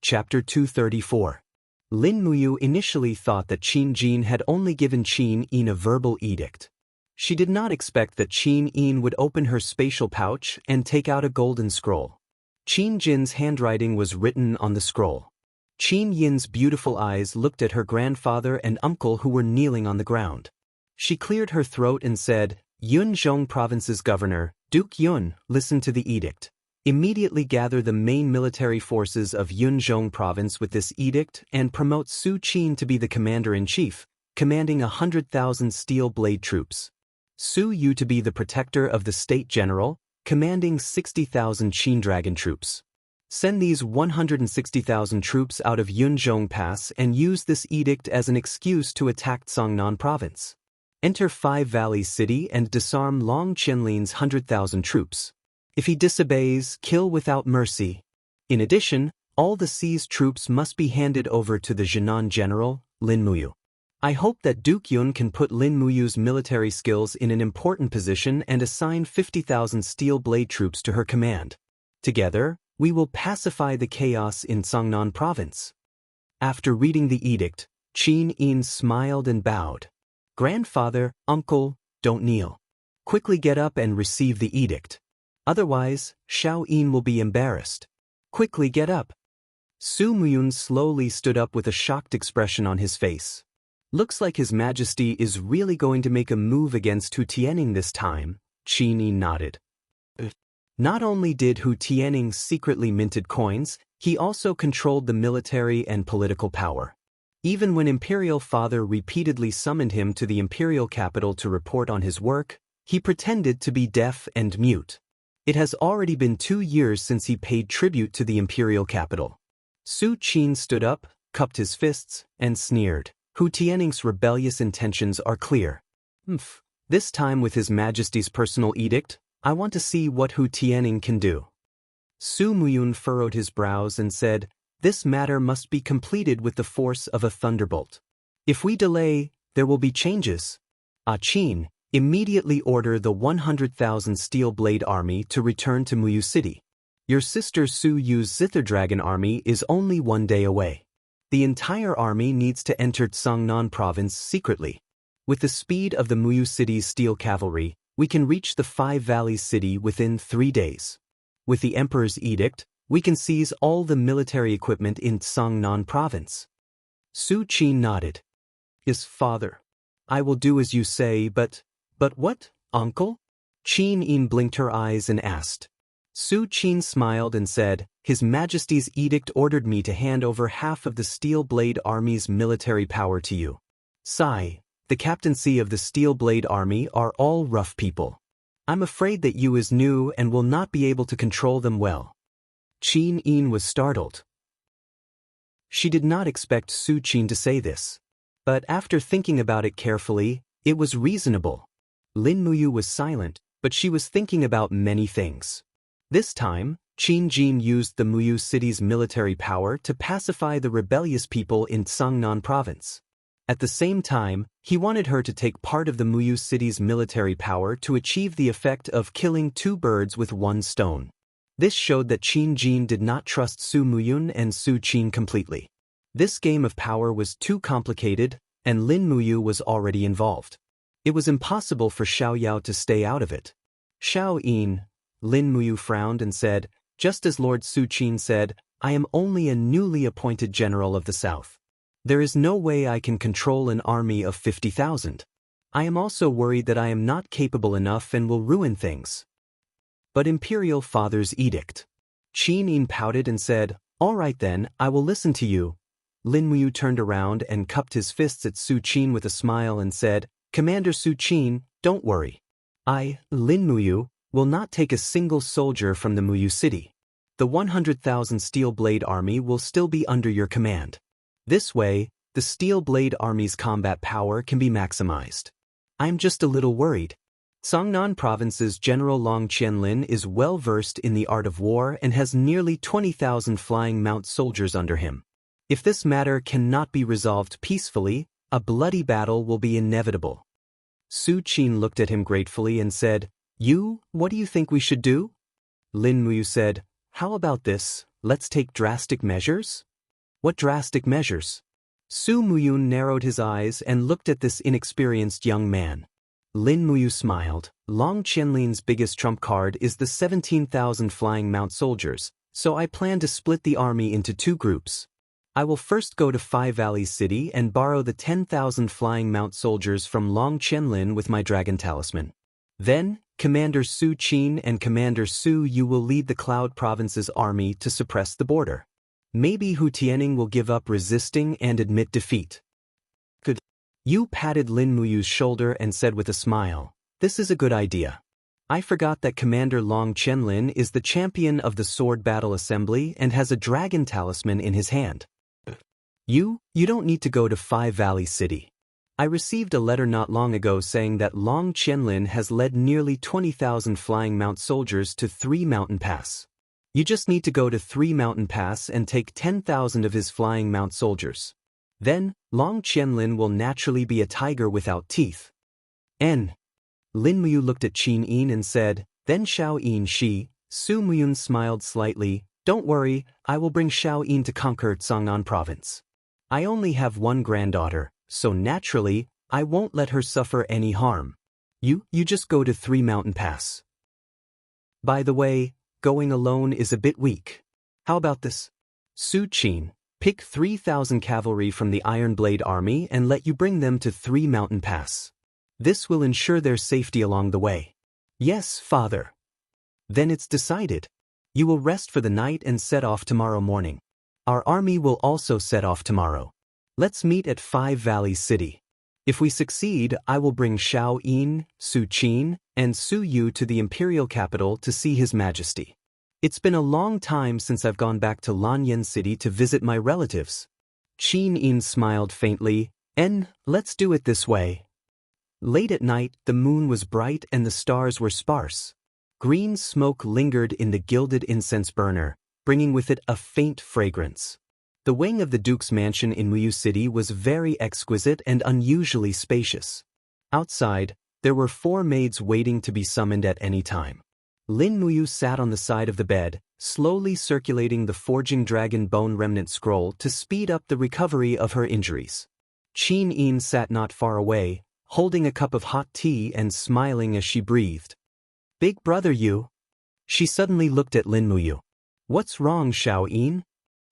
Chapter 234. Lin Muyu initially thought that Qin Jin had only given Qin Yin a verbal edict. She did not expect that Qin Yin would open her spatial pouch and take out a golden scroll. Qin Jin's handwriting was written on the scroll. Qin Yin's beautiful eyes looked at her grandfather and uncle who were kneeling on the ground. She cleared her throat and said, "Yunzhong Province's governor, Duke Yun, listen to the edict. Immediately gather the main military forces of Yunzhong Province with this edict and promote Su Qin to be the commander-in-chief, commanding 100,000 steel blade troops. Su Yu to be the protector of the state general, commanding 60,000 Qin dragon troops. Send these 160,000 troops out of Yunzhong Pass and use this edict as an excuse to attack Cangnan Province. Enter Five Valleys City and disarm Long Qianlin's 100,000 troops. If he disobeys, kill without mercy. In addition, all the seized troops must be handed over to the Jinan general, Lin Muyu. I hope that Duke Yun can put Lin Muyu's military skills in an important position and assign 50,000 steel blade troops to her command. Together, we will pacify the chaos in Cangnan Province." After reading the edict, Qin Yin smiled and bowed. "Grandfather, uncle, don't kneel. Quickly get up and receive the edict. Otherwise, Xiao Yin will be embarrassed. Quickly get up." Su Muyun slowly stood up with a shocked expression on his face. "Looks like His Majesty is really going to make a move against Hu Tianning this time," Qin Yin nodded. Not only did Hu Tianning secretly minted coins, he also controlled the military and political power. Even when Imperial Father repeatedly summoned him to the imperial capital to report on his work, he pretended to be deaf and mute. It has already been 2 years since he paid tribute to the imperial capital. Su Qin stood up, cupped his fists, and sneered. "Hu Tianning's rebellious intentions are clear. This time with His Majesty's personal edict, I want to see what Hu Tianning can do." Su Muyun furrowed his brows and said, "This matter must be completed with the force of a thunderbolt. If we delay, there will be changes. Qin, immediately order the 100,000 steel blade army to return to Muyu City. Your sister Su Yu's Zither Dragon army is only 1 day away. The entire army needs to enter Cangnan Province secretly. With the speed of the Muyu City's steel cavalry, we can reach the Five Valleys City within 3 days. With the Emperor's edict, we can seize all the military equipment in Cangnan Province." Su Qin nodded. "Yes, father. I will do as you say, but what, uncle?" Qin Yin blinked her eyes and asked. Su Qin smiled and said, "His Majesty's edict ordered me to hand over half of the Steel Blade Army's military power to you. Sai, the captaincy of the Steel Blade Army are all rough people. I'm afraid that you is new and will not be able to control them well." Qin Yin was startled. She did not expect Su Qin to say this. But after thinking about it carefully, it was reasonable. Lin Muyu was silent, but she was thinking about many things. This time, Qin Jin used the Muyu City's military power to pacify the rebellious people in Cangnan Province. At the same time, he wanted her to take part of the Muyu City's military power to achieve the effect of killing 2 birds with 1 stone. This showed that Qin Jin did not trust Su Muyun and Su Qin completely. This game of power was too complicated, and Lin Muyu was already involved. It was impossible for Xiao Yao to stay out of it. "Xiao Yin," Lin Muyu frowned and said, "Just as Lord Su Qin said, I am only a newly appointed general of the south. There is no way I can control an army of 50,000. I am also worried that I am not capable enough and will ruin things." "But Imperial Father's edict." Qin Yin pouted and said, "All right then, I will listen to you." Lin Muyu turned around and cupped his fists at Su Qin with a smile and said, "Commander Su Qin, don't worry. I, Lin Muyu, will not take a single soldier from the Muyu City. The 100,000 Steel Blade Army will still be under your command. This way, the Steel Blade Army's combat power can be maximized. I'm just a little worried. Cangnan Province's General Long Qianlin is well versed in the art of war and has nearly 20,000 flying mount soldiers under him. If this matter cannot be resolved peacefully, a bloody battle will be inevitable." Su Qin looked at him gratefully and said, What do you think we should do?" Lin Muyu said, "How about this, let's take drastic measures? What drastic measures? Su Muyun narrowed his eyes and looked at this inexperienced young man. Lin Muyu smiled. Long Qianlin's biggest trump card is the 17,000 flying mount soldiers, so I plan to split the army into 2 groups. I will first go to Five Valleys City and borrow the 10,000 flying mount soldiers from Long Qianlin with my dragon talisman. Then, Commander Su Qin and Commander Su Yu will lead the Cloud Province's army to suppress the border. Maybe Hu Tianing will give up resisting and admit defeat. Good. Yu patted Lin Muyu's shoulder and said with a smile, "This is a good idea. I forgot that Commander Long Qianlin is the champion of the Sword Battle Assembly and has a dragon talisman in his hand. You don't need to go to Five Valleys City. I received a letter not long ago saying that Long Qianlin has led nearly 20,000 flying mount soldiers to 3 Mountain Pass. You just need to go to 3 Mountain Pass and take 10,000 of his flying mount soldiers. Then, Long Qianlin will naturally be a tiger without teeth." Lin Muyu looked at Qin Yin and said, "Then Xiao Yin she." Su Muyun smiled slightly. "Don't worry, I will bring Xiao Yin to conquer Tsangnan province. I only have 1 granddaughter, so naturally, I won't let her suffer any harm. You just go to 3 Mountain Pass. By the way, going alone is a bit weak. How about this? Su Qin, pick 3,000 cavalry from the Iron Blade army and let you bring them to 3 Mountain Pass. This will ensure their safety along the way." "Yes, father." "Then it's decided. You will rest for the night and set off tomorrow morning. Our army will also set off tomorrow. Let's meet at Five Valleys City. If we succeed, I will bring Xiao Yin, Su Qin, and Su Yu to the imperial capital to see His Majesty. It's been a long time since I've gone back to Lanyan City to visit my relatives." Qin Yin smiled faintly. Let's do it this way." Late at night, the moon was bright and the stars were sparse. Green smoke lingered in the gilded incense burner, bringing with it a faint fragrance. The wing of the Duke's mansion in Muyu City was very exquisite and unusually spacious. Outside, there were 4 maids waiting to be summoned at any time. Lin Muyu sat on the side of the bed, slowly circulating the Forging Dragon Bone Remnant scroll to speed up the recovery of her injuries. Qin Yin sat not far away, holding a cup of hot tea and smiling as she breathed. "Big brother Yu." She suddenly looked at Lin Muyu. "What's wrong, Xiao Yin?"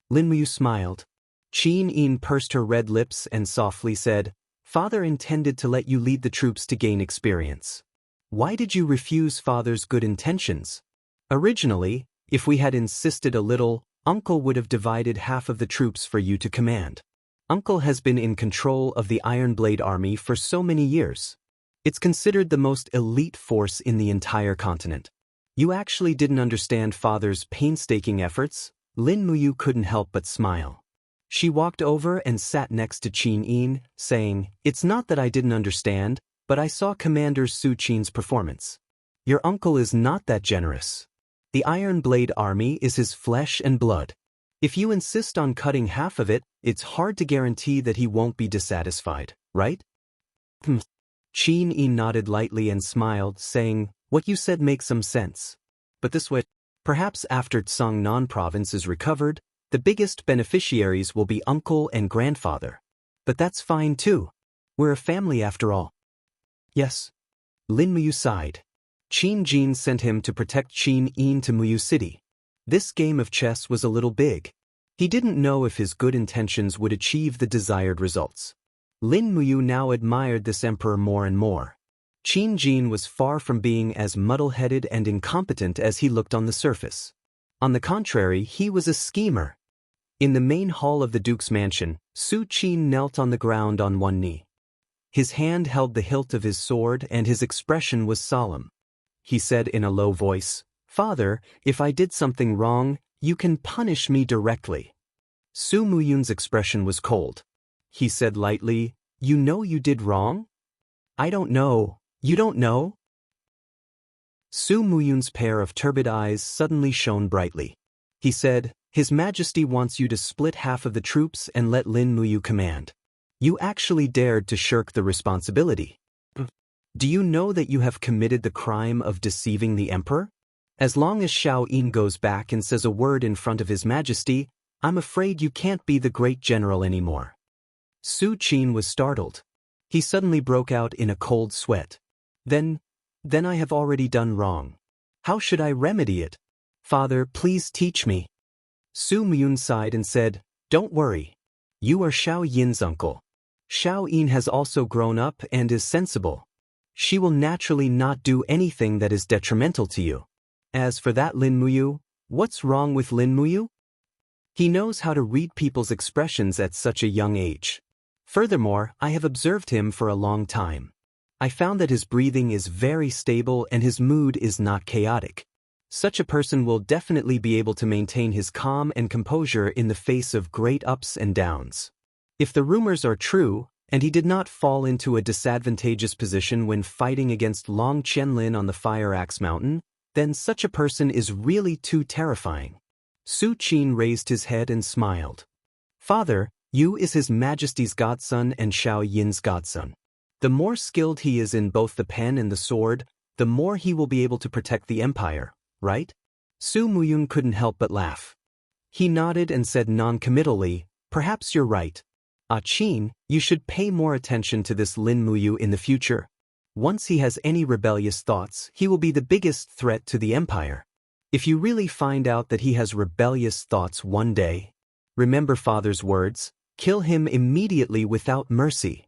Lin Muyu smiled. Qin Yin pursed her red lips and softly said, "Father intended to let you lead the troops to gain experience. Why did you refuse Father's good intentions? Originally, if we had insisted a little, Uncle would have divided half of the troops for you to command. Uncle has been in control of the Iron Blade army for so many years. It's considered the most elite force in the entire continent. You actually didn't understand Father's painstaking efforts." Lin Muyu couldn't help but smile. She walked over and sat next to Qin Yin, saying, "It's not that I didn't understand, but I saw Commander Su Qin's performance. Your uncle is not that generous. The Iron Blade army is his flesh and blood. If you insist on cutting half of it, it's hard to guarantee that he won't be dissatisfied, right?" Qin Yin nodded lightly and smiled, saying, "What you said makes some sense. But this way, perhaps after Tsangnan province is recovered, the biggest beneficiaries will be uncle and grandfather. But that's fine too. We're a family after all." "Yes." Lin Muyu sighed. Qin Jin sent him to protect Qin Yin to Muyu City. This game of chess was a little big. He didn't know if his good intentions would achieve the desired results. Lin Muyu now admired this emperor more and more. Qin Jin was far from being as muddle-headed and incompetent as he looked on the surface. On the contrary, he was a schemer. In the main hall of the Duke's mansion, Su Qin knelt on the ground on one knee. His hand held the hilt of his sword and his expression was solemn. He said in a low voice, "Father, if I did something wrong, you can punish me directly." Su Muyun's expression was cold. He said lightly, "You know you did wrong?" "I don't know." "You don't know?" Su Muyun's pair of turbid eyes suddenly shone brightly. He said, "His Majesty wants you to split half of the troops and let Lin Muyu command. You actually dared to shirk the responsibility. Do you know that you have committed the crime of deceiving the emperor? As long as Xiao Yin goes back and says a word in front of His Majesty, I'm afraid you can't be the great general anymore. Su Qin was startled. He suddenly broke out in a cold sweat. Then I have already done wrong. How should I remedy it? Father, please teach me. Su Muyun sighed and said, Don't worry. You are Xiao Yin's uncle. Xiao Yin has also grown up and is sensible. She will naturally not do anything that is detrimental to you. As for that Lin Muyu, what's wrong with Lin Muyu? He knows how to read people's expressions at such a young age. Furthermore, I have observed him for a long time. I found that his breathing is very stable and his mood is not chaotic. Such a person will definitely be able to maintain his calm and composure in the face of great ups and downs. If the rumors are true, and he did not fall into a disadvantageous position when fighting against Long Qianlin on the Fire Axe Mountain, then such a person is really too terrifying. Su Qin raised his head and smiled. Father, Yu is His Majesty's godson and Xiao Yin's godson. The more skilled he is in both the pen and the sword, the more he will be able to protect the empire, right? Su Muyun couldn't help but laugh. He nodded and said non-committally, Perhaps you're right. Qin, you should pay more attention to this Lin Muyu in the future. Once he has any rebellious thoughts, he will be the biggest threat to the empire. If you really find out that he has rebellious thoughts one day, remember Father's words, kill him immediately without mercy.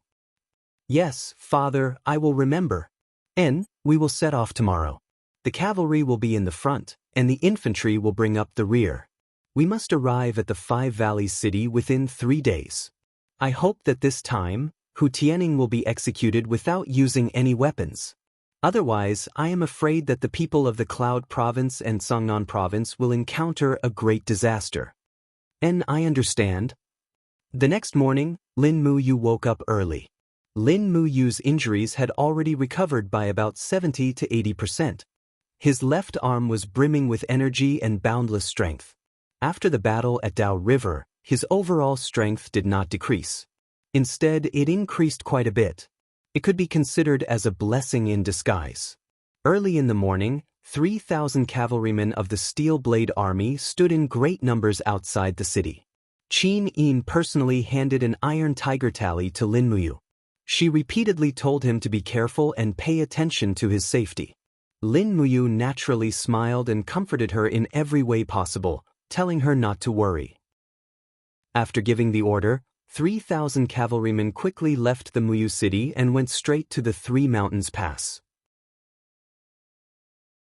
Yes, Father, I will remember. And we will set off tomorrow. The cavalry will be in the front, and the infantry will bring up the rear. We must arrive at the Five Valleys city within 3 days. I hope that this time, Hu Tianning will be executed without using any weapons. Otherwise, I am afraid that the people of the Cloud Province and Songnan Province will encounter a great disaster. And I understand. The next morning, Lin Muyu woke up early. Lin Muyu's injuries had already recovered by about 70 to 80%. His left arm was brimming with energy and boundless strength. After the battle at Dao River, his overall strength did not decrease. Instead, it increased quite a bit. It could be considered as a blessing in disguise. Early in the morning, 3,000 cavalrymen of the Steel Blade Army stood in great numbers outside the city. Qin Yin personally handed an iron tiger tally to Lin Muyu. She repeatedly told him to be careful and pay attention to his safety. Lin Muyu naturally smiled and comforted her in every way possible, telling her not to worry. After giving the order, 3,000 cavalrymen quickly left the Muyu city and went straight to the Three Mountains Pass.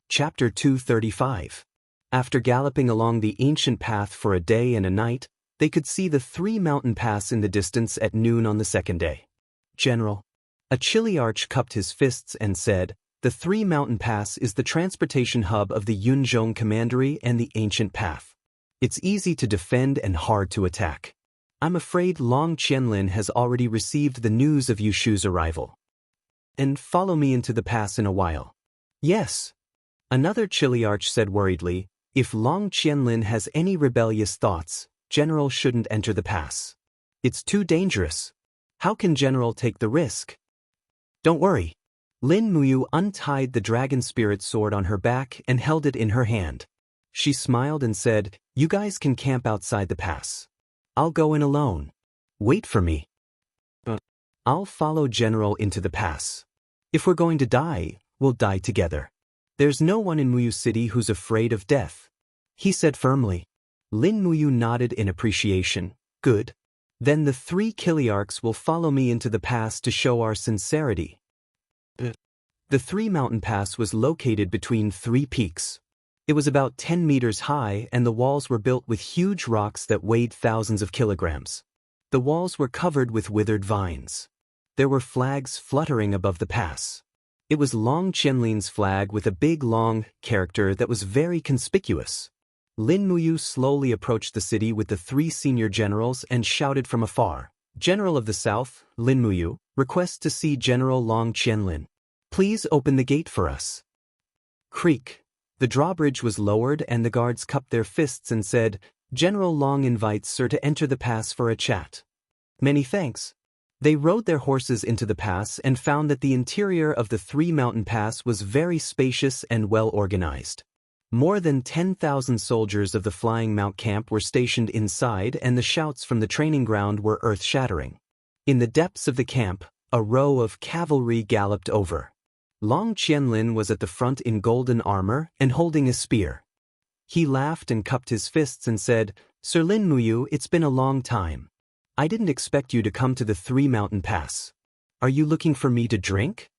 Chapter 235. After galloping along the ancient path for a day and a night, they could see the Three Mountain Pass in the distance at noon on the second day. General. A Chiliarch cupped his fists and said, The Three Mountain Pass is the transportation hub of the Yunzhong Commandery and the ancient path. It's easy to defend and hard to attack. I'm afraid Long Qianlin has already received the news of Yushu's arrival. And follow me into the pass in a while. Yes. Another Chiliarch said worriedly, If Long Qianlin has any rebellious thoughts, General shouldn't enter the pass. It's too dangerous. How can General take the risk? Don't worry. Lin Muyu untied the dragon spirit sword on her back and held it in her hand. She smiled and said, You guys can camp outside the pass. I'll go in alone. Wait for me. But I'll follow General into the pass. If we're going to die, we'll die together. There's no one in Muyu City who's afraid of death, he said firmly. Lin Muyu nodded in appreciation. Good. Then the 3 Chiliarchs will follow me into the pass to show our sincerity. The Three Mountain Pass was located between 3 peaks. It was about 10 meters high and the walls were built with huge rocks that weighed thousands of kilograms. The walls were covered with withered vines. There were flags fluttering above the pass. It was Long Qianlin's flag with a big long character that was very conspicuous. Lin Muyu slowly approached the city with the 3 senior generals and shouted from afar, General of the South, Lin Muyu, requests to see General Long Qianlin. Please open the gate for us. Creak. The drawbridge was lowered and the guards cupped their fists and said, General Long invites Sir to enter the pass for a chat. Many thanks. They rode their horses into the pass and found that the interior of the Three Mountain Pass was very spacious and well organized. More than 10,000 soldiers of the Flying Mount camp were stationed inside, and the shouts from the training ground were earth-shattering. In the depths of the camp, a row of cavalry galloped over. Long Qianlin was at the front in golden armor and holding a spear. He laughed and cupped his fists and said, "Sir Lin Muyu, it's been a long time. I didn't expect you to come to the Three Mountain Pass. Are you looking for me to drink?"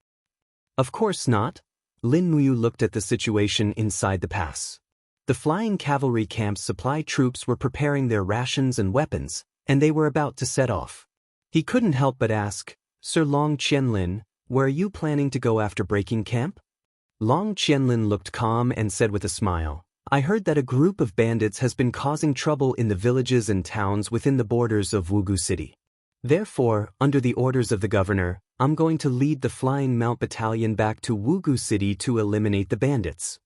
"Of course not." Lin Muyu looked at the situation inside the pass. The flying cavalry camp's supply troops were preparing their rations and weapons, and they were about to set off. He couldn't help but ask, "Sir Long Qianlin, where are you planning to go after breaking camp?" Long Qianlin looked calm and said with a smile, "I heard that a group of bandits has been causing trouble in the villages and towns within the borders of Wugu City. Therefore, under the orders of the governor, I'm going to lead the Flying Mount Battalion back to Wugu City to eliminate the bandits."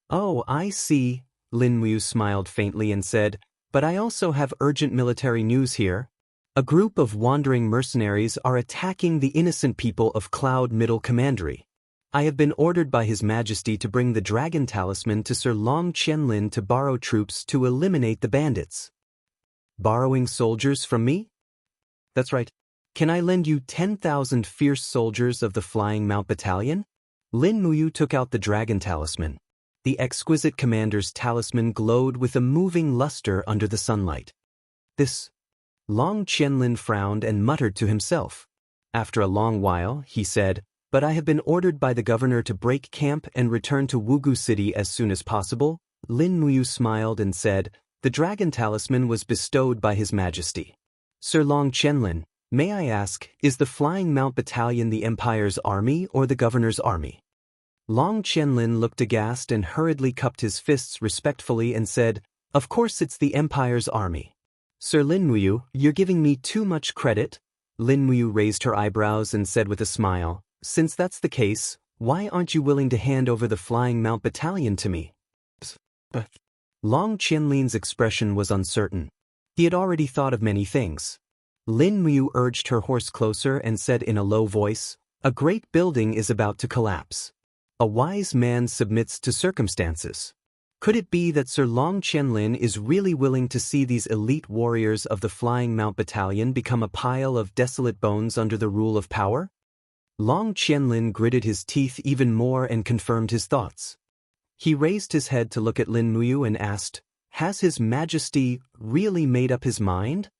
"Oh, I see," Lin Muyu smiled faintly and said, "but I also have urgent military news here. A group of wandering mercenaries are attacking the innocent people of Cloud Middle Commandery. I have been ordered by His Majesty to bring the Dragon Talisman to Sir Long Qianlin to borrow troops to eliminate the bandits." "Borrowing soldiers from me?" "That's right. Can I lend you 10,000 fierce soldiers of the Flying Mount Battalion?" Lin Muyu took out the Dragon Talisman. The exquisite commander's talisman glowed with a moving luster under the sunlight. "This..." Long Qianlin frowned and muttered to himself. After a long while, he said, "But I have been ordered by the governor to break camp and return to Wugu City as soon as possible." Lin Muyu smiled and said, "The Dragon Talisman was bestowed by His Majesty. Sir Long Qianlin, may I ask, is the Flying Mount Battalion the Empire's army or the governor's army?" Long Qianlin looked aghast and hurriedly cupped his fists respectfully and said, "Of course it's the Empire's army." "Sir Lin Muyu, you're giving me too much credit." Lin Muyu raised her eyebrows and said with a smile, "Since that's the case, why aren't you willing to hand over the Flying Mount Battalion to me?" Long Qianlin's expression was uncertain. He had already thought of many things. Lin Muyu urged her horse closer and said in a low voice, "A great building is about to collapse. A wise man submits to circumstances. Could it be that Sir Long Qianlin is really willing to see these elite warriors of the Flying Mount Battalion become a pile of desolate bones under the rule of power?" Long Qianlin gritted his teeth even more and confirmed his thoughts. He raised his head to look at Lin Muyu and asked, "Has His Majesty really made up his mind?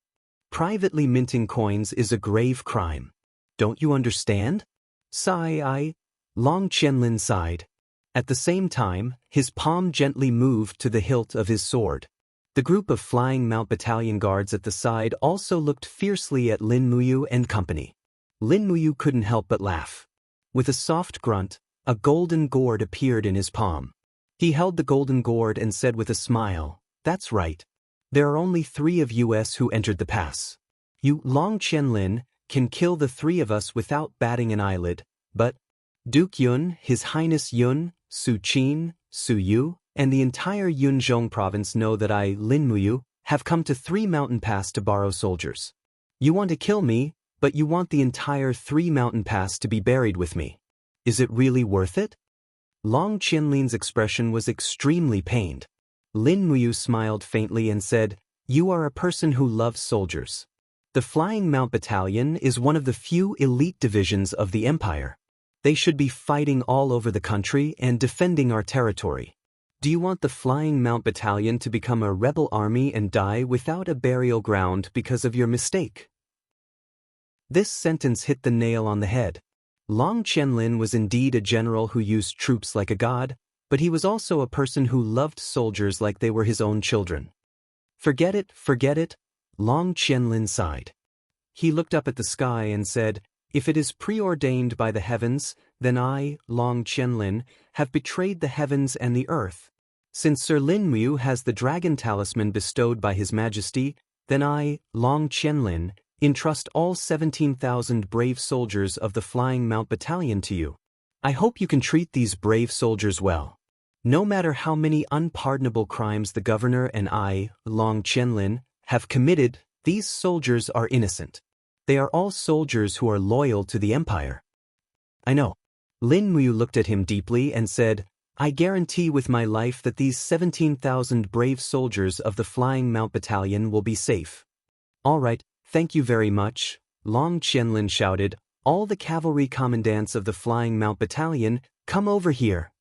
Privately minting coins is a grave crime. Don't you understand?" "Sigh." Long Qianlin sighed. At the same time, his palm gently moved to the hilt of his sword. The group of Flying Mount Battalion guards at the side also looked fiercely at Lin Muyu and company. Lin Muyu couldn't help but laugh. With a soft grunt, a golden gourd appeared in his palm. He held the golden gourd and said with a smile, "That's right. There are only 3 of us who entered the pass. You, Long Qianlin, can kill the 3 of us without batting an eyelid, but Duke Yun, His Highness Yun, Su Qin, Su Yu, and the entire Yunzhong province know that I, Lin Muyu, have come to Three Mountain Pass to borrow soldiers. You want to kill me, but you want the entire Three Mountain Pass to be buried with me. Is it really worth it?" Long Qianlin's expression was extremely pained. Lin Muyu smiled faintly and said, "You are a person who loves soldiers. The Flying Mount Battalion is one of the few elite divisions of the Empire. They should be fighting all over the country and defending our territory. Do you want the Flying Mount Battalion to become a rebel army and die without a burial ground because of your mistake?" This sentence hit the nail on the head. Long Qianlin was indeed a general who used troops like a god, but he was also a person who loved soldiers like they were his own children. Forget it, Long Qianlin sighed. He looked up at the sky and said, "If it is preordained by the heavens, then I, Long Qianlin, have betrayed the heavens and the earth. Since Sir Lin Muyu has the Dragon Talisman bestowed by His Majesty, then I, Long Qianlin, entrust all 17,000 brave soldiers of the Flying Mount Battalion to you. I hope you can treat these brave soldiers well. No matter how many unpardonable crimes the governor and I, Long Qianlin, have committed, these soldiers are innocent. They are all soldiers who are loyal to the Empire." "I know." Lin Muyu looked at him deeply and said, I guarantee with my life that these 17,000 brave soldiers of the Flying Mount Battalion will be safe. All right, thank you very much, Long Qianlin shouted. All the cavalry commandants of the Flying Mount Battalion, come over here.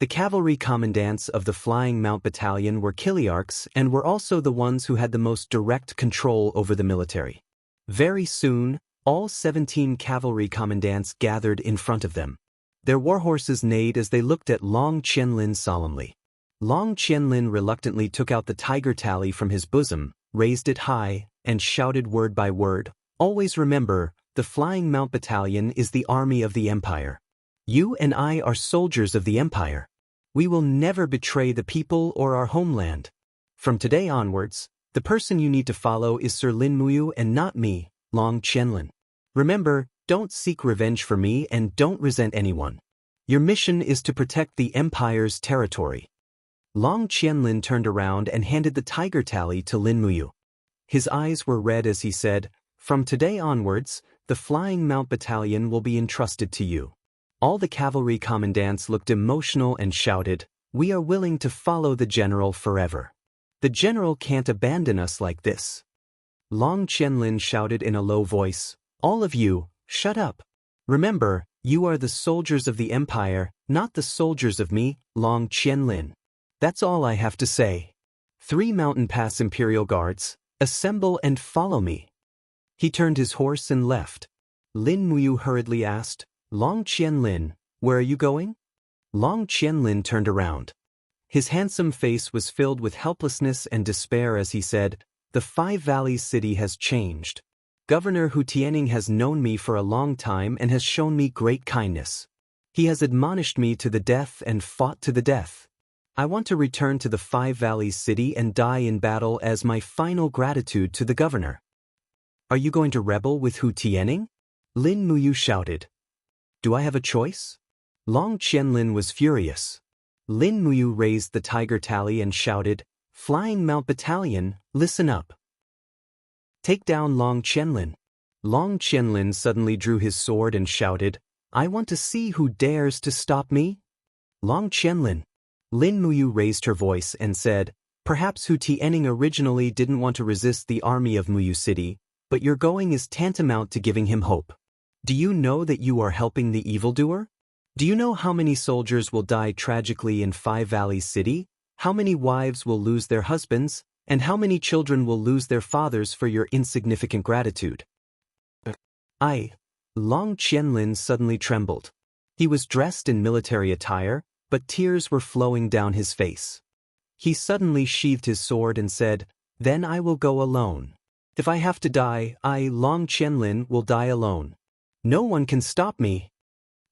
The cavalry commandants of the Flying Mount Battalion were Kiliarchs and were also the ones who had the most direct control over the military. Very soon, all 17 cavalry commandants gathered in front of them. Their warhorses neighed as they looked at Long Qianlin solemnly. Long Qianlin reluctantly took out the tiger tally from his bosom, raised it high, and shouted word by word, "Always remember, the Flying Mount Battalion is the army of the Empire. You and I are soldiers of the Empire. We will never betray the people or our homeland. From today onwards, the person you need to follow is Sir Lin Muyu and not me, Long Qianlin. Remember, don't seek revenge for me and don't resent anyone. Your mission is to protect the Empire's territory." Long Qianlin turned around and handed the tiger tally to Lin Muyu. His eyes were red as he said, "From today onwards, the Flying Mount Battalion will be entrusted to you." All the cavalry commandants looked emotional and shouted, "We are willing to follow the general forever. The general can't abandon us like this." Long Qianlin shouted in a low voice, "All of you, shut up. Remember, you are the soldiers of the Empire, not the soldiers of me, Long Qianlin. That's all I have to say. 3 Mountain Pass Imperial Guards, assemble and follow me." He turned his horse and left. Lin Muyu hurriedly asked, "Long Qianlin, where are you going?" Long Qianlin turned around. His handsome face was filled with helplessness and despair as he said, "The Five Valleys city has changed. Governor Hu Tianning has known me for a long time and has shown me great kindness. He has admonished me to the death and fought to the death. I want to return to the Five Valleys city and die in battle as my final gratitude to the governor." "Are you going to rebel with Hu Tianning?" Lin Muyu shouted. "Do I have a choice?" Long Qianlin was furious. Lin Muyu raised the tiger tally and shouted, "Flying Mount Battalion, listen up. Take down Long Qianlin." Long Qianlin suddenly drew his sword and shouted, "I want to see who dares to stop me." "Long Qianlin." Lin Muyu raised her voice and said, "Perhaps Hu Tianning originally didn't want to resist the army of Muyu City, but your going is tantamount to giving him hope. Do you know that you are helping the evildoer? Do you know how many soldiers will die tragically in Five Valleys City? How many wives will lose their husbands? And how many children will lose their fathers for your insignificant gratitude?" Long Qianlin suddenly trembled. He was dressed in military attire, but tears were flowing down his face. He suddenly sheathed his sword and said, "Then I will go alone. If I have to die, I, Long Qianlin, will die alone. No one can stop me."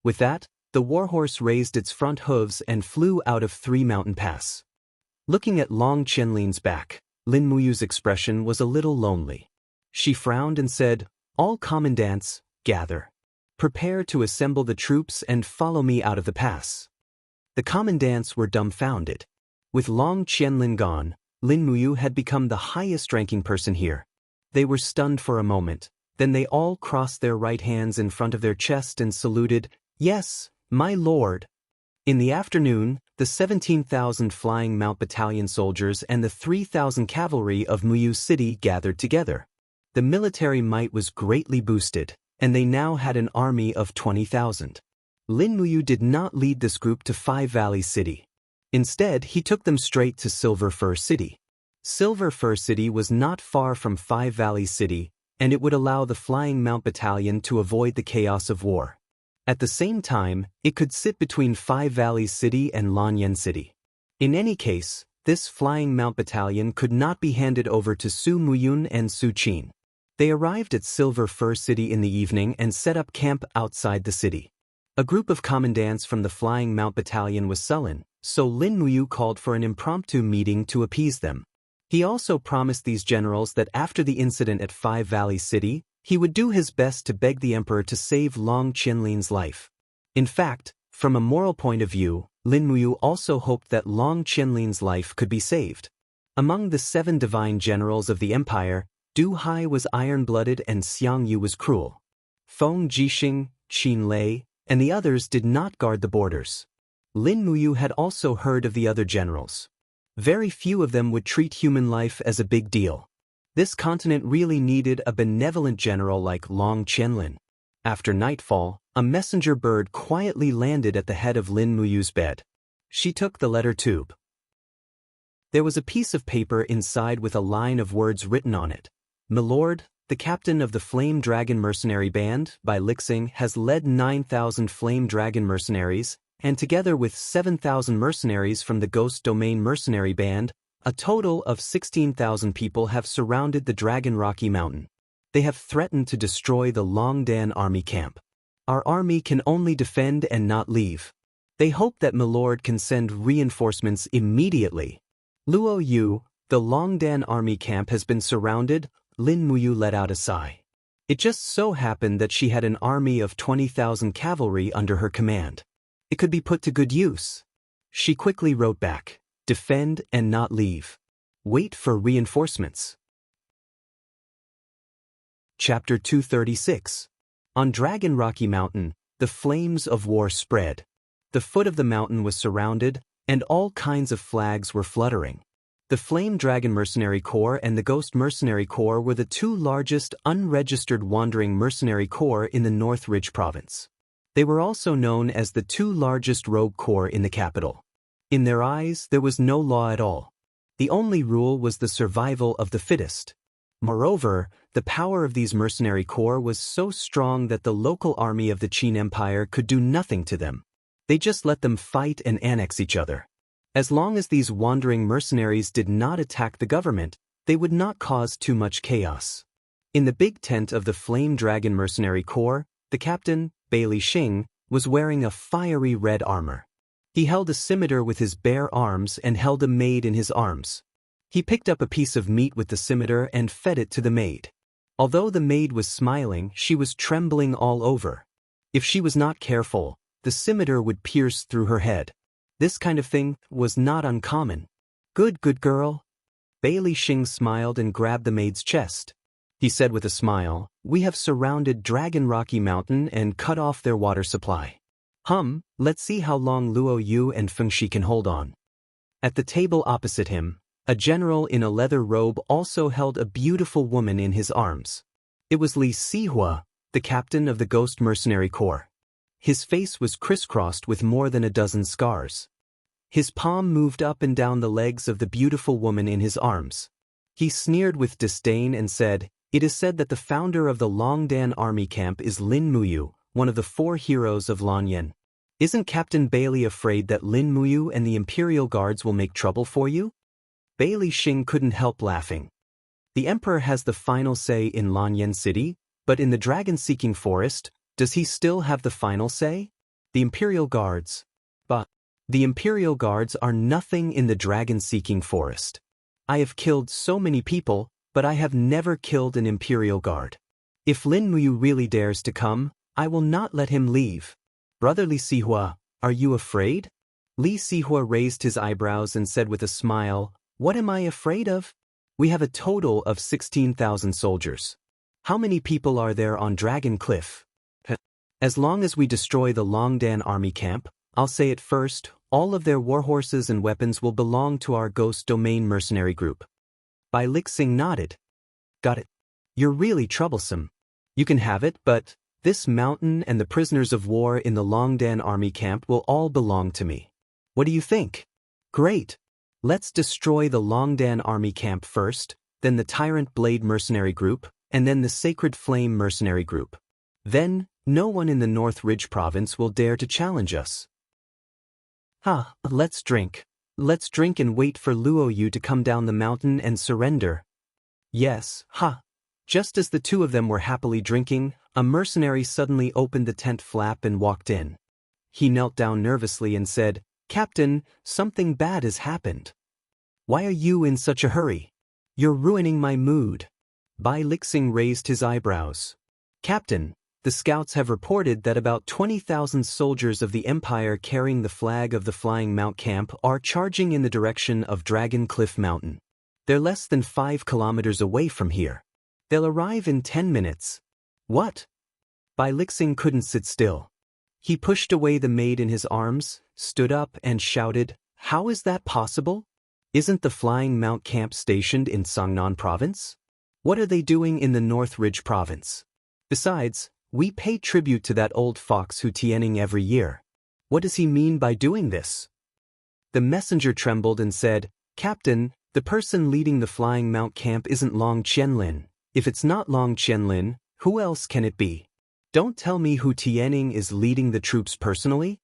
With that, the warhorse raised its front hooves and flew out of 3 Mountain Pass. Looking at Long Qianlin's back, Lin Muyu's expression was a little lonely. She frowned and said, "All commandants, gather. Prepare to assemble the troops and follow me out of the pass." The commandants were dumbfounded. With Long Qianlin gone, Lin Muyu had become the highest-ranking person here. They were stunned for a moment, then they all crossed their right hands in front of their chest and saluted, "Yes, my lord." In the afternoon, the 17,000 Flying Mount Battalion soldiers and the 3,000 cavalry of Muyu City gathered together. The military might was greatly boosted, and they now had an army of 20,000. Lin Muyu did not lead this group to Five Valleys City. Instead, he took them straight to Silver Fir City. Silver Fir City was not far from Five Valleys City, and it would allow the Flying Mount Battalion to avoid the chaos of war. At the same time, it could sit between Five Valleys City and Lanyan City. In any case, this Flying Mount Battalion could not be handed over to Su Muyun and Su Qin. They arrived at Silver Fir City in the evening and set up camp outside the city. A group of commandants from the Flying Mount Battalion was sullen, so Lin Muyu called for an impromptu meeting to appease them. He also promised these generals that after the incident at Five Valleys City, he would do his best to beg the emperor to save Long Qianlin's life. In fact, from a moral point of view, Lin Muyu also hoped that Long Qianlin's life could be saved. Among the 7 divine generals of the empire, Du Hai was iron-blooded and Xiang Yu was cruel. Feng Jixing, Qin Lei, and the others did not guard the borders. Lin Muyu had also heard of the other generals. Very few of them would treat human life as a big deal. This continent really needed a benevolent general like Long Qianlin. After nightfall, a messenger bird quietly landed at the head of Lin Muyu's bed. She took the letter tube. There was a piece of paper inside with a line of words written on it. "Milord, the captain of the Flame Dragon Mercenary Band, by Lixing, has led 9,000 Flame Dragon mercenaries, and together with 7,000 mercenaries from the Ghost Domain Mercenary Band, a total of 16,000 people have surrounded the Dragon Rocky Mountain. They have threatened to destroy the Longdan army camp. Our army can only defend and not leave. They hope that Milord can send reinforcements immediately." "Luo Yu, the Longdan army camp has been surrounded," Lin Muyu let out a sigh. It just so happened that she had an army of 20,000 cavalry under her command. It could be put to good use. She quickly wrote back, "Defend and not leave. Wait for reinforcements." Chapter 236. On Dragon Rocky Mountain, the flames of war spread. The foot of the mountain was surrounded, and all kinds of flags were fluttering. The Flame Dragon Mercenary Corps and the Ghost Mercenary Corps were the two largest unregistered wandering mercenary corps in the North Ridge province. They were also known as the two largest rogue corps in the capital. In their eyes, there was no law at all. The only rule was the survival of the fittest. Moreover, the power of these mercenary corps was so strong that the local army of the Qin Empire could do nothing to them. They just let them fight and annex each other. As long as these wandering mercenaries did not attack the government, they would not cause too much chaos. In the big tent of the Flame Dragon Mercenary Corps, the captain, Bailey Xing, was wearing a fiery red armor. He held a scimitar with his bare arms and held a maid in his arms. He picked up a piece of meat with the scimitar and fed it to the maid. Although the maid was smiling, she was trembling all over. If she was not careful, the scimitar would pierce through her head. This kind of thing was not uncommon. Good girl." Bailey Xing smiled and grabbed the maid's chest. He said with a smile, "We have surrounded Dragon Rocky Mountain and cut off their water supply. Let's see how long Luo Yu and Feng Shi can hold on." At the table opposite him, a general in a leather robe also held a beautiful woman in his arms. It was Li Sihua, the captain of the Ghost Mercenary Corps. His face was crisscrossed with more than a dozen scars. His palm moved up and down the legs of the beautiful woman in his arms. He sneered with disdain and said, "It is said that the founder of the Longdan army camp is Lin Muyu, one of the 4 heroes of Lanyan. Isn't Captain Bailey afraid that Lin Muyu and the Imperial Guards will make trouble for you?" Bailey Xing couldn't help laughing. The Emperor has the final say in Lanyan City, but in the dragon-seeking forest, does he still have the final say? The Imperial Guards. But the Imperial Guards are nothing in the dragon-seeking forest. I have killed so many people, but I have never killed an Imperial Guard. If Lin Muyu really dares to come, I will not let him leave. Brother Li Sihua, are you afraid? Li Sihua raised his eyebrows and said with a smile, "What am I afraid of? We have a total of 16,000 soldiers. How many people are there on Dragon Cliff? As long as we destroy the Longdan army camp, I'll say it first, all of their warhorses and weapons will belong to our Ghost Domain mercenary group." Bai Lixing nodded. "Got it. You're really troublesome. You can have it, but this mountain and the prisoners of war in the Longdan army camp will all belong to me. What do you think?" "Great. Let's destroy the Longdan army camp first, then the Tyrant Blade mercenary group, and then the Sacred Flame mercenary group. Then, no one in the North Ridge province will dare to challenge us." Let's drink. Let's drink and wait for Luo Yu to come down the mountain and surrender." Yes, Just as the two of them were happily drinking, a mercenary suddenly opened the tent flap and walked in. He knelt down nervously and said, "Captain, something bad has happened." "Why are you in such a hurry? You're ruining my mood." Bai Lixing raised his eyebrows. "Captain, the scouts have reported that about 20,000 soldiers of the Empire carrying the flag of the Flying Mount Camp are charging in the direction of Dragon Cliff Mountain. They're less than 5 kilometers away from here. They'll arrive in 10 minutes. "What?" Bai Lixing couldn't sit still. He pushed away the maid in his arms, stood up and shouted, "How is that possible? Isn't the Flying Mount camp stationed in Sangnan province? What are they doing in the North Ridge province? Besides, we pay tribute to that old fox Hu Tianning every year. What does he mean by doing this?" The messenger trembled and said, "Captain, the person leading the Flying Mount camp isn't Long Qianlin. If it's not Long Qianlin, who else can it be? Don't tell me Hu Tianning is leading the troops personally?"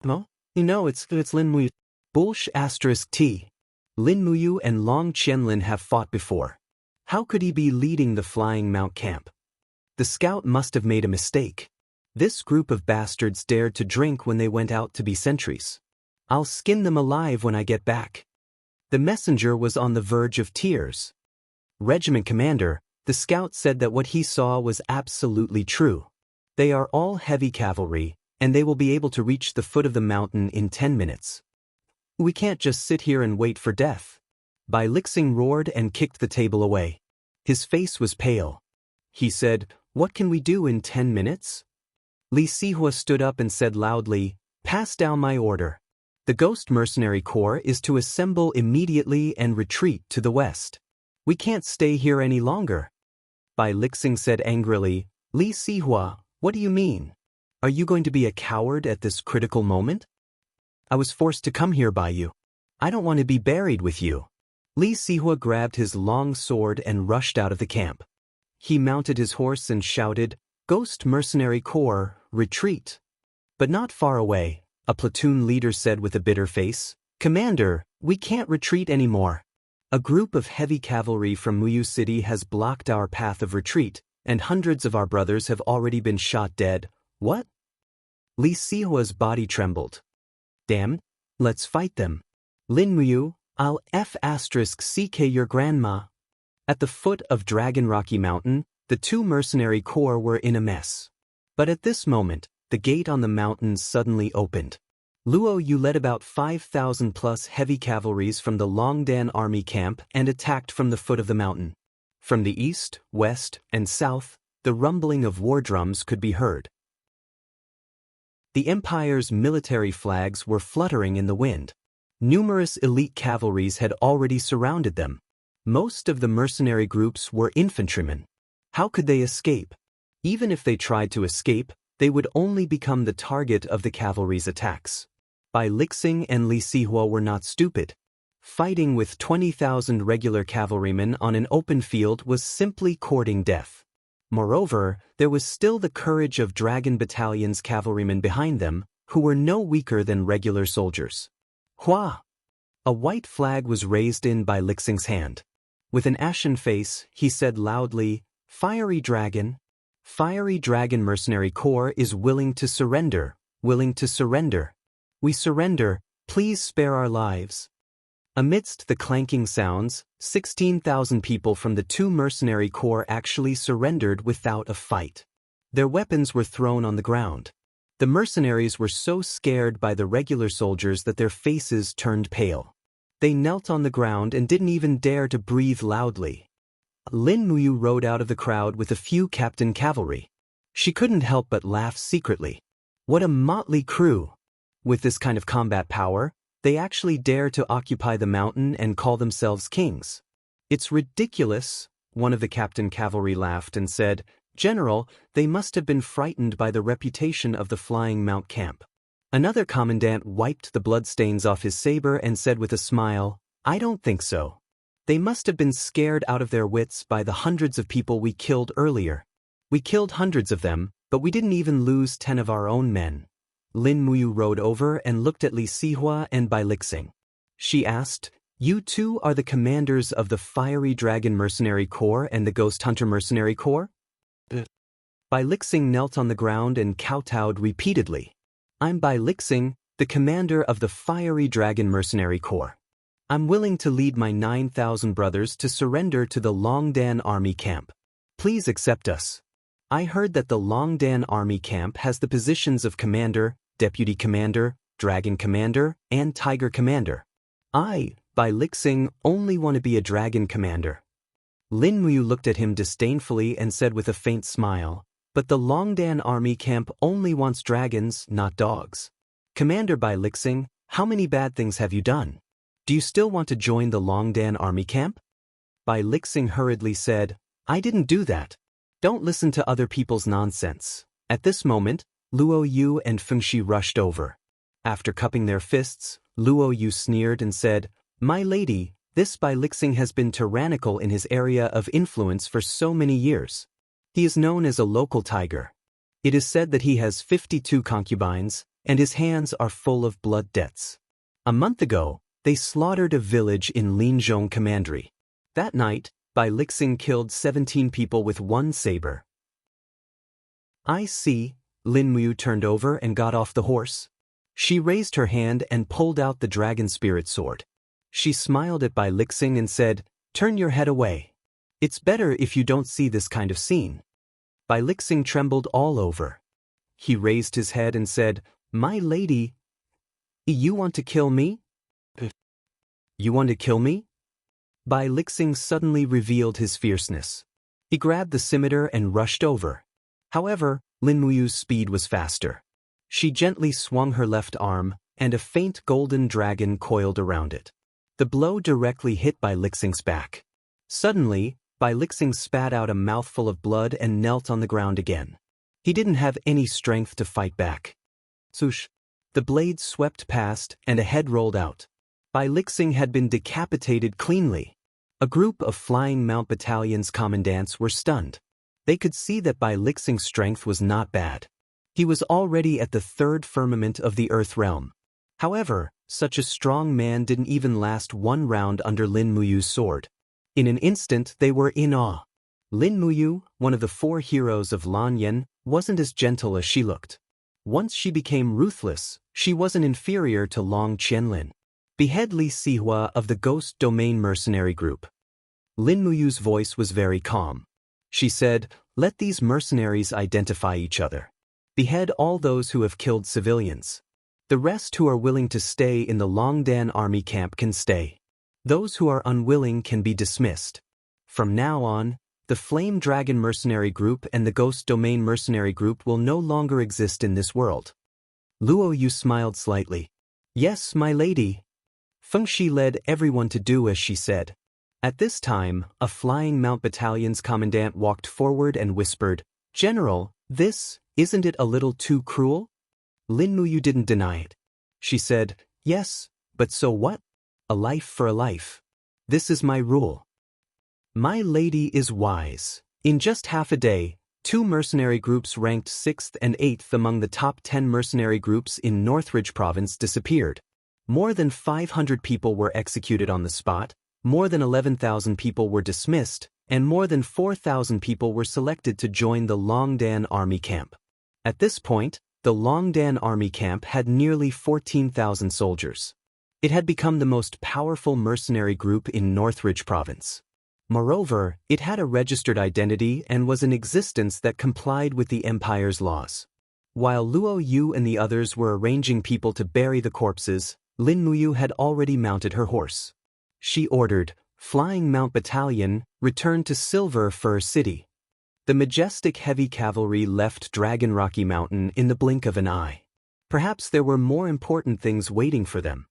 "No, it's Lin Muyu." Bullsh *T. Lin Muyu and Long Qianlin have fought before. How could he be leading the Flying Mount camp? The scout must have made a mistake. This group of bastards dared to drink when they went out to be sentries. I'll skin them alive when I get back. The messenger was on the verge of tears. Regiment commander, the scout said that what he saw was absolutely true. They are all heavy cavalry, and they will be able to reach the foot of the mountain in 10 minutes. We can't just sit here and wait for death. Bai Lixing roared and kicked the table away. His face was pale. He said, "What can we do in 10 minutes? Li Sihua stood up and said loudly, "Pass down my order. The Ghost Mercenary Corps is to assemble immediately and retreat to the west. We can't stay here any longer." Bai Lixing said angrily, "Li Sihua, what do you mean? Are you going to be a coward at this critical moment? I was forced to come here by you. I don't want to be buried with you." Li Sihua grabbed his long sword and rushed out of the camp. He mounted his horse and shouted, "Ghost Mercenary Corps, retreat." But not far away, a platoon leader said with a bitter face, "Commander, we can't retreat anymore. A group of heavy cavalry from Muyu City has blocked our path of retreat, and hundreds of our brothers have already been shot dead." "What?" Li Sihua's body trembled. "Damn, let's fight them. Lin Muyu, I'll *CK your grandma." At the foot of Dragon Rocky Mountain, the two mercenary corps were in a mess. But at this moment, the gate on the mountains suddenly opened. Luo Yu led about 5,000 plus heavy cavalries from the Longdan army camp and attacked from the foot of the mountain. From the east, west, and south, the rumbling of war drums could be heard. The Empire's military flags were fluttering in the wind. Numerous elite cavalries had already surrounded them. Most of the mercenary groups were infantrymen. How could they escape? Even if they tried to escape, they would only become the target of the cavalry's attacks. Bai Lixing and Li Sihua were not stupid. Fighting with 20,000 regular cavalrymen on an open field was simply courting death. Moreover, there was still the courage of Dragon Battalion's cavalrymen behind them, who were no weaker than regular soldiers. Hua! A white flag was raised in Bai Lixing's hand. With an ashen face, he said loudly, "Fiery Dragon Mercenary Corps is willing to surrender, willing to surrender. We surrender, please spare our lives." Amidst the clanking sounds, 16,000 people from the two mercenary corps actually surrendered without a fight. Their weapons were thrown on the ground. The mercenaries were so scared by the regular soldiers that their faces turned pale. They knelt on the ground and didn't even dare to breathe loudly. Lin Muyu rode out of the crowd with a few captain cavalry. She couldn't help but laugh secretly. What a motley crew! With this kind of combat power, they actually dare to occupy the mountain and call themselves kings. "It's ridiculous," one of the captain cavalry laughed and said, "General, they must have been frightened by the reputation of the Flying Mount camp." Another commandant wiped the bloodstains off his saber and said with a smile, "I don't think so. They must have been scared out of their wits by the hundreds of people we killed earlier. We killed hundreds of them, but we didn't even lose 10 of our own men." Lin Muyu rode over and looked at Li Sihua and Bai Lixing. She asked, "You two are the commanders of the Fiery Dragon Mercenary Corps and the Ghost Hunter Mercenary Corps?" Bai Lixing knelt on the ground and kowtowed repeatedly. "I'm Bai Lixing, the commander of the Fiery Dragon Mercenary Corps. I'm willing to lead my 9,000 brothers to surrender to the Longdan army camp. Please accept us. I heard that the Longdan army camp has the positions of commander, deputy commander, dragon commander, and tiger commander. I, Bai Lixing, only want to be a dragon commander." Lin Muyu looked at him disdainfully and said with a faint smile, But the Longdan army camp only wants dragons, not dogs. Commander Bai Lixing, how many bad things have you done? Do you still want to join the Longdan army camp? Bai Lixing hurriedly said, I didn't do that. Don't listen to other people's nonsense. At this moment, Luo Yu and Feng Shi rushed over. After cupping their fists, Luo Yu sneered and said, My lady, this Bai Lixing has been tyrannical in his area of influence for so many years. He is known as a local tiger. It is said that he has 52 concubines, and his hands are full of blood debts. A month ago, they slaughtered a village in Linzhong Commandery. That night, Bai Lixing killed 17 people with one saber. I see. Lin Muyu turned over and got off the horse. She raised her hand and pulled out the dragon spirit sword. She smiled at Bai Lixing and said, Turn your head away. It's better if you don't see this kind of scene. Bai Lixing trembled all over. He raised his head and said, My lady, you want to kill me? You want to kill me? Bai Lixing suddenly revealed his fierceness. He grabbed the scimitar and rushed over. However, Lin Muyu's speed was faster. She gently swung her left arm, and a faint golden dragon coiled around it. The blow directly hit Bai Lixing's back. Suddenly, Bai Lixing spat out a mouthful of blood and knelt on the ground again. He didn't have any strength to fight back. Swoosh! The blade swept past and a head rolled out. Bai Lixing had been decapitated cleanly. A group of flying Mount Battalion's commandants were stunned. They could see that Bai Lixing's strength was not bad. He was already at the third firmament of the Earth realm. However, such a strong man didn't even last one round under Lin Muyu's sword. In an instant they were in awe. Lin Muyu, one of the 4 heroes of Lanyan, wasn't as gentle as she looked. Once she became ruthless, she wasn't inferior to Long Qianlin. Behead Li Sihua of the Ghost Domain mercenary group. Lin Muyu's voice was very calm. She said, Let these mercenaries identify each other. Behead all those who have killed civilians. The rest who are willing to stay in the Longdan army camp can stay. Those who are unwilling can be dismissed. From now on, the Flame Dragon mercenary group and the Ghost Domain mercenary group will no longer exist in this world. Luo Yu smiled slightly. Yes, my lady. Feng Shi led everyone to do as she said. At this time, a flying Mount Battalion's commandant walked forward and whispered, General, isn't it a little too cruel? Lin Muyu didn't deny it. She said, Yes, but so what? A life for a life. This is my rule. My lady is wise. In just half a day, 2 mercenary groups ranked 6th and 8th among the top 10 mercenary groups in Northridge Province disappeared. More than 500 people were executed on the spot, more than 11,000 people were dismissed, and more than 4,000 people were selected to join the Longdan army camp. At this point, the Longdan army camp had nearly 14,000 soldiers. It had become the most powerful mercenary group in Northridge Province. Moreover, it had a registered identity and was in existence that complied with the Empire's laws. While Luo Yu and the others were arranging people to bury the corpses, Lin Muyu had already mounted her horse. She ordered, Flying Mount Battalion, return to Silver Fir City. The majestic heavy cavalry left Dragon Rocky Mountain in the blink of an eye. Perhaps there were more important things waiting for them.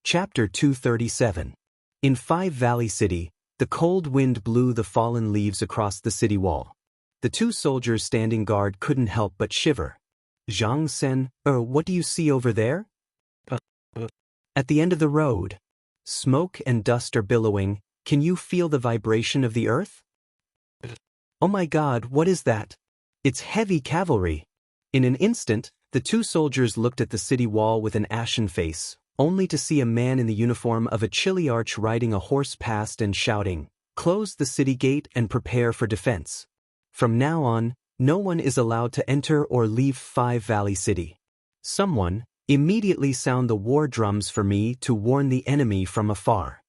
Chapter 237. In Five Valley City, the cold wind blew the fallen leaves across the city wall. The 2 soldiers standing guard couldn't help but shiver. Zhang Sen, what do you see over there? At the end of the road. Smoke and dust are billowing. Can you feel the vibration of the earth? Oh my God, what is that? It's heavy cavalry. In an instant, the 2 soldiers looked at the city wall with an ashen face, only to see a man in the uniform of a Chiliarch riding a horse past and shouting, Close the city gate and prepare for defense. From now on, no one is allowed to enter or leave Five Valley City. Someone, immediately sound the war drums for me to warn the enemy from afar.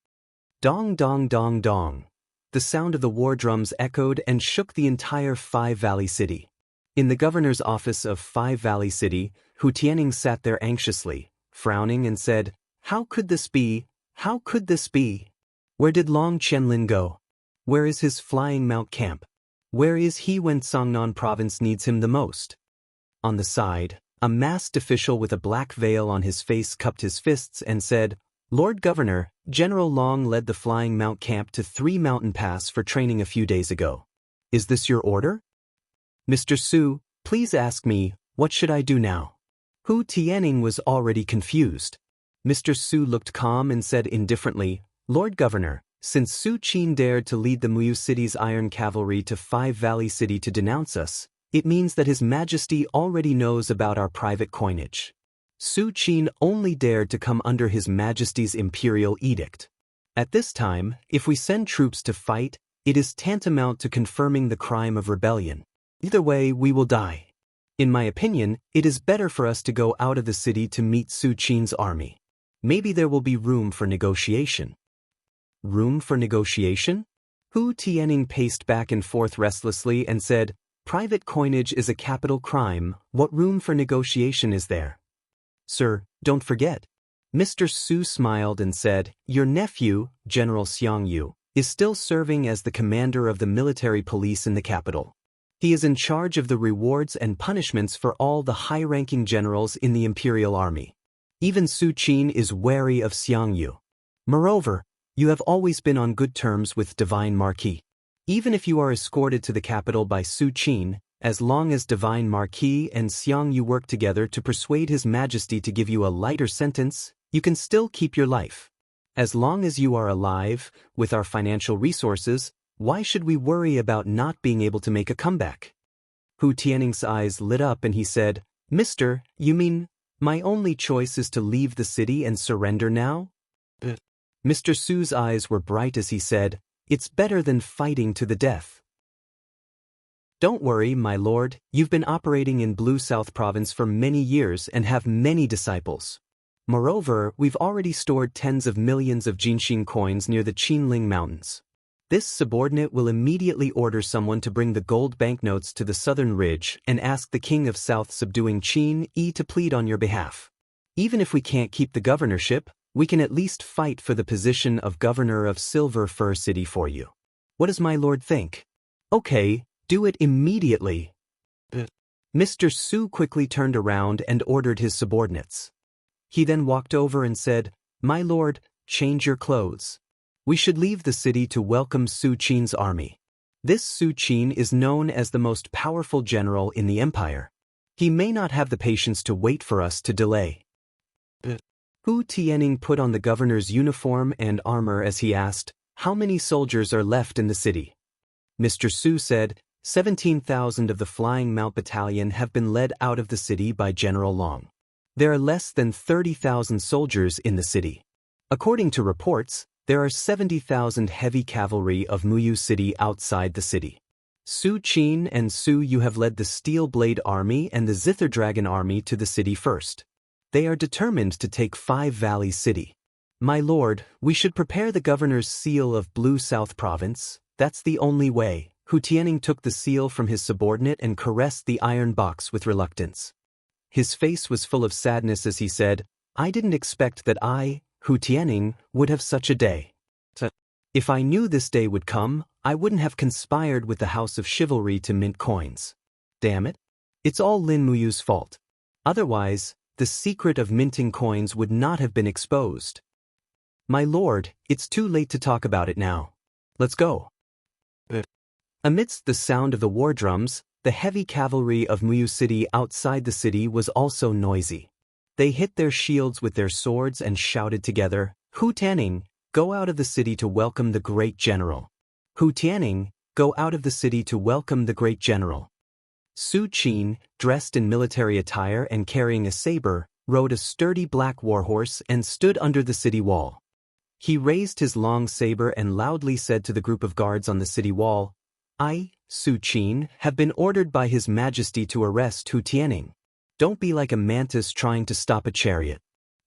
Dong dong dong dong. The sound of the war drums echoed and shook the entire Five Valley City. In the governor's office of Five Valley City, Hu Tianning sat there anxiously, frowning and said, How could this be? How could this be? Where did Long Qianlin go? Where is his flying mount camp? Where is he when Songnan province needs him the most? On the side, a masked official with a black veil on his face cupped his fists and said, Lord Governor, General Long led the Flying Mount camp to 3 Mountain Pass for training a few days ago. Is this your order? Mr. Su, please ask me, what should I do now? Hu Tianning was already confused. Mr. Su looked calm and said indifferently, Lord Governor, since Su Qin dared to lead the Muyu City's Iron Cavalry to Five Valley City to denounce us, it means that His Majesty already knows about our private coinage. Su Qin only dared to come under His Majesty's imperial edict. At this time, if we send troops to fight, it is tantamount to confirming the crime of rebellion. Either way, we will die. In my opinion, it is better for us to go out of the city to meet Su Qin's army. Maybe there will be room for negotiation. Room for negotiation? Hu Tianning paced back and forth restlessly and said, Private coinage is a capital crime. What room for negotiation is there? Sir, don't forget. Mr. Su smiled and said, Your nephew, General Xiang Yu, is still serving as the commander of the military police in the capital. He is in charge of the rewards and punishments for all the high-ranking generals in the imperial army. Even Su Qin is wary of Xiang Yu. Moreover, you have always been on good terms with Divine Marquis. Even if you are escorted to the capital by Su Qin, as long as Divine Marquis and Xiang Yu work together to persuade His Majesty to give you a lighter sentence, you can still keep your life. As long as you are alive, with our financial resources, why should we worry about not being able to make a comeback? Hu Tianning's eyes lit up and he said, Mister, you mean, my only choice is to leave the city and surrender now? Mr. Su's eyes were bright as he said, It's better than fighting to the death. Don't worry, my lord, you've been operating in Blue South Province for many years and have many disciples. Moreover, we've already stored tens of millions of Jinxing coins near the Qinling Mountains. This subordinate will immediately order someone to bring the gold banknotes to the southern ridge and ask the king of South subduing Qin to plead on your behalf. Even if we can't keep the governorship, we can at least fight for the position of governor of Silver Fir City for you. What does my lord think? Okay, do it immediately. Mr. Su quickly turned around and ordered his subordinates. He then walked over and said, My lord, change your clothes. We should leave the city to welcome Su Qin's army. This Su Qin is known as the most powerful general in the empire. He may not have the patience to wait for us to delay. Hu Tianning put on the governor's uniform and armor as he asked, How many soldiers are left in the city? Mr. Su said, 17,000 of the Flying Mount Battalion have been led out of the city by General Long. There are less than 30,000 soldiers in the city. According to reports, there are 70,000 heavy cavalry of Muyu City outside the city. Su Qin and Su Yu have led the Steel Blade Army and the Zither Dragon Army to the city first. They are determined to take Five Valley City. My lord, we should prepare the governor's seal of Blue South Province. That's the only way. Hu Tianning took the seal from his subordinate and caressed the iron box with reluctance. His face was full of sadness as he said, I didn't expect that I, Hu Tianning, would have such a day. If I knew this day would come, I wouldn't have conspired with the House of Chivalry to mint coins. Damn it. It's all Lin Muyu's fault. Otherwise, the secret of minting coins would not have been exposed. My lord, it's too late to talk about it now. Let's go. Amidst the sound of the war drums, the heavy cavalry of Muyu City outside the city was also noisy. They hit their shields with their swords and shouted together, Hu Tianning, go out of the city to welcome the great general. Hu Tianning, go out of the city to welcome the great general. Su Qin, dressed in military attire and carrying a saber, rode a sturdy black warhorse and stood under the city wall. He raised his long saber and loudly said to the group of guards on the city wall, I, Su Qin, have been ordered by His Majesty to arrest Hu Tianning. Don't be like a mantis trying to stop a chariot.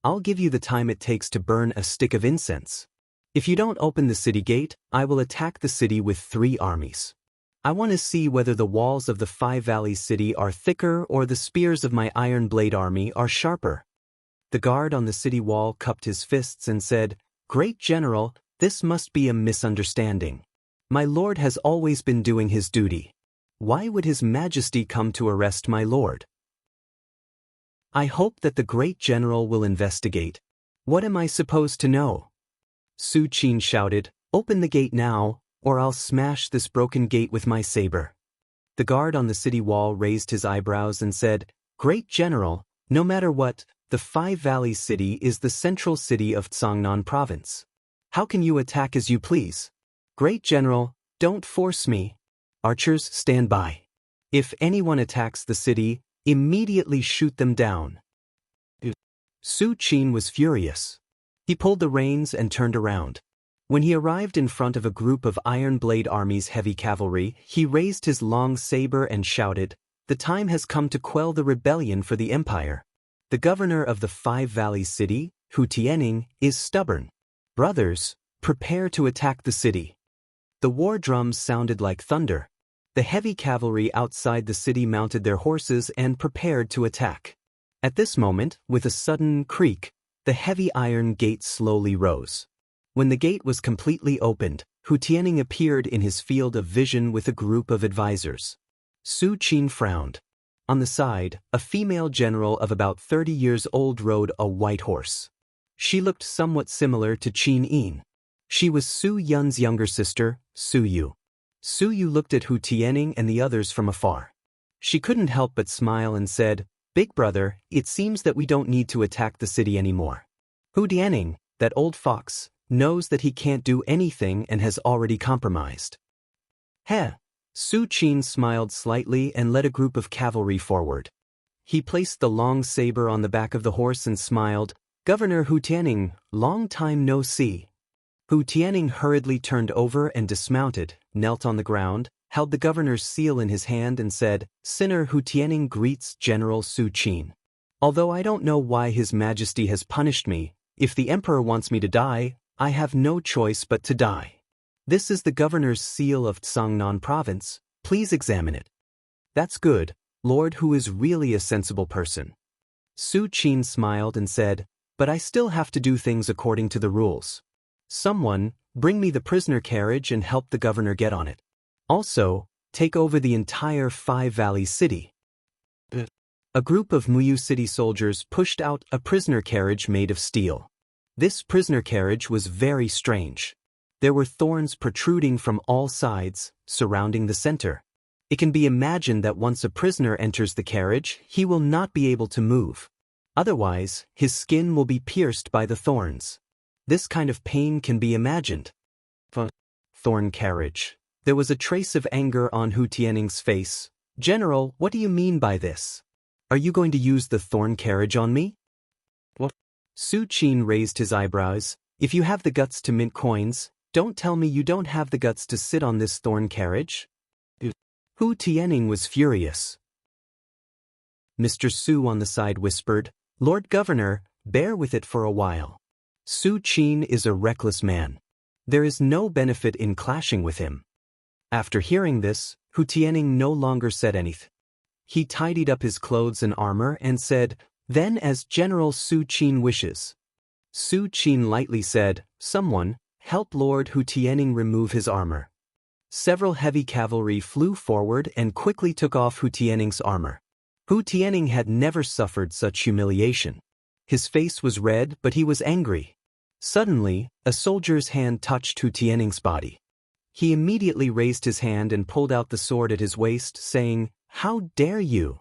I'll give you the time it takes to burn a stick of incense. If you don't open the city gate, I will attack the city with 3 armies. I want to see whether the walls of the Five Valleys city are thicker or the spears of my Iron Blade army are sharper. The guard on the city wall cupped his fists and said, Great General, this must be a misunderstanding. My lord has always been doing his duty. Why would his majesty come to arrest my lord? I hope that the great general will investigate. What am I supposed to know? Su Qin shouted, "Open the gate now, or I'll smash this broken gate with my saber." The guard on the city wall raised his eyebrows and said, "Great general, no matter what, the Five Valleys city is the central city of Tsangnan province. How can you attack as you please? Great general, don't force me. Archers, stand by. If anyone attacks the city, immediately shoot them down." Su Qin was furious. He pulled the reins and turned around. When he arrived in front of a group of Iron Blade Army's heavy cavalry, he raised his long saber and shouted, "The time has come to quell the rebellion for the empire. The governor of the Five Valleys city, Hu Tianning, is stubborn. Brothers, prepare to attack the city." The war drums sounded like thunder. The heavy cavalry outside the city mounted their horses and prepared to attack. At this moment, with a sudden creak, the heavy iron gate slowly rose. When the gate was completely opened, Hu Tianning appeared in his field of vision with a group of advisors. Su Qin frowned. On the side, a female general of about 30 years old rode a white horse. She looked somewhat similar to Qin Yin. She was Su Yun's younger sister, Su Yu. Su Yu looked at Hu Tianning and the others from afar. She couldn't help but smile and said, "Big brother, it seems that we don't need to attack the city anymore. Hu Tianning, that old fox, knows that he can't do anything and has already compromised." Heh! Su Qin smiled slightly and led a group of cavalry forward. He placed the long saber on the back of the horse and smiled, "Governor Hu Tianning, long time no see." Hu Tianning hurriedly turned over and dismounted, knelt on the ground, held the governor's seal in his hand and said, "Sinner Hu Tianning greets General Su Qin. Although I don't know why His Majesty has punished me, if the emperor wants me to die, I have no choice but to die. This is the governor's seal of Tsangnan province, please examine it." "That's good, Lord, who is really a sensible person." Su Qin smiled and said, "But I still have to do things according to the rules. Someone, bring me the prisoner carriage and help the governor get on it. Also, take over the entire Five Valleys city." A group of Muyu city soldiers pushed out a prisoner carriage made of steel. This prisoner carriage was very strange. There were thorns protruding from all sides, surrounding the center. It can be imagined that once a prisoner enters the carriage, he will not be able to move. Otherwise, his skin will be pierced by the thorns. This kind of pain can be imagined. Thorn carriage. There was a trace of anger on Hu Tianning's face. "General, what do you mean by this? Are you going to use the thorn carriage on me?" "What?" Su Qin raised his eyebrows. "If you have the guts to mint coins, don't tell me you don't have the guts to sit on this thorn carriage." Hu Tianning was furious. Mr. Su on the side whispered, "Lord Governor, bear with it for a while. Su Qin is a reckless man. There is no benefit in clashing with him." After hearing this, Hu Tianning no longer said anything. He tidied up his clothes and armor and said, "Then as General Su Qin wishes." Su Qin lightly said, "Someone, help Lord Hu Tianning remove his armor." Several heavy cavalry flew forward and quickly took off Hu Tianning's armor. Hu Tianning had never suffered such humiliation. His face was red, but he was angry. Suddenly, a soldier's hand touched Hu Tianning's body. He immediately raised his hand and pulled out the sword at his waist, saying, "How dare you?"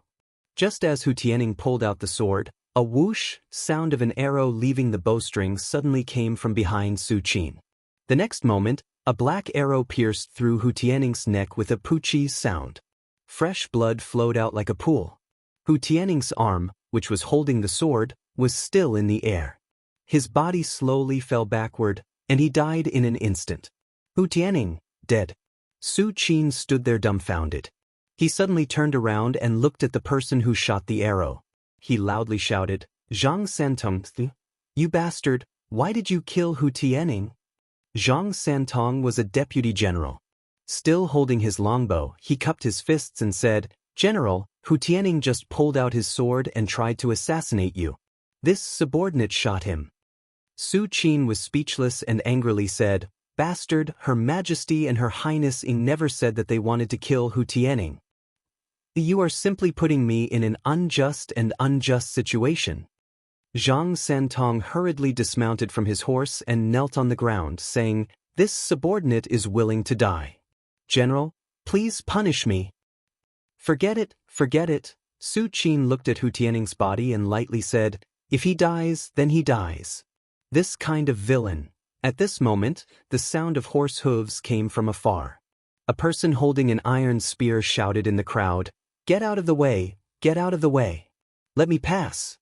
Just as Hu Tianning pulled out the sword, a whoosh sound of an arrow leaving the bowstring suddenly came from behind Su Qin. The next moment, a black arrow pierced through Hu Tianning's neck with a poochie sound. Fresh blood flowed out like a pool. Hu Tianning's arm, which was holding the sword, was still in the air. His body slowly fell backward, and he died in an instant. Hu Tianning, dead. Su Qin stood there dumbfounded. He suddenly turned around and looked at the person who shot the arrow. He loudly shouted, "Zhang Santong, you bastard, why did you kill Hu Tianning?" Zhang Santong was a deputy general. Still holding his longbow, he cupped his fists and said, "General, Hu Tianning just pulled out his sword and tried to assassinate you. This subordinate shot him." Su Qin was speechless and angrily said, Bastard, Her Majesty and Her Highness Ing never said that they wanted to kill Hu Tianning. You are simply putting me in an unjust situation. Zhang Santong hurriedly dismounted from his horse and knelt on the ground, saying, "This subordinate is willing to die. General, please punish me." Forget it. Su Qin looked at Hu Tianning's body and lightly said, "If he dies, then he dies." This kind of villain. At this moment, the sound of horse hooves came from afar. A person holding an iron spear shouted in the crowd, "Get out of the way, get out of the way. Let me pass."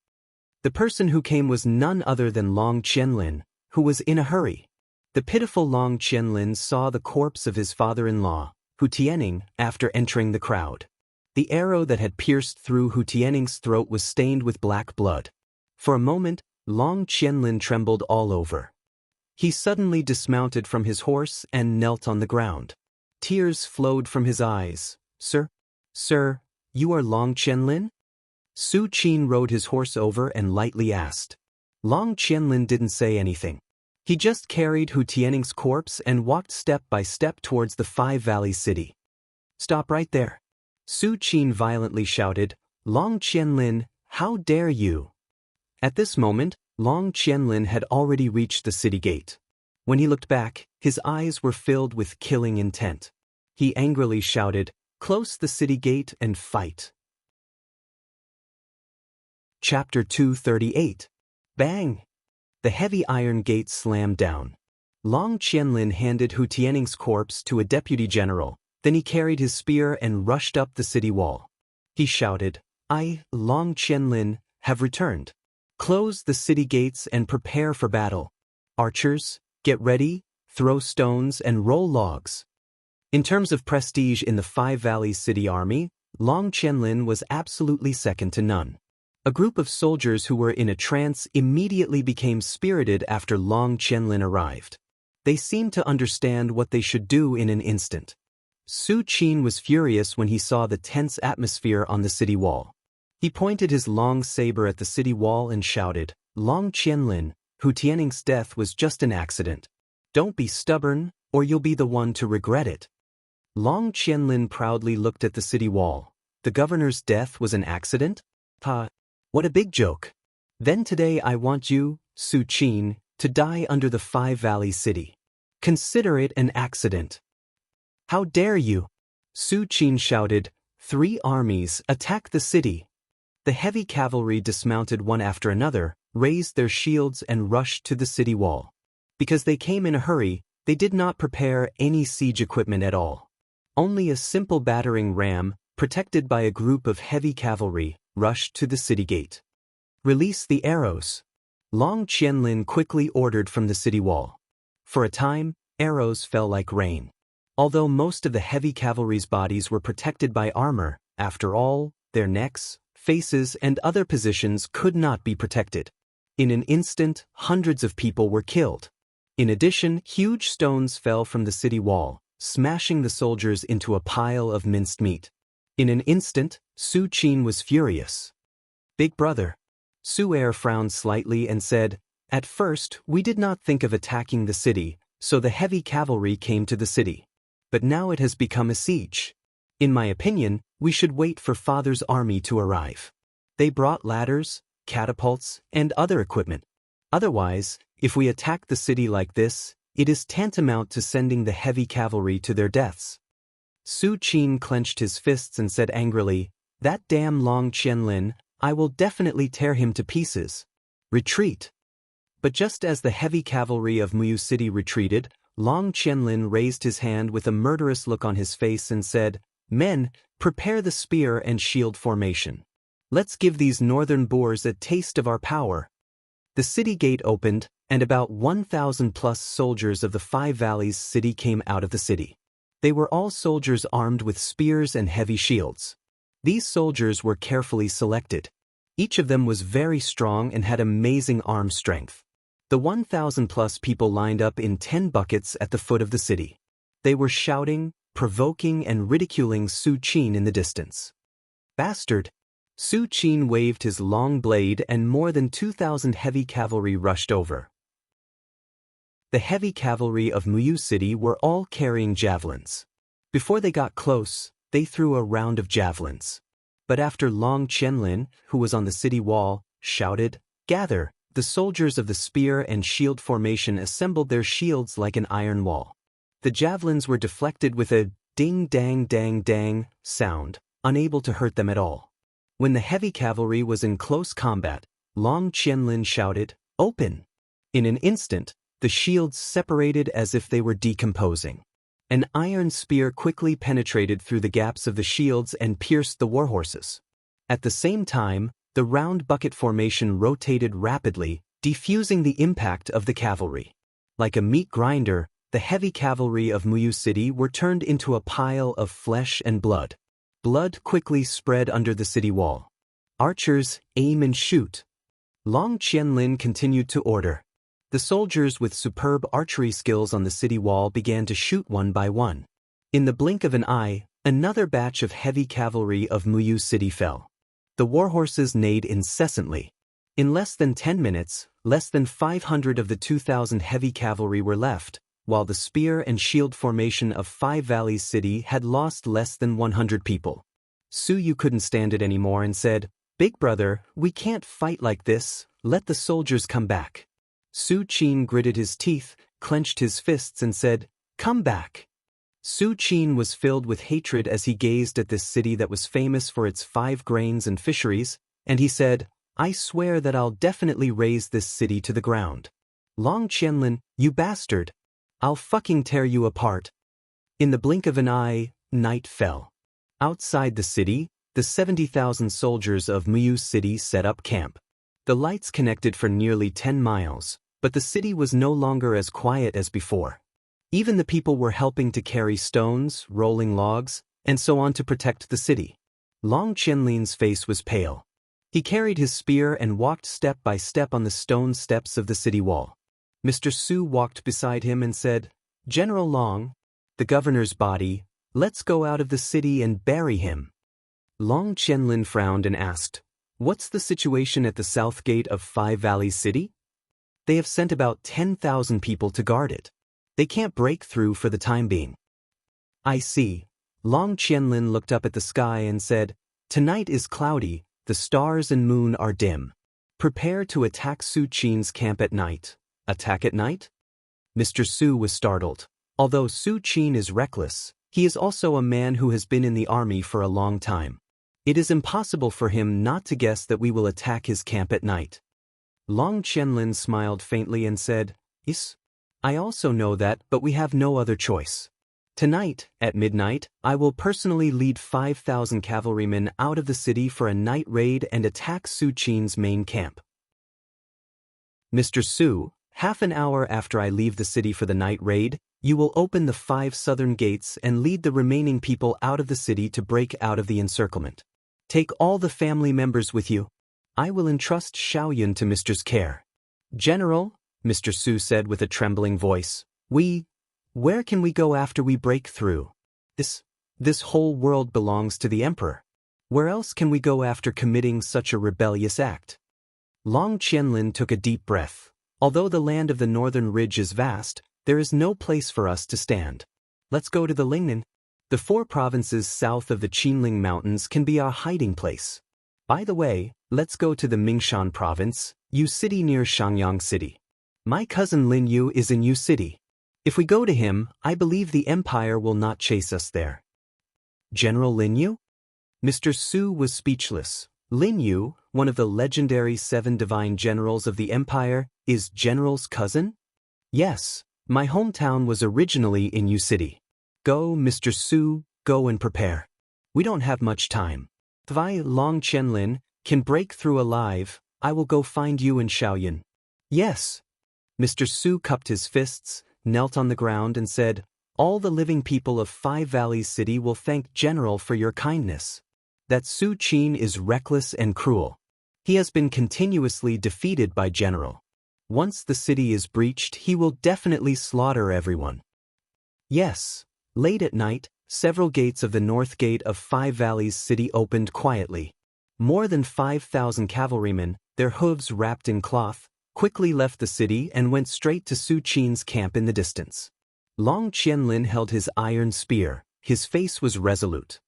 The person who came was none other than Long Qianlin, who was in a hurry. The pitiful Long Qianlin saw the corpse of his father-in-law, Hu Tianning, after entering the crowd. The arrow that had pierced through Hu Tianning's throat was stained with black blood. For a moment, Long Qianlin trembled all over. He suddenly dismounted from his horse and knelt on the ground. Tears flowed from his eyes. Sir, you are Long Qianlin?" Su Qin rode his horse over and lightly asked. Long Qianlin didn't say anything. He just carried Hu Tianning's corpse and walked step by step towards the Five Valleys city. "Stop right there!" Su Qin violently shouted, "Long Qianlin, how dare you!" At this moment, Long Qianlin had already reached the city gate. When he looked back, his eyes were filled with killing intent. He angrily shouted, "Close the city gate and fight." Chapter 238. Bang! The heavy iron gate slammed down. Long Qianlin handed Hu Tianning's corpse to a deputy general, then he carried his spear and rushed up the city wall. He shouted, "I, Long Qianlin, have returned. Close the city gates and prepare for battle. Archers, get ready, throw stones and roll logs." In terms of prestige in the Five Valleys City Army, Long Qianlin was absolutely second to none. A group of soldiers who were in a trance immediately became spirited after Long Qianlin arrived. They seemed to understand what they should do in an instant. Su Qin was furious when he saw the tense atmosphere on the city wall. He pointed his long saber at the city wall and shouted, "Long Qianlin, Hu Tianning's death was just an accident. Don't be stubborn, or you'll be the one to regret it." Long Qianlin proudly looked at the city wall. The governor's death was an accident? Ha! What a big joke. Then today I want you, Su Qin, to die under the Five Valleys city. Consider it an accident. How dare you? Su Qin shouted, "3 armies, attack the city." The heavy cavalry dismounted one after another, raised their shields and rushed to the city wall. Because they came in a hurry, they did not prepare any siege equipment at all. Only a simple battering ram, protected by a group of heavy cavalry, rushed to the city gate. "Release the arrows." Long Qianlin quickly ordered from the city wall. For a time, arrows fell like rain. Although most of the heavy cavalry's bodies were protected by armor, after all, their necks, faces and other positions could not be protected. In an instant, hundreds of people were killed. In addition, huge stones fell from the city wall, smashing the soldiers into a pile of minced meat. In an instant, Su Qin was furious. "Big brother." Su Er frowned slightly and said, "At first, we did not think of attacking the city, so the heavy cavalry came to the city. But now it has become a siege. In my opinion, we should wait for Father's army to arrive. They brought ladders, catapults, and other equipment. Otherwise, if we attack the city like this, it is tantamount to sending the heavy cavalry to their deaths." Su Qin clenched his fists and said angrily, "That damn Long Qianlin, I will definitely tear him to pieces. Retreat." But just as the heavy cavalry of Muyu City retreated, Long Qianlin raised his hand with a murderous look on his face and said, "Men, prepare the spear and shield formation. Let's give these northern boors a taste of our power." The city gate opened, and about 1,000 plus soldiers of the Five Valleys city came out of the city. They were all soldiers armed with spears and heavy shields. These soldiers were carefully selected. Each of them was very strong and had amazing arm strength. The 1,000 plus people lined up in 10 buckets at the foot of the city. They were shouting, provoking and ridiculing Su Qin in the distance. "Bastard!" Su Qin waved his long blade and more than 2,000 heavy cavalry rushed over. The heavy cavalry of Muyu City were all carrying javelins. Before they got close, they threw a round of javelins. But after Long Qianlin, who was on the city wall, shouted, "Gather," the soldiers of the spear and shield formation assembled their shields like an iron wall. The javelins were deflected with a ding-dang-dang-dang sound, unable to hurt them at all. When the heavy cavalry was in close combat, Long Qianlin shouted, "Open!" In an instant, the shields separated as if they were decomposing. An iron spear quickly penetrated through the gaps of the shields and pierced the warhorses. At the same time, the round bucket formation rotated rapidly, diffusing the impact of the cavalry. Like a meat grinder, the heavy cavalry of Muyu City were turned into a pile of flesh and blood. Blood quickly spread under the city wall. "Archers, aim and shoot." Long Qianlin continued to order. The soldiers with superb archery skills on the city wall began to shoot one by one. In the blink of an eye, another batch of heavy cavalry of Muyu City fell. The warhorses neighed incessantly. In less than 10 minutes, less than 500 of the 2,000 heavy cavalry were left, while the spear and shield formation of Five Valleys City had lost less than 100 people. Su Yu couldn't stand it anymore and said, "Big brother, we can't fight like this, let the soldiers come back." Su Qin gritted his teeth, clenched his fists and said, "Come back." Su Qin was filled with hatred as he gazed at this city that was famous for its 5 grains and fisheries, and he said, "I swear that I'll definitely raze this city to the ground. Long Qianlin, you bastard! I'll fucking tear you apart." In the blink of an eye, night fell. Outside the city, the 70,000 soldiers of Muyu City set up camp. The lights connected for nearly 10 miles, but the city was no longer as quiet as before. Even the people were helping to carry stones, rolling logs, and so on to protect the city. Long Qianlin's face was pale. He carried his spear and walked step by step on the stone steps of the city wall. Mr. Su walked beside him and said, "General Long, the governor's body, let's go out of the city and bury him." Long Qianlin frowned and asked, "What's the situation at the south gate of Five Valleys City?" "They have sent about 10,000 people to guard it. They can't break through for the time being." "I see." Long Qianlin looked up at the sky and said, "Tonight is cloudy, the stars and moon are dim. Prepare to attack Su Qin's camp at night." "Attack at night?" Mr. Su was startled. Although Su Qin is reckless, he is also a man who has been in the army for a long time. It is impossible for him not to guess that we will attack his camp at night. Long Qianlin smiled faintly and said, "Yes, I also know that, but we have no other choice. Tonight, at midnight, I will personally lead 5,000 cavalrymen out of the city for a night raid and attack Su Qin's main camp." "Mr. Su, half an hour after I leave the city for the night raid, you will open the 5 southern gates and lead the remaining people out of the city to break out of the encirclement. Take all the family members with you. I will entrust Xiaoyun to Mr.'s care." "General," Mr. Su said with a trembling voice, where can we go after we break through? This whole world belongs to the Emperor. Where else can we go after committing such a rebellious act?" Long Qianlin took a deep breath. "Although the land of the northern ridge is vast, there is no place for us to stand. Let's go to the Lingnan. The 4 provinces south of the Qinling Mountains can be our hiding place. By the way, let's go to the Mingshan province, Yu City near Shangyang City. My cousin Lin Yu is in Yu City. If we go to him, I believe the Empire will not chase us there." "General Lin Yu?" Mr. Su was speechless. Lin Yu, one of the legendary 7 divine generals of the Empire, is General's cousin? "Yes, my hometown was originally in Yu City." "Go, Mr. Su, go and prepare. We don't have much time. If I, Long Qianlin, can break through alive, I will go find you and Xiaoyun." "Yes." Mr. Su cupped his fists, knelt on the ground and said, "All the living people of Five Valleys City will thank General for your kindness. That Su Qin is reckless and cruel. He has been continuously defeated by General. Once the city is breached, he will definitely slaughter everyone." "Yes." Late at night, several gates of the north gate of Five Valleys City opened quietly. More than 5,000 cavalrymen, their hooves wrapped in cloth, quickly left the city and went straight to Su Qin's camp in the distance. Long Qianlin held his iron spear, his face was resolute.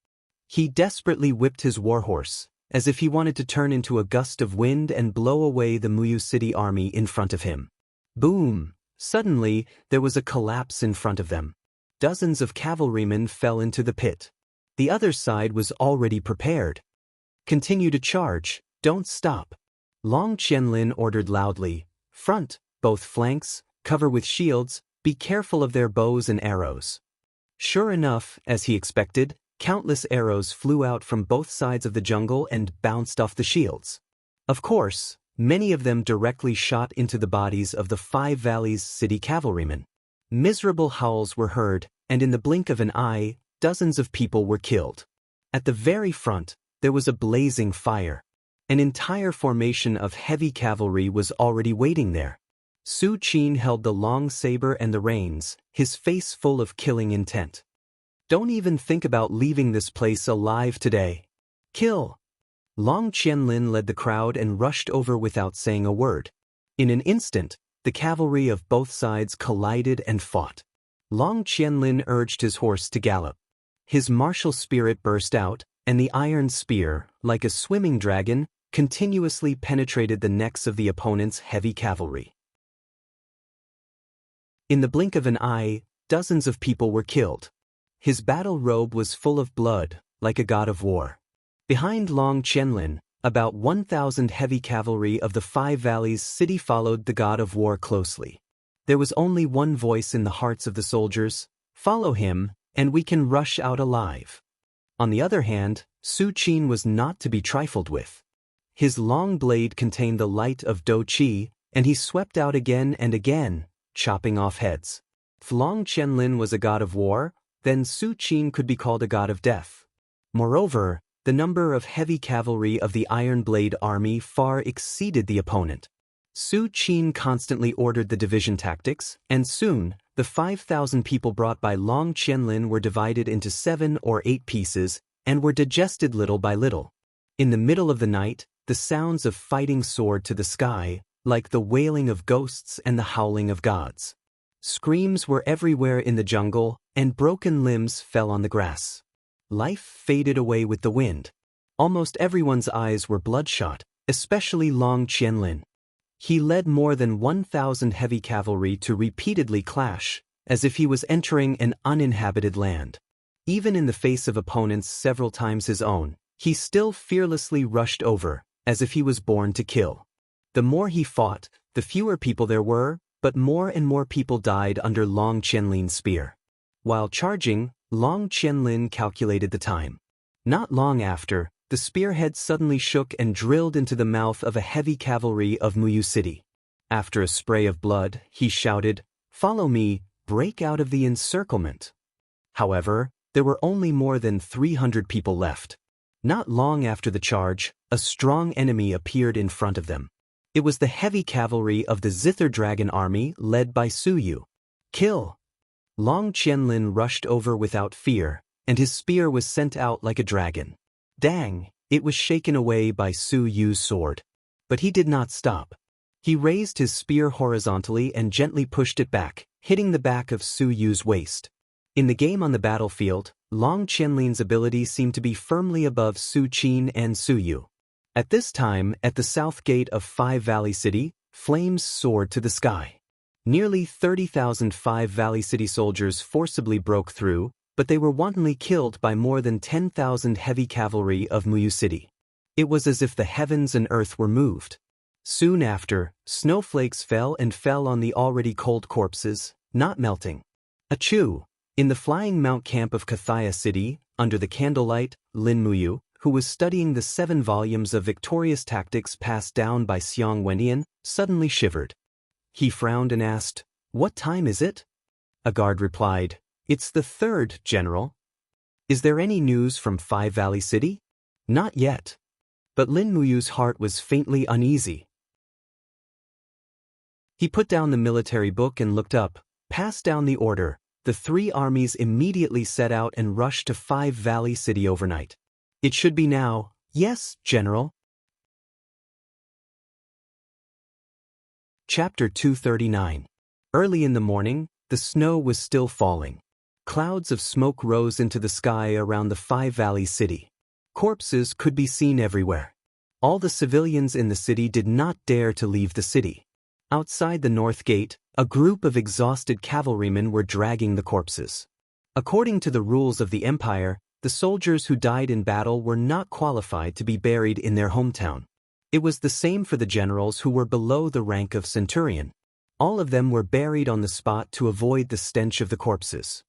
He desperately whipped his warhorse, as if he wanted to turn into a gust of wind and blow away the Muyu City army in front of him. Boom! Suddenly, there was a collapse in front of them. Dozens of cavalrymen fell into the pit. The other side was already prepared. Continue to charge, don't stop. Long Qianlin ordered loudly, front, both flanks, cover with shields, be careful of their bows and arrows. Sure enough, as he expected, countless arrows flew out from both sides of the jungle and bounced off the shields. Of course, many of them directly shot into the bodies of the Five Valleys city cavalrymen. Miserable howls were heard, and in the blink of an eye, dozens of people were killed. At the very front, there was a blazing fire. An entire formation of heavy cavalry was already waiting there. Su Qin held the long saber and the reins, his face full of killing intent. Don't even think about leaving this place alive today. Kill! Long Qianlin led the crowd and rushed over without saying a word. In an instant, the cavalry of both sides collided and fought. Long Qianlin urged his horse to gallop. His martial spirit burst out, and the iron spear, like a swimming dragon, continuously penetrated the necks of the opponent's heavy cavalry. In the blink of an eye, dozens of people were killed. His battle robe was full of blood, like a god of war. Behind Long Qianlin, about 1,000 heavy cavalry of the Five Valleys city followed the god of war closely. There was only one voice in the hearts of the soldiers: follow him, and we can rush out alive. On the other hand, Su Qin was not to be trifled with. His long blade contained the light of Do Qi, and he swept out again and again, chopping off heads. If Long Qianlin was a god of war, then Su Qin could be called a god of death. Moreover, the number of heavy cavalry of the Iron Blade army far exceeded the opponent. Su Qin constantly ordered the division tactics, and soon, the 5,000 people brought by Long Qianlin were divided into 7 or 8 pieces, and were digested little by little. In the middle of the night, the sounds of fighting soared to the sky, like the wailing of ghosts and the howling of gods. Screams were everywhere in the jungle, and broken limbs fell on the grass. Life faded away with the wind. Almost everyone's eyes were bloodshot, especially Long Qianlin. He led more than 1,000 heavy cavalry to repeatedly clash, as if he was entering an uninhabited land. Even in the face of opponents several times his own, he still fearlessly rushed over, as if he was born to kill. The more he fought, the fewer people there were, but more and more people died under Long Qianlin's spear. While charging, Long Qianlin calculated the time. Not long after, the spearhead suddenly shook and drilled into the mouth of a heavy cavalry of Muyu City. After a spray of blood, he shouted, "Follow me, break out of the encirclement." However, there were only more than 300 people left. Not long after the charge, a strong enemy appeared in front of them. It was the heavy cavalry of the Zither Dragon army led by Su Yu. Kill! Long Qianlin rushed over without fear, and his spear was sent out like a dragon. Dang! It was shaken away by Su Yu's sword. But he did not stop. He raised his spear horizontally and gently pushed it back, hitting the back of Su Yu's waist. In the game on the battlefield, Long Qianlin's ability seemed to be firmly above Su Qin and Su Yu. At this time, at the south gate of Five Valley City, flames soared to the sky. Nearly 30,000 Five Valley City soldiers forcibly broke through, but they were wantonly killed by more than 10,000 heavy cavalry of Muyu City. It was as if the heavens and earth were moved. Soon after, snowflakes fell on the already cold corpses, not melting. Achoo! In the flying mount camp of Kathaya City, under the candlelight, Lin Muyu, who was studying the 7 volumes of victorious tactics passed down by Xiong Wendian, suddenly shivered. He frowned and asked, "What time is it?" A guard replied, "It's the 3rd, General." "Is there any news from Five Valley City?" "Not yet." But Lin Muyu's heart was faintly uneasy. He put down the military book and looked up, passed down the order. The 3 armies immediately set out and rushed to Five Valley City overnight. "It should be now." "Yes, General." Chapter 239. Early in the morning, the snow was still falling. Clouds of smoke rose into the sky around the Five Valleys city. Corpses could be seen everywhere. All the civilians in the city did not dare to leave the city. Outside the north gate, a group of exhausted cavalrymen were dragging the corpses. According to the rules of the empire, the soldiers who died in battle were not qualified to be buried in their hometown. It was the same for the generals who were below the rank of centurion. All of them were buried on the spot to avoid the stench of the corpses.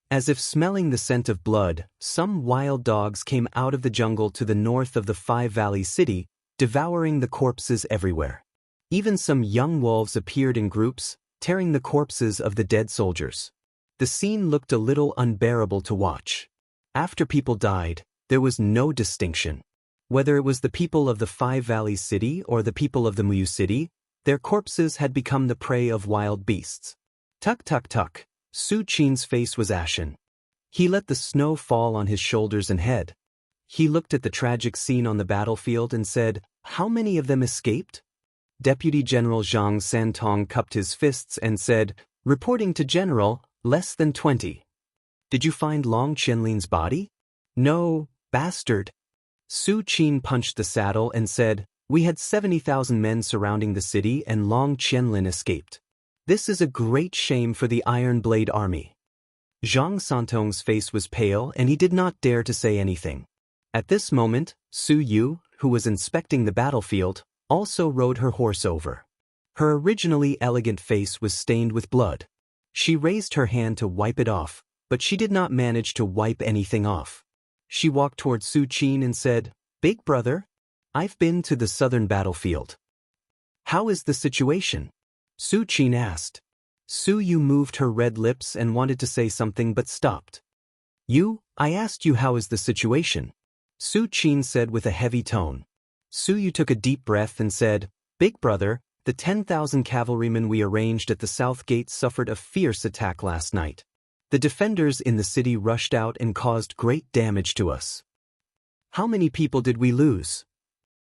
As if smelling the scent of blood, some wild dogs came out of the jungle to the north of the Five Valleys city, devouring the corpses everywhere. Even some young wolves appeared in groups, tearing the corpses of the dead soldiers. The scene looked a little unbearable to watch. After people died, there was no distinction. Whether it was the people of the Five Valleys city or the people of the Muyu city, their corpses had become the prey of wild beasts. Tuk tuk tuk. Su Qin's face was ashen. He let the snow fall on his shoulders and head. He looked at the tragic scene on the battlefield and said, "How many of them escaped?" Deputy General Zhang Santong cupped his fists and said, "Reporting to General, less than 20. Did you find Long Qianlin's body?" "No, bastard." Su Qin punched the saddle and said, "We had 70,000 men surrounding the city and Long Qianlin escaped. This is a great shame for the Iron Blade Army." Zhang Santong's face was pale and he did not dare to say anything. At this moment, Su Yu, who was inspecting the battlefield, also rode her horse over. Her originally elegant face was stained with blood. She raised her hand to wipe it off, but she did not manage to wipe anything off. She walked toward Su Qin and said, "Big brother, I've been to the southern battlefield. How is the situation?" Su Qin asked. Su Yu moved her red lips and wanted to say something but stopped. I asked you how is the situation," Su Qin said with a heavy tone. Su Yu took a deep breath and said, "Big brother, the 10,000 cavalrymen we arranged at the south gate suffered a fierce attack last night. The defenders in the city rushed out and caused great damage to us." "How many people did we lose?"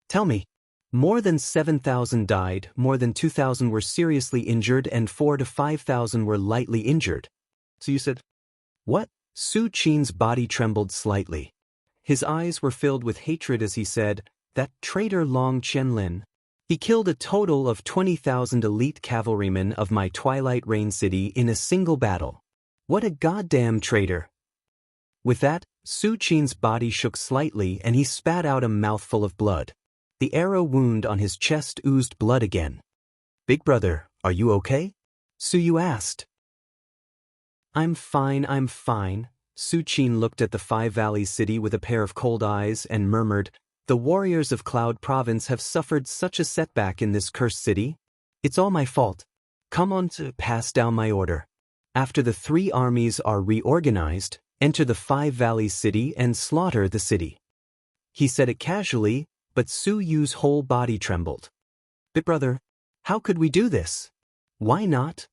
"Tell me." "More than 7,000 died, more than 2,000 were seriously injured and 4,000 to 5,000 were lightly injured." "So you said, what?" Su Qin's body trembled slightly. His eyes were filled with hatred as he said, "That traitor Long Qianlin. He killed a total of 20,000 elite cavalrymen of my Twilight Rain city in a single battle. What a goddamn traitor." With that, Su Qin's body shook slightly and he spat out a mouthful of blood. The arrow wound on his chest oozed blood again. "Big brother, are you okay?" Su Yu asked. I'm fine. Su Qin looked at the Five Valleys city with a pair of cold eyes and murmured, "The warriors of Cloud Province have suffered such a setback in this cursed city. It's all my fault. Come on to pass down my order. After the 3 armies are reorganized, enter the Five Valleys city and slaughter the city." He said it casually, but Su Yu's whole body trembled. "Big brother, how could we do this? Why not?"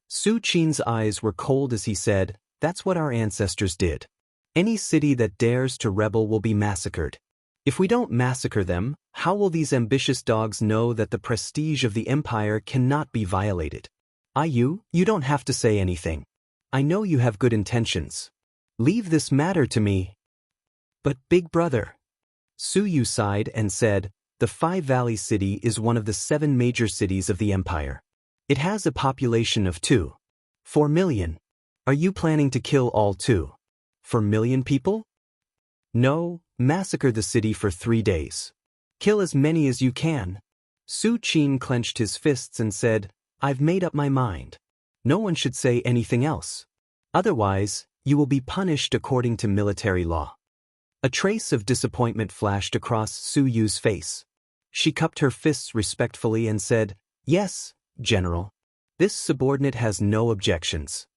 Su Qin's eyes were cold as he said, "That's what our ancestors did. Any city that dares to rebel will be massacred. If we don't massacre them, how will these ambitious dogs know that the prestige of the empire cannot be violated? You don't have to say anything. I know you have good intentions. Leave this matter to me." "But big brother," Su Yu sighed and said, "The Five Valleys city is one of the 7 major cities of the empire. It has a population of 2.4 million. Are you planning to kill all 2.4 million people?" "No, massacre the city for 3 days. Kill as many as you can." Su Qin clenched his fists and said, "I've made up my mind. No one should say anything else. Otherwise, you will be punished according to military law." A trace of disappointment flashed across Su Yu's face. She cupped her fists respectfully and said, "Yes, General. This subordinate has no objections."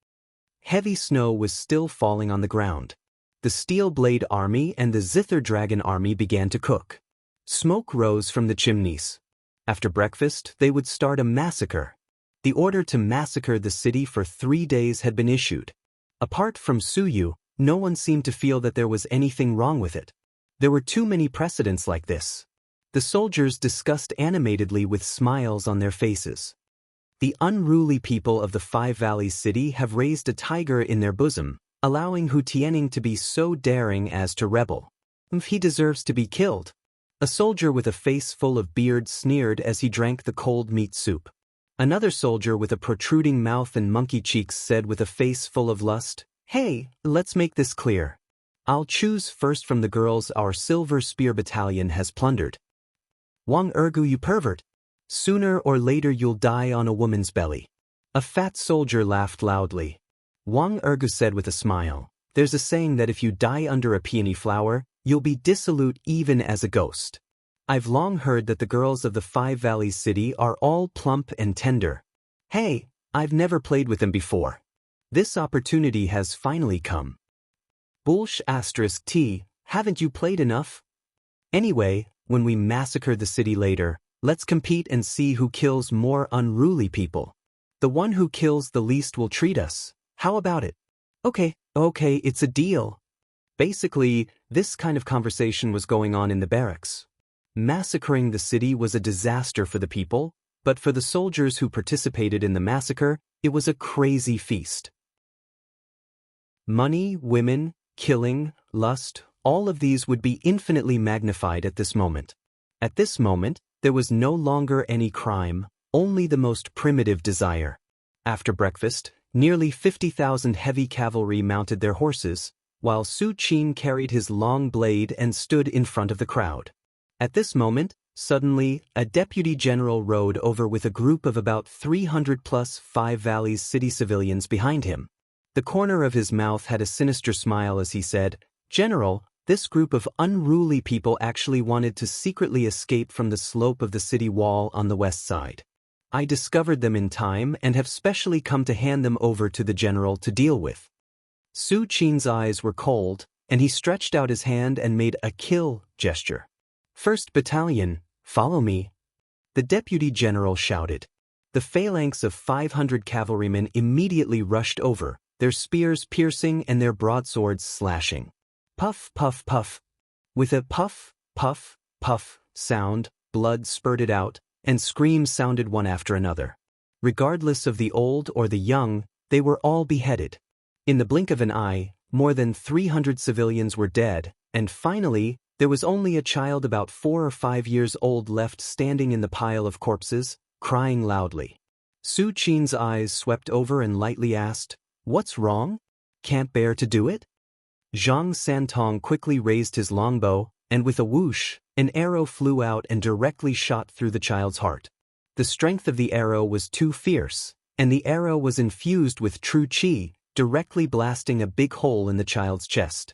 Heavy snow was still falling on the ground. The Steel Blade Army and the Zither Dragon Army began to cook. Smoke rose from the chimneys. After breakfast, they would start a massacre. The order to massacre the city for 3 days had been issued. Apart from Su Yu, no one seemed to feel that there was anything wrong with it. There were too many precedents like this. The soldiers discussed animatedly with smiles on their faces. The unruly people of the Five Valleys city have raised a tiger in their bosom, allowing Hu Tianning to be so daring as to rebel. He deserves to be killed. A soldier with a face full of beard sneered as he drank the cold meat soup. Another soldier with a protruding mouth and monkey cheeks said with a face full of lust, "Hey, let's make this clear. I'll choose first from the girls our Silver Spear Battalion has plundered." "Wang Ergu, you pervert. Sooner or later you'll die on a woman's belly." A fat soldier laughed loudly. Wang Ergu said with a smile, "There's a saying that if you die under a peony flower, you'll be dissolute even as a ghost. I've long heard that the girls of the Five Valleys city are all plump and tender. Hey, I've never played with them before. This opportunity has finally come. T, haven't you played enough? Anyway, when we massacre the city later, let's compete and see who kills more unruly people. The one who kills the least will treat us. How about it?" Okay, it's a deal." Basically, this kind of conversation was going on in the barracks. Massacring the city was a disaster for the people, but for the soldiers who participated in the massacre, it was a crazy feast. Money, women, killing, lust, all of these would be infinitely magnified at this moment. At this moment, there was no longer any crime, only the most primitive desire. After breakfast, nearly 50,000 heavy cavalry mounted their horses, while Su Qin carried his long blade and stood in front of the crowd. At this moment, suddenly, a deputy general rode over with a group of about 300 plus Five Valleys city civilians behind him. The corner of his mouth had a sinister smile as he said, "General, this group of unruly people actually wanted to secretly escape from the slope of the city wall on the west side. I discovered them in time and have specially come to hand them over to the general to deal with." Su Qin's eyes were cold, and he stretched out his hand and made a kill gesture. "First Battalion, follow me." The deputy general shouted. The phalanx of 500 cavalrymen immediately rushed over, their spears piercing and their broadswords slashing. Puff, puff, puff. With a puff, puff, puff sound, blood spurted out, and screams sounded one after another. Regardless of the old or the young, they were all beheaded. In the blink of an eye, more than 300 civilians were dead, and finally, there was only a child about 4 or 5 years old left standing in the pile of corpses, crying loudly. Su Qin's eyes swept over and lightly asked, "What's wrong? Can't bear to do it?" Zhang Santong quickly raised his longbow, and with a whoosh, an arrow flew out and directly shot through the child's heart. The strength of the arrow was too fierce, and the arrow was infused with true qi, directly blasting a big hole in the child's chest.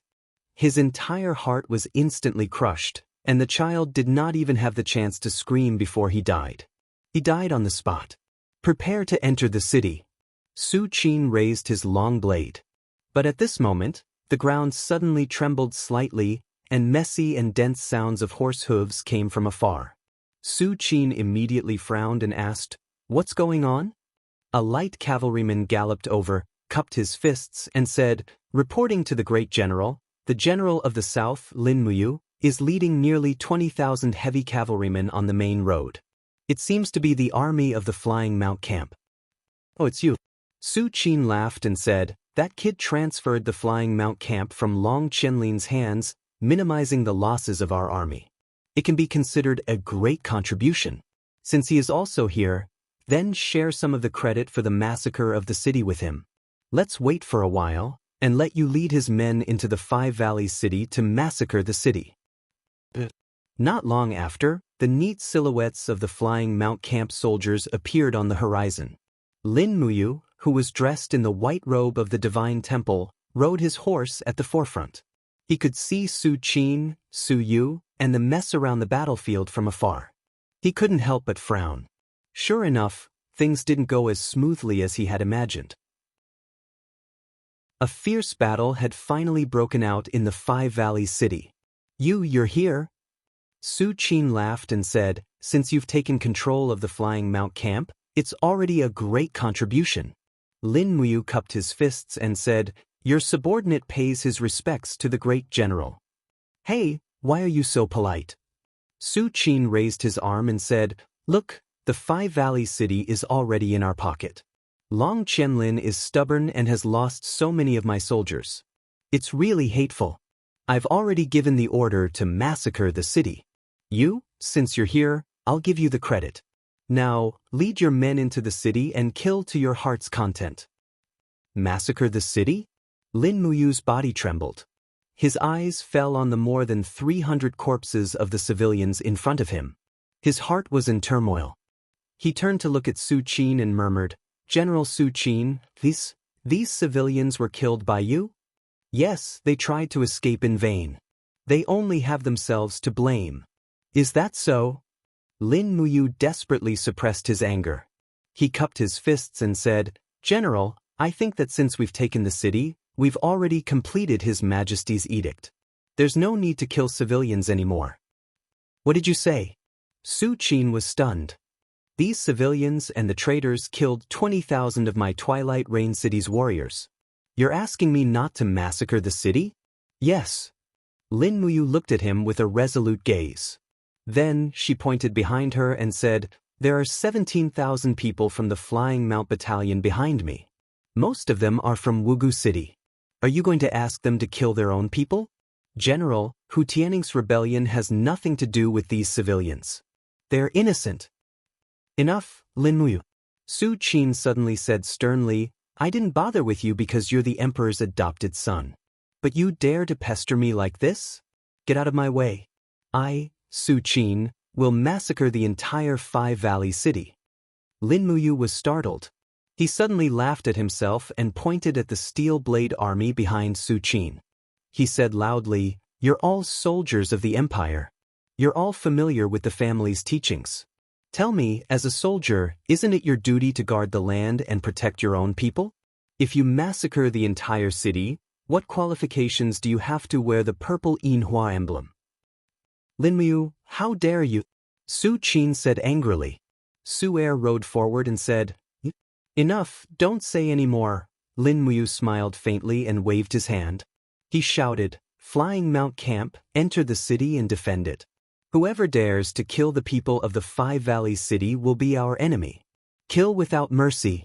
His entire heart was instantly crushed, and the child did not even have the chance to scream before he died. He died on the spot. "Prepare to enter the city." Su Qin raised his long blade. But at this moment, the ground suddenly trembled slightly, and messy and dense sounds of horse hooves came from afar. Su Qin immediately frowned and asked, "What's going on?" A light cavalryman galloped over, cupped his fists, and said, "Reporting to the great general, the general of the south, Lin Muyu, is leading nearly 20,000 heavy cavalrymen on the main road. It seems to be the army of the Flying Mount Camp." "Oh, it's you." Su Qin laughed and said, "That kid transferred the Flying Mount Camp from Long Qianlin's hands, minimizing the losses of our army. It can be considered a great contribution. Since he is also here, then share some of the credit for the massacre of the city with him. Let's wait for a while, and let you lead his men into the Five Valleys city to massacre the city." Not long after, the neat silhouettes of the Flying Mount Camp soldiers appeared on the horizon. Lin Muyu, who was dressed in the white robe of the Divine Temple, rode his horse at the forefront. He could see Su Qin, Su Yu, and the mess around the battlefield from afar. He couldn't help but frown. Sure enough, things didn't go as smoothly as he had imagined. A fierce battle had finally broken out in the Five Valleys city. You're here?" Su Qin laughed and said, "Since you've taken control of the Flying Mount Camp, it's already a great contribution." Lin Muyu cupped his fists and said, "Your subordinate pays his respects to the great general." "Hey, why are you so polite?" Su Qin raised his arm and said, "Look, the Five Valley City is already in our pocket. Long Qianlin is stubborn and has lost so many of my soldiers. It's really hateful. I've already given the order to massacre the city. Since you're here, I'll give you the credit. Now, lead your men into the city and kill to your heart's content. Massacre the city? Lin Muyu's body trembled. His eyes fell on the more than 300 corpses of the civilians in front of him. His heart was in turmoil. He turned to look at Su Qin and murmured, "General Su Qin, these civilians were killed by you?" "Yes, they tried to escape in vain. They only have themselves to blame." "Is that so?" Lin Muyu desperately suppressed his anger. He cupped his fists and said, "General, I think that since we've taken the city, we've already completed His Majesty's edict. There's no need to kill civilians anymore." "What did you say?" Su Qin was stunned. "These civilians and the traitors killed 20,000 of my Twilight Rain City's warriors. You're asking me not to massacre the city?" "Yes." Lin Muyu looked at him with a resolute gaze. Then she pointed behind her and said, "There are 17,000 people from the Flying Mount Battalion behind me. Most of them are from Wugu City. Are you going to ask them to kill their own people?" "General, Hu Tianing's rebellion has nothing to do with these civilians. They're innocent." "Enough, Lin Muyu." Su Qin suddenly said sternly, "I didn't bother with you because you're the Emperor's adopted son. But you dare to pester me like this? Get out of my way. I, Su Qin, will massacre the entire Five Valley City." Lin Muyu was startled. He suddenly laughed at himself and pointed at the steel blade army behind Su Qin. He said loudly, "You're all soldiers of the Empire. You're all familiar with the family's teachings. Tell me, as a soldier, isn't it your duty to guard the land and protect your own people? If you massacre the entire city, what qualifications do you have to wear the purple Yinhua emblem?" "Lin Muyu, how dare you?" Su Qin said angrily. Su Er rode forward and said, "Enough, don't say any more." Lin Muyu smiled faintly and waved his hand. He shouted, "Flying Mount Camp, enter the city and defend it. Whoever dares to kill the people of the Five Valleys City will be our enemy. Kill without mercy."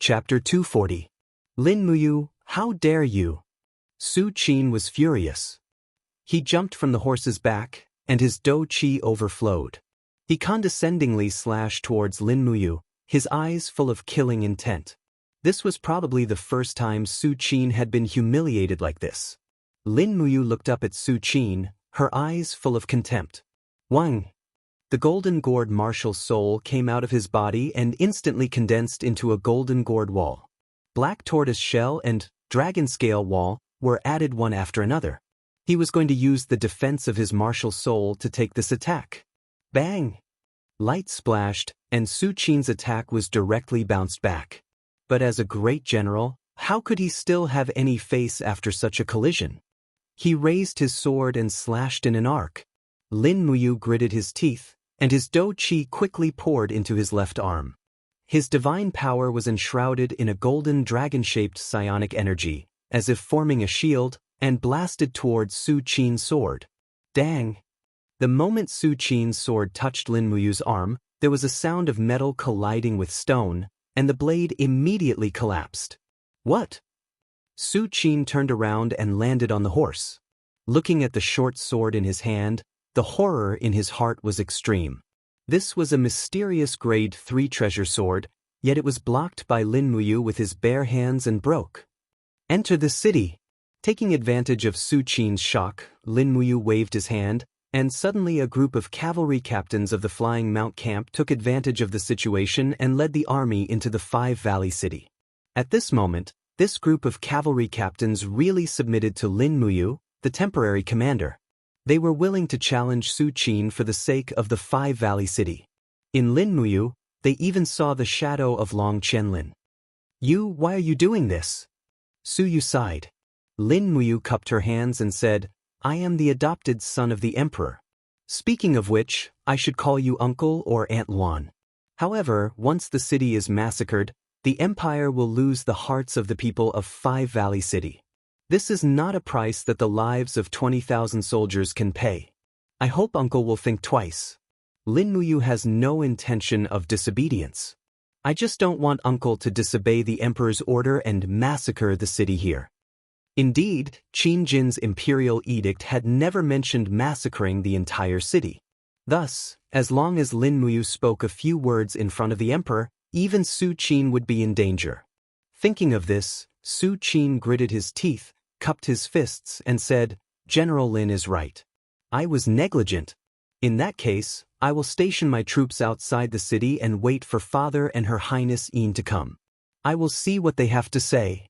Chapter 240. Lin Muyu, how dare you? Su Qin was furious. He jumped from the horse's back, and his dou qi overflowed. He condescendingly slashed towards Lin Muyu, his eyes full of killing intent. This was probably the first time Su Qin had been humiliated like this. Lin Muyu looked up at Su Qin, her eyes full of contempt. Wang! The golden gourd martial soul came out of his body and instantly condensed into a golden gourd wall. Black tortoise shell and dragon scale wall were added one after another. He was going to use the defense of his martial soul to take this attack. Bang! Light splashed, and Su Qin's attack was directly bounced back. But as a great general, how could he still have any face after such a collision? He raised his sword and slashed in an arc. Lin Muyu gritted his teeth, and his dou qi quickly poured into his left arm. His divine power was enshrouded in a golden dragon-shaped psionic energy, as if forming a shield, and blasted towards Su Qin's sword. Dang! The moment Su Qin's sword touched Lin Muyu's arm, there was a sound of metal colliding with stone, and the blade immediately collapsed. What? Su Qin turned around and landed on the horse. Looking at the short sword in his hand, the horror in his heart was extreme. This was a mysterious grade 3 treasure sword, yet it was blocked by Lin Muyu with his bare hands and broke. Enter the city! Taking advantage of Su Qin's shock, Lin Muyu waved his hand, and suddenly a group of cavalry captains of the Flying Mount Camp took advantage of the situation and led the army into the Five Valley City. At this moment, this group of cavalry captains really submitted to Lin Muyu, the temporary commander. They were willing to challenge Su Qin for the sake of the Five Valley City. In Lin Muyu, they even saw the shadow of Long Qianlin. Why are you doing this? Su Yu sighed. Lin Muyu cupped her hands and said, I am the adopted son of the Emperor. Speaking of which, I should call you Uncle or Aunt Luan. However, once the city is massacred, the Empire will lose the hearts of the people of Five Valley City. This is not a price that the lives of 20,000 soldiers can pay. I hope Uncle will think twice. Lin Muyu has no intention of disobedience. I just don't want Uncle to disobey the Emperor's order and massacre the city here. Indeed, Qin Jin's imperial edict had never mentioned massacring the entire city. Thus, as long as Lin Muyu spoke a few words in front of the Emperor, even Su Qin would be in danger. Thinking of this, Su Qin gritted his teeth, cupped his fists, and said, "General Lin is right. I was negligent. In that case, I will station my troops outside the city and wait for Father and Her Highness Yin to come. I will see what they have to say."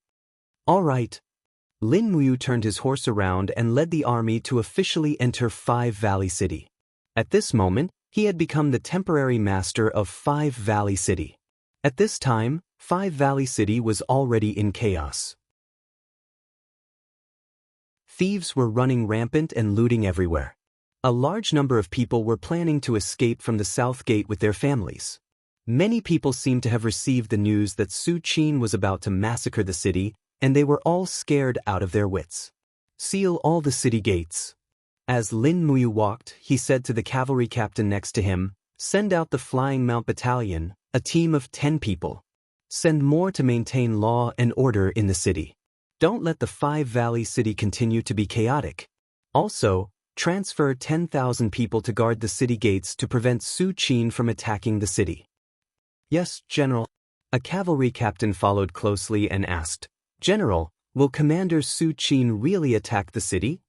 "All right." Lin Muyu turned his horse around and led the army to officially enter Five Valley City. At this moment, he had become the temporary master of Five Valley City. At this time, Five Valley City was already in chaos. Thieves were running rampant and looting everywhere. A large number of people were planning to escape from the South Gate with their families. Many people seemed to have received the news that Su Qin was about to massacre the city, and they were all scared out of their wits. "Seal all the city gates." As Lin Muyu walked, he said to the cavalry captain next to him, "Send out the Flying Mount Battalion, a team of 10 people. Send more to maintain law and order in the city. Don't let the Five Valley City continue to be chaotic. Also, transfer 10,000 people to guard the city gates to prevent Su Qin from attacking the city." "Yes, General." A cavalry captain followed closely and asked, "General, will Commander Su Qin really attack the city?"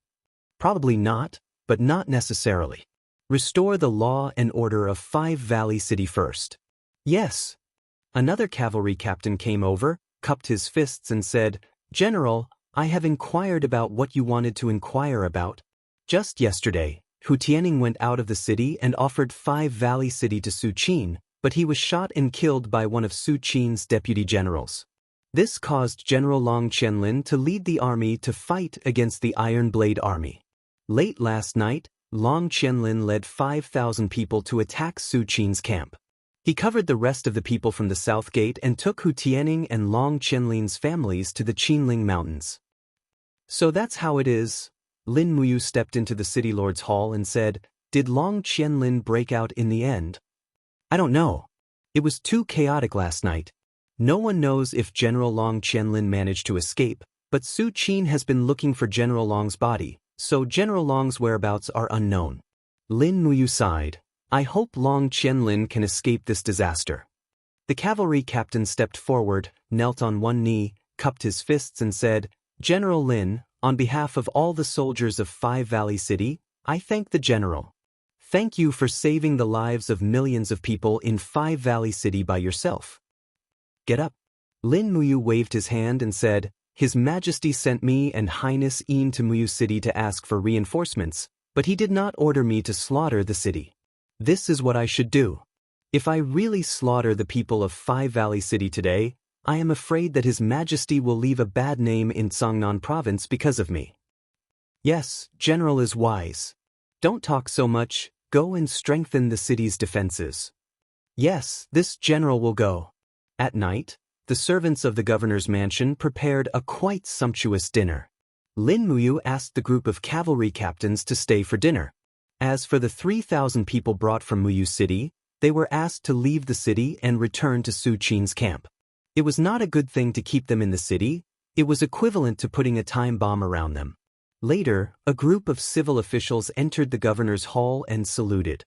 "Probably not, but not necessarily. Restore the law and order of Five Valley City first." "Yes." Another cavalry captain came over, cupped his fists and said, "General, I have inquired about what you wanted to inquire about. Just yesterday, Hu Tianning went out of the city and offered Five Valley City to Su Qin, but he was shot and killed by one of Su Qin's deputy generals. This caused General Long Qianlin to lead the army to fight against the Iron Blade Army. Late last night, Long Qianlin led 5,000 people to attack Su Qin's camp. He covered the rest of the people from the South Gate and took Hu Tianning and Long Qianlin's families to the Qinling Mountains." "So that's how it is." Lin Muyu stepped into the city lord's hall and said, "Did Long Qianlin break out in the end?" "I don't know. It was too chaotic last night. No one knows if General Long Qianlin managed to escape, but Su Qin has been looking for General Long's body, so General Long's whereabouts are unknown." Lin Muyu sighed. "I hope Long Qianlin can escape this disaster." The cavalry captain stepped forward, knelt on one knee, cupped his fists and said, "General Lin, on behalf of all the soldiers of Five Valley City, I thank the General. Thank you for saving the lives of millions of people in Five Valley City by yourself. Get up." Lin Muyu waved his hand and said, "His Majesty sent me and Highness Yin to Muyu City to ask for reinforcements, but he did not order me to slaughter the city. This is what I should do. If I really slaughter the people of Five Valley City today, I am afraid that His Majesty will leave a bad name in Songnan Province because of me." "Yes, General is wise. Don't talk so much, go and strengthen the city's defenses." "Yes, this General will go." At night, the servants of the governor's mansion prepared a quite sumptuous dinner. Lin Muyu asked the group of cavalry captains to stay for dinner. As for the 3,000 people brought from Muyu City, they were asked to leave the city and return to Su Qin's camp. It was not a good thing to keep them in the city. It was equivalent to putting a time bomb around them. Later, a group of civil officials entered the governor's hall and saluted.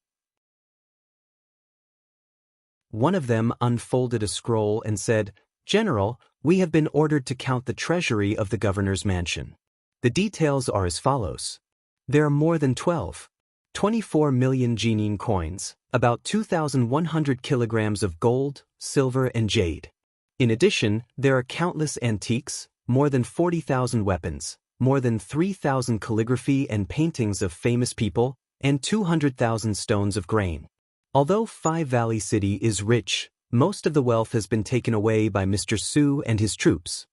One of them unfolded a scroll and said, "General, we have been ordered to count the treasury of the governor's mansion. The details are as follows. There are more than 24 million Jinin coins, about 2,100 kilograms of gold, silver and jade. In addition, there are countless antiques, more than 40,000 weapons, more than 3,000 calligraphy and paintings of famous people, and 200,000 stones of grain. Although Five Valley City is rich, most of the wealth has been taken away by Mr. Su and his troops."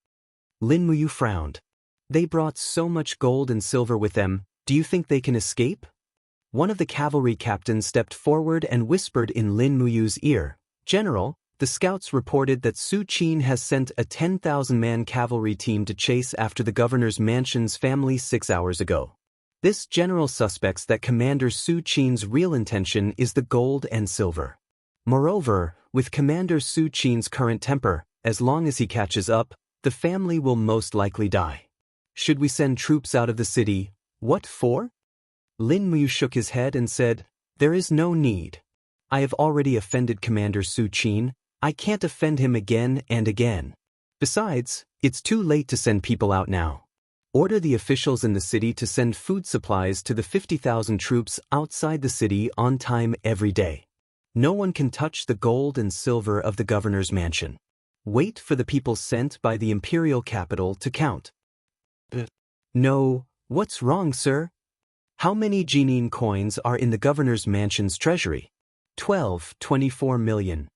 Lin Muyu frowned. "They brought so much gold and silver with them, do you think they can escape?" One of the cavalry captains stepped forward and whispered in Lin Muyu's ear, "General, the scouts reported that Su Qin has sent a 10,000-man cavalry team to chase after the governor's mansion's family 6 hours ago. This general suspects that Commander Su Qin's real intention is the gold and silver. Moreover, with Commander Su Qin's current temper, as long as he catches up, the family will most likely die. Should we send troops out of the city? What for? Lin Muyu shook his head and said, "There is no need. I have already offended Commander Su Qin. I can't offend him again and again. Besides, it's too late to send people out now. Order the officials in the city to send food supplies to the 50,000 troops outside the city on time every day. No one can touch the gold and silver of the governor's mansion. Wait for the people sent by the imperial capital to count." No, what's wrong, sir? How many Jinin coins are in the governor's mansion's treasury? 24 million.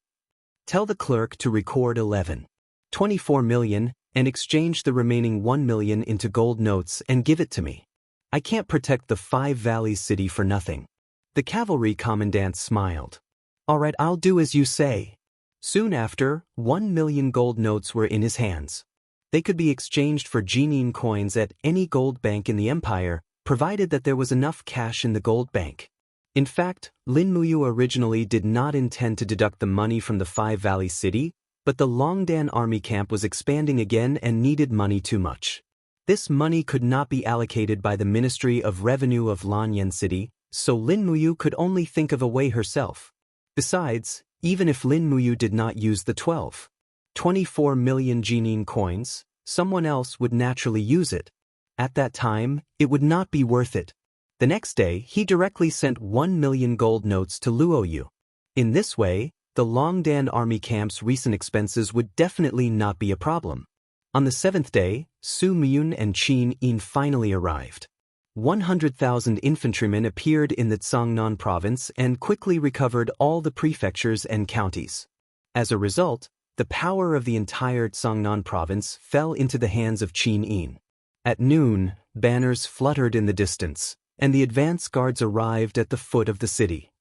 Tell the clerk to record 24 million, and exchange the remaining 1 million into gold notes and give it to me. I can't protect the Five Valleys city for nothing. The cavalry commandant smiled. All right, I'll do as you say. Soon after, 1 million gold notes were in his hands. They could be exchanged for Jinin coins at any gold bank in the empire, provided that there was enough cash in the gold bank. In fact, Lin Muyu originally did not intend to deduct the money from the Five Valley City, but the Longdan army camp was expanding again and needed money too much. This money could not be allocated by the Ministry of Revenue of Lanyan City, so Lin Muyu could only think of a way herself. Besides, even if Lin Muyu did not use the 24 million Jinin coins, someone else would naturally use it. At that time, it would not be worth it. The next day, he directly sent 1 million gold notes to Luoyu. In this way, the Longdan army camp's recent expenses would definitely not be a problem. On the 7th day, Su Miyun and Qin Yin finally arrived. 100,000 infantrymen appeared in the Zhangnan province and quickly recovered all the prefectures and counties. As a result, the power of the entire Zhangnan province fell into the hands of Qin Yin. At noon, banners fluttered in the distance, and the advance guards arrived at the foot of the city.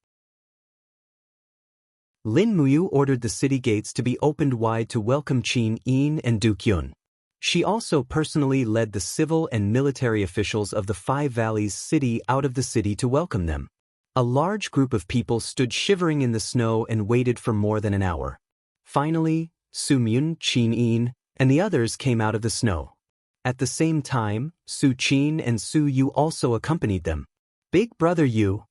Lin Muyu ordered the city gates to be opened wide to welcome Qin Yin and Duke Yun. She also personally led the civil and military officials of the Five Valleys city out of the city to welcome them. A large group of people stood shivering in the snow and waited for more than an hour. Finally, Su Miyun, Qin Yin, and the others came out of the snow. At the same time, Su Qin and Su Yu also accompanied them. "Big brother Yu."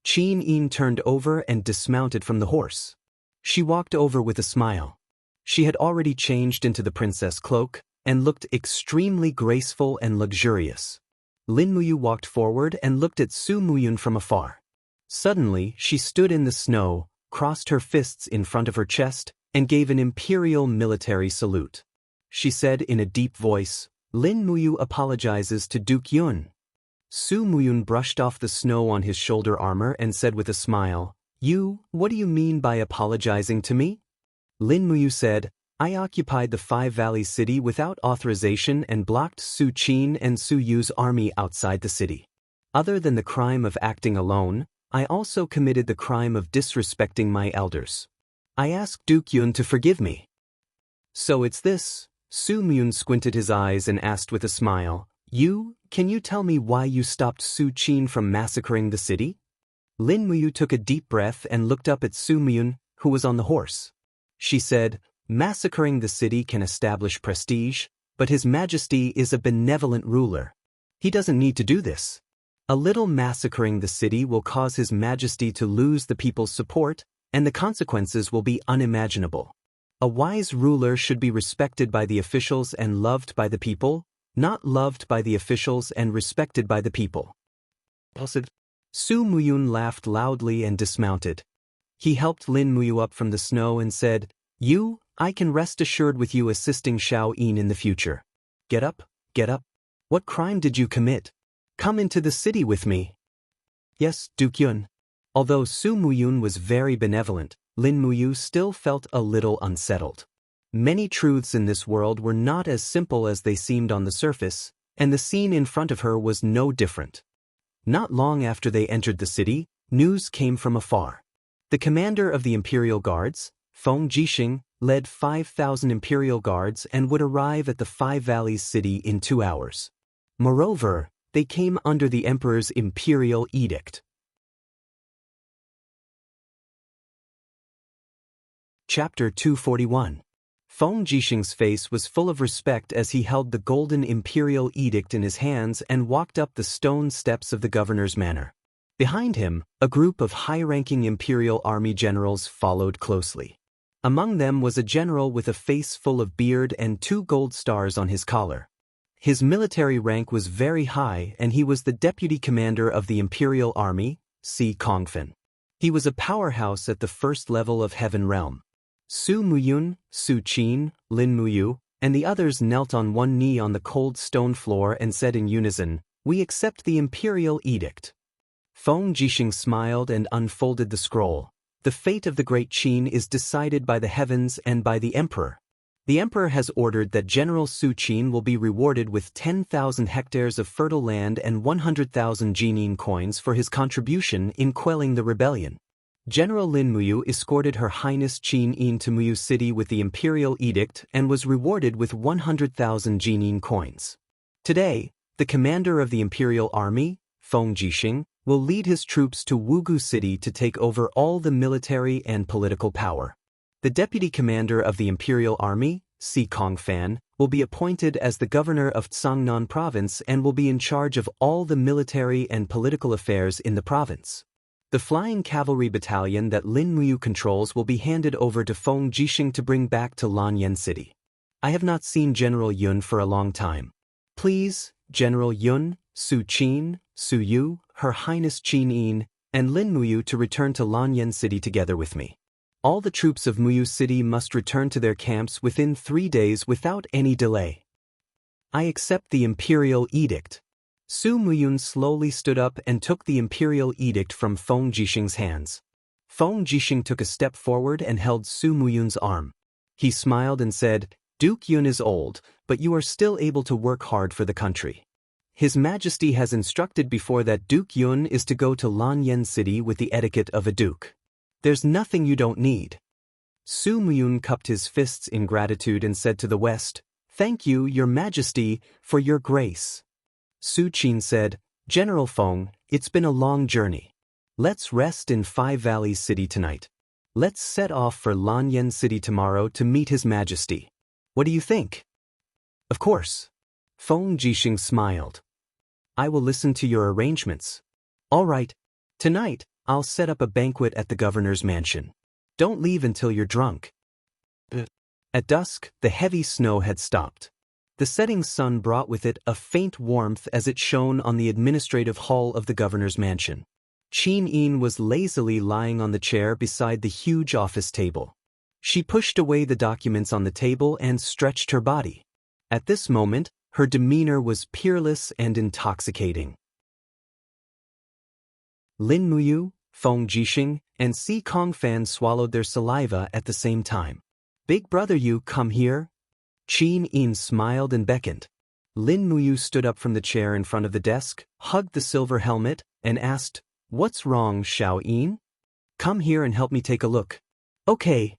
Qin Yin turned over and dismounted from the horse. She walked over with a smile. She had already changed into the princess cloak and looked extremely graceful and luxurious. Lin Muyu walked forward and looked at Su Muyun from afar. Suddenly, she stood in the snow, crossed her fists in front of her chest, and gave an imperial military salute. She said in a deep voice, "Lin Muyu apologizes to Duke Yun." Su Muyun brushed off the snow on his shoulder armor and said with a smile, "You, what do you mean by apologizing to me?" Lin Muyu said, "I occupied the Five Valleys city without authorization and blocked Su Qin and Su Yu's army outside the city. Other than the crime of acting alone, I also committed the crime of disrespecting my elders. I ask Duke Yun to forgive me." "So it's this?" Su Muyun squinted his eyes and asked with a smile, Can you tell me why you stopped Su Qin from massacring the city?" Lin Muyu took a deep breath and looked up at Su Miyun, who was on the horse. She said, "Massacring the city can establish prestige, but His Majesty is a benevolent ruler. He doesn't need to do this. A little massacring the city will cause His Majesty to lose the people's support, and the consequences will be unimaginable. A wise ruler should be respected by the officials and loved by the people, not loved by the officials and respected by the people." Su Muyun laughed loudly and dismounted. He helped Lin Muyu up from the snow and said, I can rest assured with you assisting Xiao Yin in the future. Get up, get up. What crime did you commit? Come into the city with me." "Yes, Duke Yun." Although Su Muyun was very benevolent, Lin Muyu still felt a little unsettled. Many truths in this world were not as simple as they seemed on the surface, and the scene in front of her was no different. Not long after they entered the city, news came from afar. The commander of the Imperial Guards, Feng Jixing, led 5,000 Imperial Guards and would arrive at the Five Valleys city in 2 hours. Moreover, they came under the emperor's imperial edict. Chapter 241. Feng Jisheng's face was full of respect as he held the golden imperial edict in his hands and walked up the stone steps of the governor's manor. Behind him, a group of high-ranking imperial army generals followed closely. Among them was a general with a face full of beard and 2 gold stars on his collar. His military rank was very high and he was the deputy commander of the imperial army, Si Kongfen. He was a powerhouse at the first level of Heaven Realm. Su Muyun, Su Qin, Lin Muyu, and the others knelt on one knee on the cold stone floor and said in unison, "We accept the imperial edict." Feng Jisheng smiled and unfolded the scroll. The fate of the great Qin is decided by the heavens and by the emperor. The emperor has ordered that General Su Qin will be rewarded with 10,000 hectares of fertile land and 100,000 Jinin coins for his contribution in quelling the rebellion. General Lin Muyu escorted Her Highness Qin Yin to Muyu City with the imperial edict and was rewarded with 100,000 Jinin coins. Today, the commander of the imperial army, Feng Jisheng, will lead his troops to Wugu City to take over all the military and political power. The deputy commander of the imperial army, Si Kongfan, will be appointed as the governor of Tsangnan province and will be in charge of all the military and political affairs in the province. The flying cavalry battalion that Lin Muyu controls will be handed over to Feng Jisheng to bring back to Lanyan City. I have not seen General Yun for a long time. Please, General Yun, Su Qin, Su Yu, Her Highness Qin Yin, and Lin Muyu to return to Lanyan City together with me. All the troops of Muyu City must return to their camps within 3 days without any delay. I accept the imperial edict. Su Muyun slowly stood up and took the imperial edict from Feng Jisheng's hands. Feng Jisheng took a step forward and held Su Muyun's arm. He smiled and said, "Duke Yun is old, but you are still able to work hard for the country. His Majesty has instructed before that Duke Yun is to go to Lanyan City with the etiquette of a duke. There's nothing you don't need." Su Muyun cupped his fists in gratitude and said to the West, "Thank you, Your Majesty, for your grace." Su Qin said, "General Feng, it's been a long journey. Let's rest in Five Valleys City tonight. Let's set off for Lanyan City tomorrow to meet His Majesty. What do you think?" "Of course." Feng Jisheng smiled. "I will listen to your arrangements." "All right. Tonight, I'll set up a banquet at the governor's mansion. Don't leave until you're drunk." At dusk, the heavy snow had stopped. The setting sun brought with it a faint warmth as it shone on the administrative hall of the governor's mansion. Qin Yin was lazily lying on the chair beside the huge office table. She pushed away the documents on the table and stretched her body. At this moment, her demeanor was peerless and intoxicating. Lin Muyu, Feng Jisheng, and Si Kongfan swallowed their saliva at the same time. "Big brother, you come here." Qin Yin smiled and beckoned. Lin Muyu stood up from the chair in front of the desk, hugged the silver helmet, and asked, "What's wrong, Xiao Yin? Come here and help me take a look." "Okay."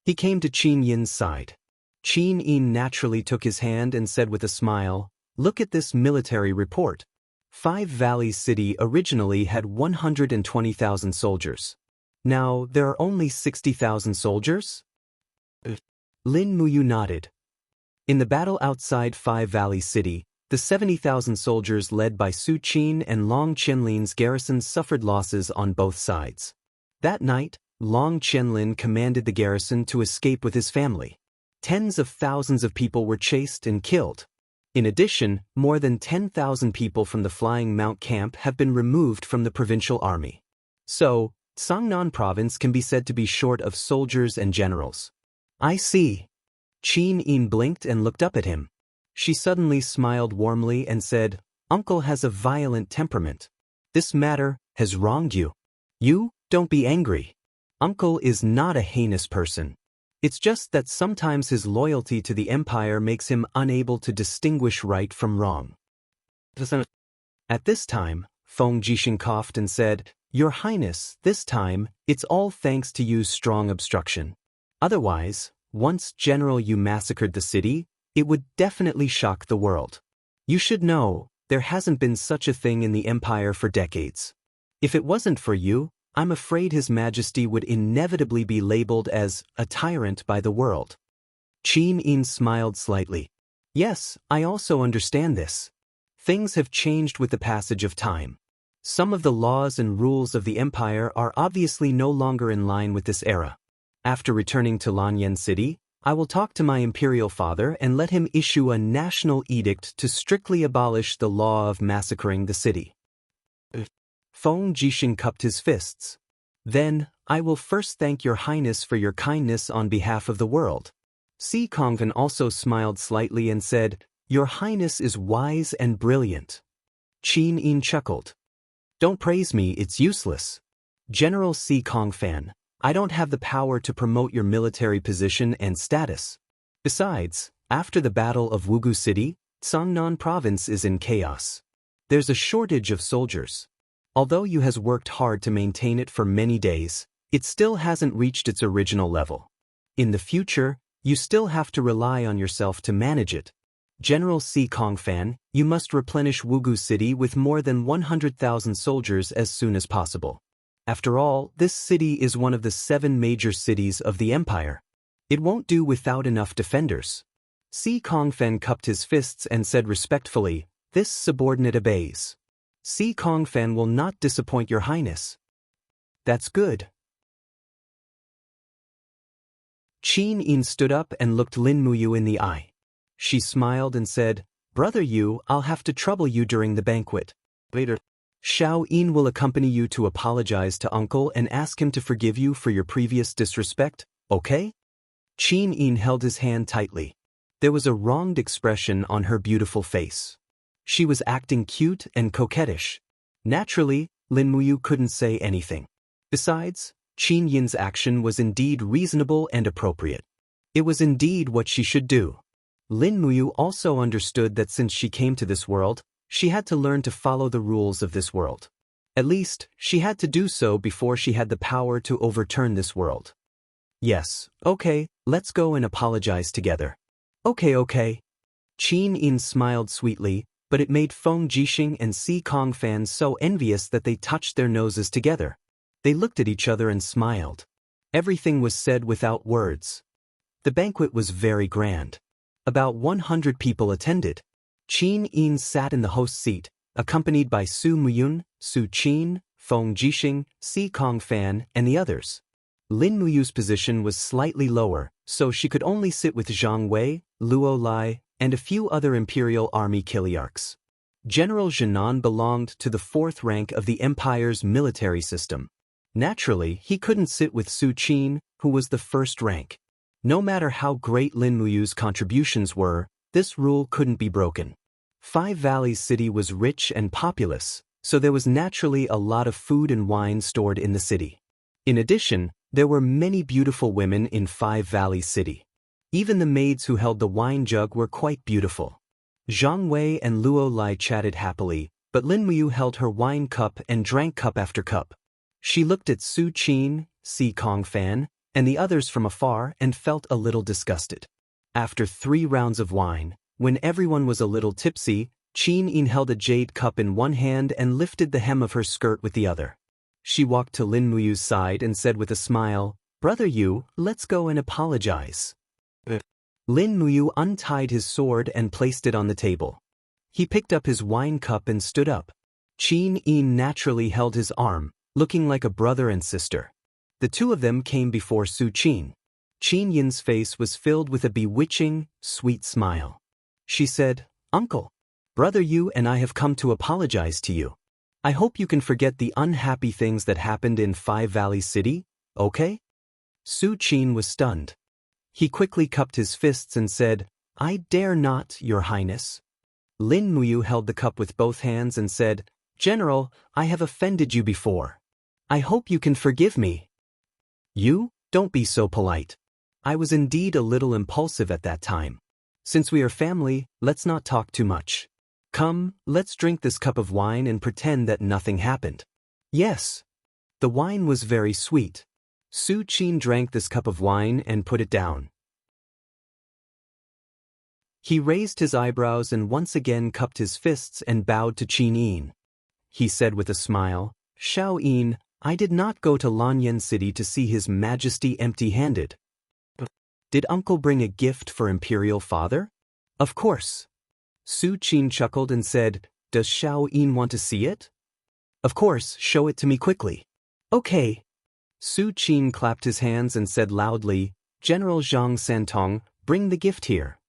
He came to Qin Yin's side. Qin Yin naturally took his hand and said with a smile, "Look at this military report. Five Valleys City originally had 120,000 soldiers. Now there are only 60,000 soldiers?" Lin Muyu nodded. In the battle outside Five Valleys City, the 70,000 soldiers led by Su Qin and Long Qianlin's garrison suffered losses on both sides. That night, Long Qianlin commanded the garrison to escape with his family. Tens of thousands of people were chased and killed. In addition, more than 10,000 people from the Flying Mount camp have been removed from the provincial army. So, Tsangnan province can be said to be short of soldiers and generals. "I see." Qin Yin blinked and looked up at him. She suddenly smiled warmly and said, "Uncle has a violent temperament. This matter has wronged you. You, don't be angry. Uncle is not a heinous person. It's just that sometimes his loyalty to the empire makes him unable to distinguish right from wrong." At this time, Feng Jisheng coughed and said, "Your Highness, this time, it's all thanks to you's strong obstruction. Otherwise, once General Yu massacred the city, it would definitely shock the world. You should know, there hasn't been such a thing in the Empire for decades. If it wasn't for you, I'm afraid His Majesty would inevitably be labeled as a tyrant by the world. Qin Yin smiled slightly. Yes, I also understand this. Things have changed with the passage of time. Some of the laws and rules of the Empire are obviously no longer in line with this era. After returning to Lanyan City, I will talk to my imperial father and let him issue a national edict to strictly abolish the law of massacring the city. Feng Jixing cupped his fists. Then, I will first thank your highness for your kindness on behalf of the world. Si Kongvan also smiled slightly and said, Your highness is wise and brilliant. Qin Yin chuckled. Don't praise me, it's useless. General Si Kongfan, I don't have the power to promote your military position and status. Besides, after the Battle of Wugu City, Sangnan Province is in chaos. There's a shortage of soldiers. Although you has worked hard to maintain it for many days, it still hasn't reached its original level. In the future, you still have to rely on yourself to manage it. General Si Kongfan, you must replenish Wugu City with more than 100,000 soldiers as soon as possible. After all, this city is one of the 7 major cities of the Empire. It won't do without enough defenders. Si Kongfan cupped his fists and said respectfully, This subordinate obeys. Si Kongfan will not disappoint your highness. That's good. Qin Yin stood up and looked Lin Muyu in the eye. She smiled and said, Brother Yu, I'll have to trouble you during the banquet. Later, Xiao Yin will accompany you to apologize to uncle and ask him to forgive you for your previous disrespect, okay? Qin Yin held his hand tightly. There was a wronged expression on her beautiful face. She was acting cute and coquettish. Naturally, Lin Muyu couldn't say anything. Besides, Qin Yin's action was indeed reasonable and appropriate. It was indeed what she should do. Lin Muyu also understood that since she came to this world, she had to learn to follow the rules of this world. At least, she had to do so before she had the power to overturn this world. Yes, okay, let's go and apologize together. Okay. Qin Yin smiled sweetly, but it made Feng Jixing and Si Kongfan so envious that they touched their noses together. They looked at each other and smiled. Everything was said without words. The banquet was very grand. About 100 people attended. Qin Yin sat in the host's seat, accompanied by Su Muyun, Su Qin, Feng Jixing, Si Kongfan, and the others. Lin Muyu's position was slightly lower, so she could only sit with Zhang Wei, Luo Lai, and a few other Imperial Army Kiliarchs. General Jinan belonged to the 4th rank of the Empire's military system. Naturally, he couldn't sit with Su Qin, who was the 1st rank. No matter how great Lin Muyu's contributions were, this rule couldn't be broken. Five Valleys City was rich and populous, so there was naturally a lot of food and wine stored in the city. In addition, there were many beautiful women in Five Valleys City. Even the maids who held the wine jug were quite beautiful. Zhang Wei and Luo Lai chatted happily, but Lin Muyu held her wine cup and drank cup after cup. She looked at Su Qin, Si Kongfan, and the others from afar and felt a little disgusted. After 3 rounds of wine, when everyone was a little tipsy, Qin Yin held a jade cup in one hand and lifted the hem of her skirt with the other. She walked to Lin Muyu's side and said with a smile, Brother Yu, let's go and apologize. Lin Muyu untied his sword and placed it on the table. He picked up his wine cup and stood up. Qin Yin naturally held his arm, looking like a brother and sister. The two of them came before Su Qin. Qin Yin's face was filled with a bewitching, sweet smile. She said, Uncle, Brother Yu and I have come to apologize to you. I hope you can forget the unhappy things that happened in Five Valleys City, okay? Su Qin was stunned. He quickly cupped his fists and said, I dare not, Your Highness. Lin Muyu held the cup with both hands and said, General, I have offended you before. I hope you can forgive me. You? Don't be so polite. I was indeed a little impulsive at that time. Since we are family, let's not talk too much. Come, let's drink this cup of wine and pretend that nothing happened. Yes. The wine was very sweet. Su Qin drank this cup of wine and put it down. He raised his eyebrows and once again cupped his fists and bowed to Qin Yin. He said with a smile, "Xiao Yin, I did not go to Lanyan City to see His Majesty empty-handed. Did Uncle bring a gift for Imperial Father?" "Of course." Su Qin chuckled and said, "Does Xiao Yin want to see it?" "Of course, show it to me quickly." "Okay." Su Qin clapped his hands and said loudly, "General Zhang Santong, bring the gift here."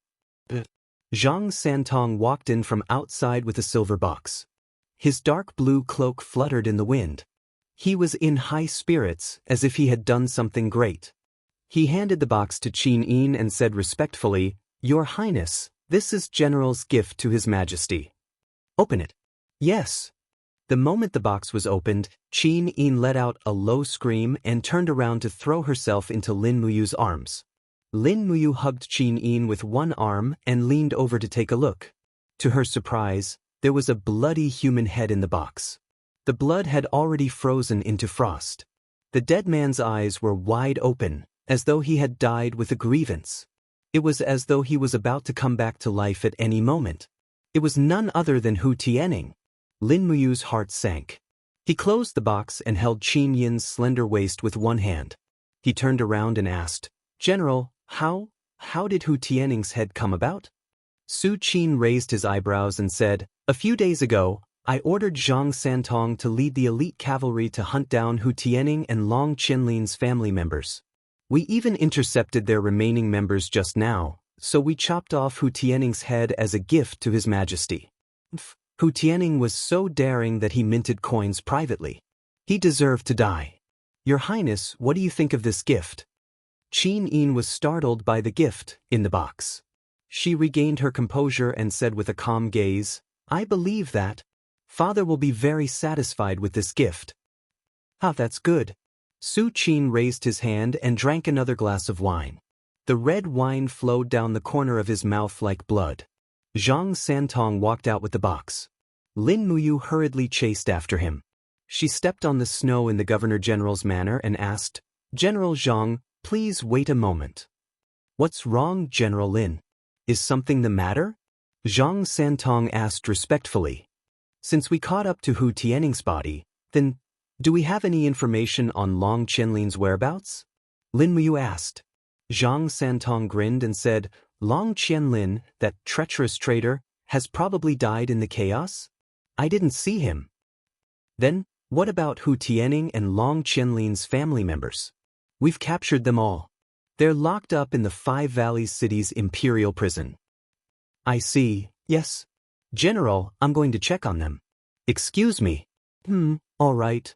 Zhang Santong walked in from outside with a silver box. His dark blue cloak fluttered in the wind. He was in high spirits, as if he had done something great. He handed the box to Qin Yin and said respectfully, "Your Highness, this is General's gift to His Majesty." "Open it." "Yes." The moment the box was opened, Qin Yin let out a low scream and turned around to throw herself into Lin Muyu's arms. Lin Muyu hugged Qin Yin with one arm and leaned over to take a look. To her surprise, there was a bloody human head in the box. The blood had already frozen into frost. The dead man's eyes were wide open, as though he had died with a grievance. It was as though he was about to come back to life at any moment. It was none other than Hu Tianning. Lin Muyu's heart sank. He closed the box and held Qin Yin's slender waist with one hand. He turned around and asked, "General, how did Hu Tianning's head come about?" Su Qin raised his eyebrows and said, "A few days ago, I ordered Zhang Santong to lead the elite cavalry to hunt down Hu Tianning and Long Qianlin's family members. We even intercepted their remaining members just now, so we chopped off Hu Tianning's head as a gift to His Majesty. Hu Tianning was so daring that he minted coins privately. He deserved to die. Your Highness, what do you think of this gift?" Qin Yin was startled by the gift in the box. She regained her composure and said with a calm gaze, "I believe that Father will be very satisfied with this gift." "Ah, that's good." Su Qin raised his hand and drank another glass of wine. The red wine flowed down the corner of his mouth like blood. Zhang Santong walked out with the box. Lin Muyu hurriedly chased after him. She stepped on the snow in the Governor-General's manner and asked, "General Zhang, please wait a moment." "What's wrong, General Lin? Is something the matter?" Zhang Santong asked respectfully. "Since we caught up to Hu Tianning's body, then do we have any information on Long Qianlin's whereabouts?" Lin Muyu asked. Zhang Santong grinned and said, "Long Qianlin, that treacherous traitor, has probably died in the chaos? I didn't see him." "Then, what about Hu Tianning and Long Qianlin's family members?" "We've captured them all. They're locked up in the Five Valleys City's imperial prison." "I see, yes. General, I'm going to check on them." "Excuse me." All right."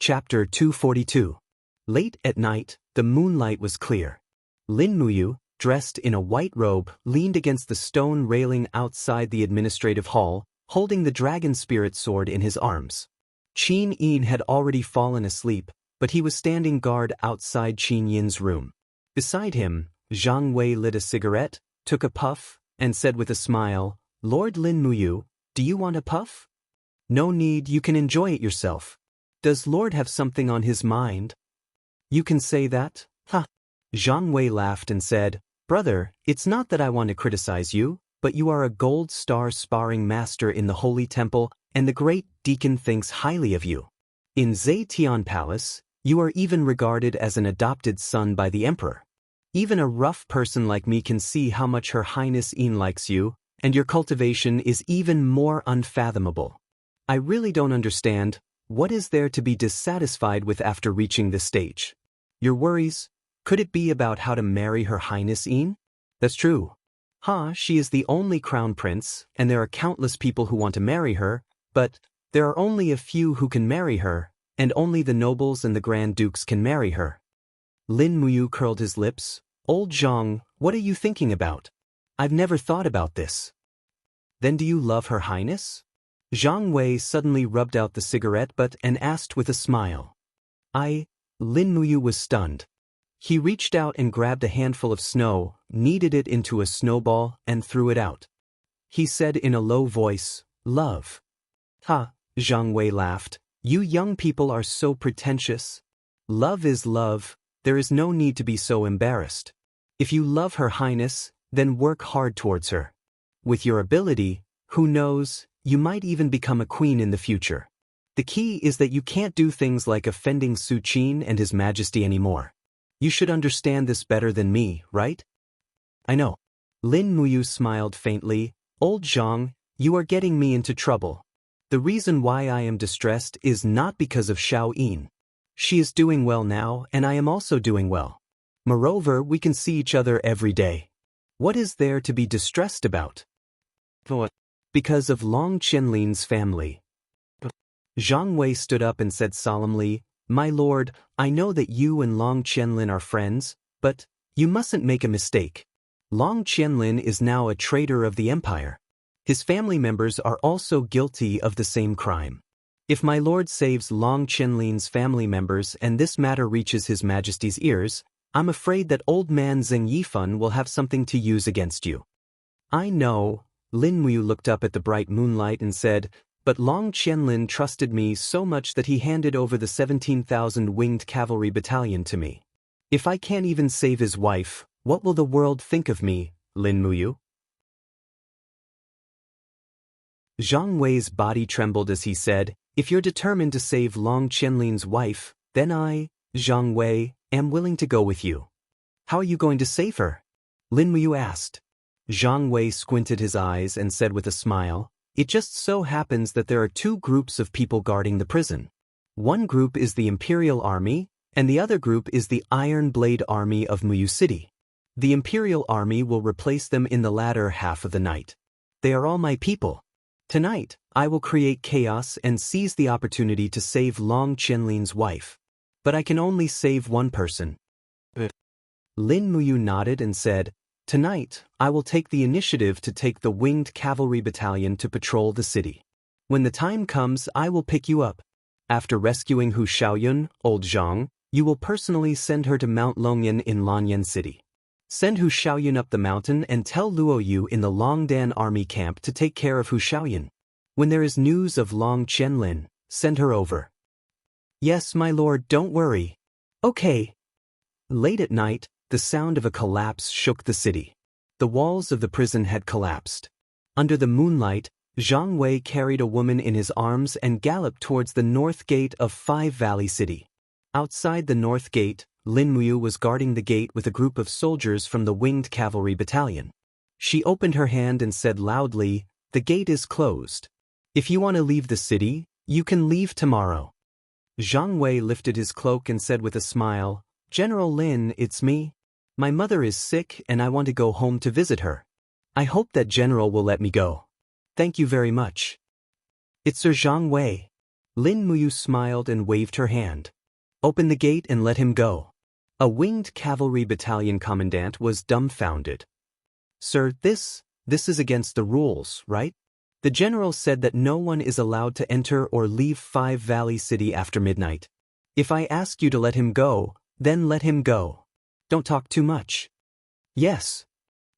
Chapter 242. Late at night, the moonlight was clear. Lin Muyu, dressed in a white robe, leaned against the stone railing outside the administrative hall, holding the dragon spirit sword in his arms. Qin Yin had already fallen asleep, but he was standing guard outside Qin Yin's room. Beside him, Zhang Wei lit a cigarette, took a puff, and said with a smile, "Lord Lin Muyu, do you want a puff?" "No need, you can enjoy it yourself. Does Lord have something on his mind?" "You can say that? Ha!" Zhang Wei laughed and said, "Brother, it's not that I want to criticize you, but you are a gold star sparring master in the Holy Temple, and the great deacon thinks highly of you. In Zetian Palace, you are even regarded as an adopted son by the Emperor. Even a rough person like me can see how much Her Highness Yin likes you, and your cultivation is even more unfathomable. I really don't understand, what is there to be dissatisfied with after reaching this stage? Your worries? Could it be about how to marry Her Highness Yin?" "That's true. She is the only crown prince, and there are countless people who want to marry her, but there are only a few who can marry her, and only the nobles and the grand dukes can marry her." Lin Muyu curled his lips. "Old Zhang, what are you thinking about? I've never thought about this." "Then do you love Her Highness?" Zhang Wei suddenly rubbed out the cigarette and asked with a smile. Lin Muyu was stunned. He reached out and grabbed a handful of snow, kneaded it into a snowball, and threw it out. He said in a low voice, "Love." "Ha," Zhang Wei laughed. "You young people are so pretentious. Love is love, there is no need to be so embarrassed. If you love Her Highness, then work hard towards her. With your ability, who knows, you might even become a queen in the future. The key is that you can't do things like offending Su Qin and His Majesty anymore. You should understand this better than me, right? I know. Lin Muyu smiled faintly. Old Zhang, you are getting me into trouble. The reason why I am distressed is not because of Xiao Yin. She is doing well now, and I am also doing well. Moreover, we can see each other every day. What is there to be distressed about? Because of Long Qianlin's family. Zhang Wei stood up and said solemnly, My lord, I know that you and Long Qianlin are friends, but you mustn't make a mistake. Long Qianlin is now a traitor of the empire. His family members are also guilty of the same crime. If my lord saves Long Qianlin's family members and this matter reaches His Majesty's ears, I'm afraid that old man Zheng Yifan will have something to use against you. I know. Lin Muyu looked up at the bright moonlight and said, but Long Qianlin trusted me so much that he handed over the 17,000 winged cavalry battalion to me. If I can't even save his wife, what will the world think of me, Lin Muyu? Zhang Wei's body trembled as he said, if you're determined to save Long Qianlin's wife, then I, Zhang Wei, am willing to go with you. How are you going to save her? Lin Muyu asked. Zhang Wei squinted his eyes and said with a smile, it just so happens that there are two groups of people guarding the prison. One group is the Imperial Army, and the other group is the Iron Blade Army of Muyu City. The Imperial Army will replace them in the latter half of the night. They are all my people. Tonight, I will create chaos and seize the opportunity to save Long Qianlin's wife. But I can only save one person. Lin Muyu nodded and said, Tonight, I will take the initiative to take the winged cavalry battalion to patrol the city. When the time comes, I will pick you up. After rescuing Hu Xiaoyun, old Zhang, you will personally send her to Mount Longyan in Lanyan City. Send Hu Xiaoyun up the mountain and tell Luo Yu in the Longdan army camp to take care of Hu Xiaoyun. When there is news of Long Qianlin, send her over. Yes, my lord, don't worry. Okay. Late at night, the sound of a collapse shook the city. The walls of the prison had collapsed. Under the moonlight, Zhang Wei carried a woman in his arms and galloped towards the north gate of Five Valley City. Outside the north gate, Lin Muyu was guarding the gate with a group of soldiers from the winged cavalry battalion. She opened her hand and said loudly, the gate is closed. If you want to leave the city, you can leave tomorrow. Zhang Wei lifted his cloak and said with a smile, General Lin, it's me. My mother is sick and I want to go home to visit her. I hope that General will let me go. Thank you very much. It's Sir Zhang Wei. Lin Muyu smiled and waved her hand. Open the gate and let him go. A winged cavalry battalion commandant was dumbfounded. Sir, this is against the rules, right? The general said that no one is allowed to enter or leave Five Valley City after midnight. If I ask you to let him go, then let him go. Don't talk too much. Yes.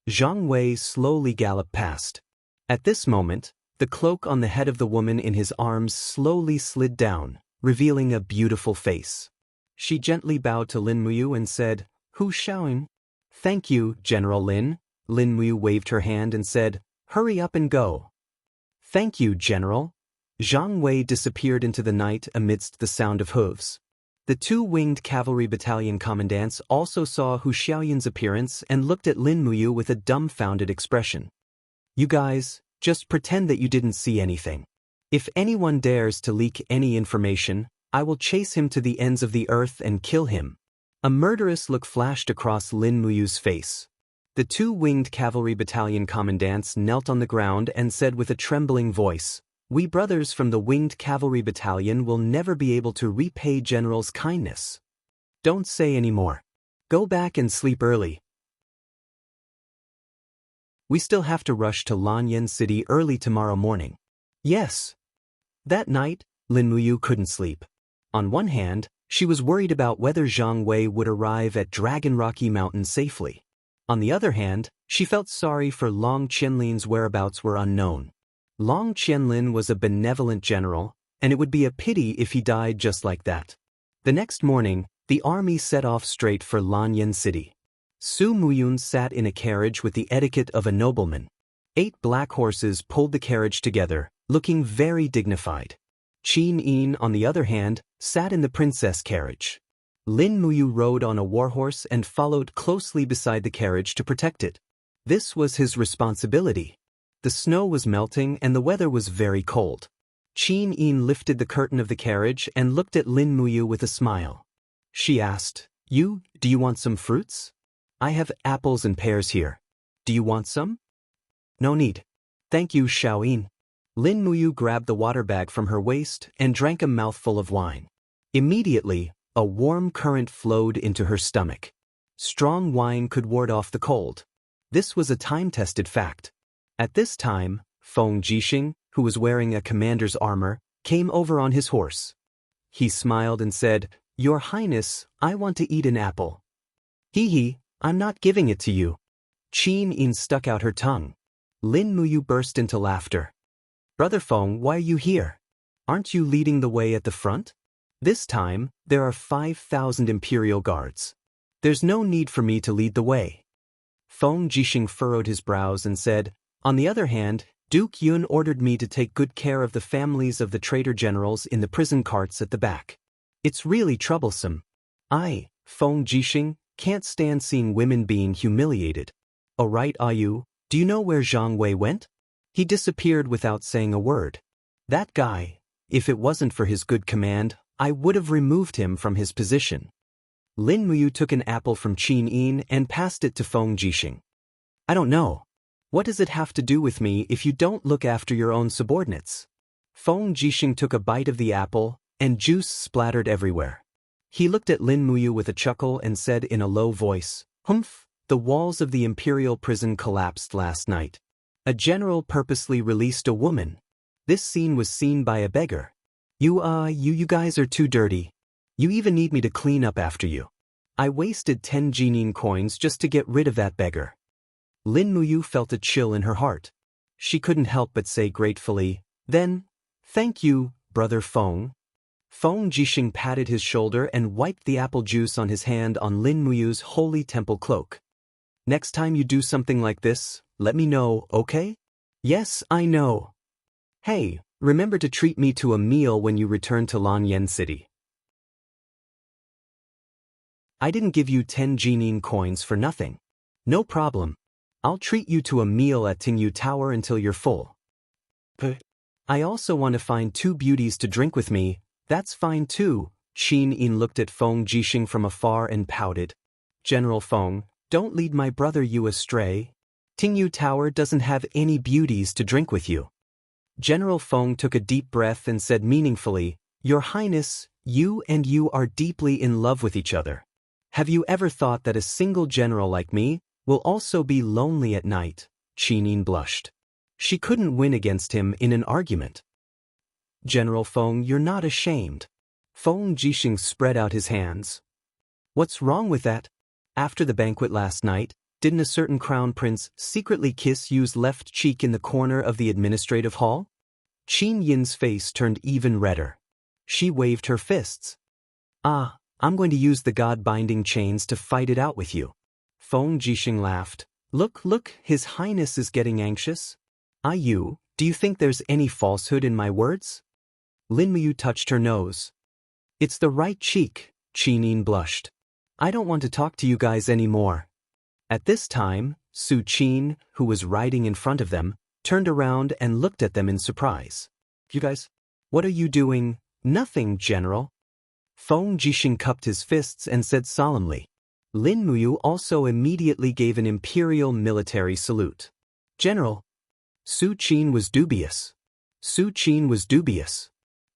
Zhang Wei slowly galloped past. At this moment, the cloak on the head of the woman in his arms slowly slid down, revealing a beautiful face. She gently bowed to Lin Muyu and said, Hu Xiaoyun. Thank you, General Lin. Lin Muyu waved her hand and said, Hurry up and go. Thank you, General. Zhang Wei disappeared into the night amidst the sound of hooves. The two winged cavalry battalion commandants also saw Hu Xiaoyun's appearance and looked at Lin Muyu with a dumbfounded expression. You guys, just pretend that you didn't see anything. If anyone dares to leak any information, I will chase him to the ends of the earth and kill him. A murderous look flashed across Lin Muyu's face. The two winged cavalry battalion commandants knelt on the ground and said with a trembling voice, We brothers from the winged cavalry battalion will never be able to repay General's kindness. Don't say any more. Go back and sleep early. We still have to rush to Lanyan City early tomorrow morning. Yes. That night, Lin Muyu couldn't sleep. On one hand, she was worried about whether Zhang Wei would arrive at Dragon Rocky Mountain safely. On the other hand, she felt sorry for Long Qianlin's whereabouts were unknown. Long Qianlin was a benevolent general, and it would be a pity if he died just like that. The next morning, The army set off straight for Lanyan City. Su Muyun sat in a carriage with the etiquette of a nobleman. 8 black horses pulled the carriage together, looking very dignified. Qin Yin, on the other hand, sat in the princess carriage. Lin Muyu rode on a warhorse and followed closely beside the carriage to protect it. This was his responsibility. The snow was melting and the weather was very cold. Qin Yin lifted the curtain of the carriage and looked at Lin Muyu with a smile. She asked, do you want some fruits? I have apples and pears here. Do you want some? No need. Thank you, Xiaoyin. Lin Muyu grabbed the water bag from her waist and drank a mouthful of wine. Immediately, a warm current flowed into her stomach. Strong wine could ward off the cold. This was a time-tested fact. At this time, Feng Jixing, who was wearing a commander's armor, came over on his horse. He smiled and said, Your Highness, I want to eat an apple. Hee, I'm not giving it to you. Qin Yin stuck out her tongue. Lin Muyu burst into laughter. Brother Feng, why are you here? Aren't you leading the way at the front? This time, there are 5,000 imperial guards. There's no need for me to lead the way. Feng Jixing furrowed his brows and said, On the other hand, Duke Yun ordered me to take good care of the families of the traitor generals in the prison carts at the back. It's really troublesome. I, Feng Jixing, can't stand seeing women being humiliated. Oh right, Ayu, do you know where Zhang Wei went? He disappeared without saying a word. That guy, if it wasn't for his good command, I would have removed him from his position. Lin Muyu took an apple from Qin Yin and passed it to Feng Jixing. I don't know. What does it have to do with me if you don't look after your own subordinates? Feng Jixing took a bite of the apple, and juice splattered everywhere. He looked at Lin Muyu with a chuckle and said in a low voice, Humph, the walls of the imperial prison collapsed last night. A general purposely released a woman. This scene was seen by a beggar. You guys are too dirty. You even need me to clean up after you. I wasted 10 Jinin coins just to get rid of that beggar. Lin Muyu felt a chill in her heart. She couldn't help but say gratefully, Then, thank you, Brother Feng. Feng Jixing patted his shoulder and wiped the apple juice on his hand on Lin Muyu's holy temple cloak. Next time you do something like this, let me know, okay? Yes, I know. Hey, remember to treat me to a meal when you return to Lanyan City. I didn't give you 10 Jinin coins for nothing. No problem. I'll treat you to a meal at Tingyu Tower until you're full. I also want to find 2 beauties to drink with me. That's fine too. Qin Yin looked at Feng Jixing from afar and pouted. General Feng, don't lead my brother you astray. Tingyu Tower doesn't have any beauties to drink with you. General Feng took a deep breath and said meaningfully, Your Highness, you are deeply in love with each other. Have you ever thought that a single general like me will also be lonely at night? Qin Yin blushed. She couldn't win against him in an argument. General Feng, you're not ashamed. Feng Jixing spread out his hands. What's wrong with that? After the banquet last night, didn't a certain crown prince secretly kiss Yu's left cheek in the corner of the administrative hall? Qin Yin's face turned even redder. She waved her fists. I'm going to use the god-binding chains to fight it out with you. Feng Jixing laughed. Look, His Highness is getting anxious. Ayu, do you think there's any falsehood in my words? Lin Muyu touched her nose. It's the right cheek, Qin Yin blushed. I don't want to talk to you guys anymore. At this time, Su Qin, who was riding in front of them, turned around and looked at them in surprise. You guys, what are you doing? Nothing, General. Feng Jixing cupped his fists and said solemnly. Lin Muyu also immediately gave an imperial military salute. General. Su Qin was dubious.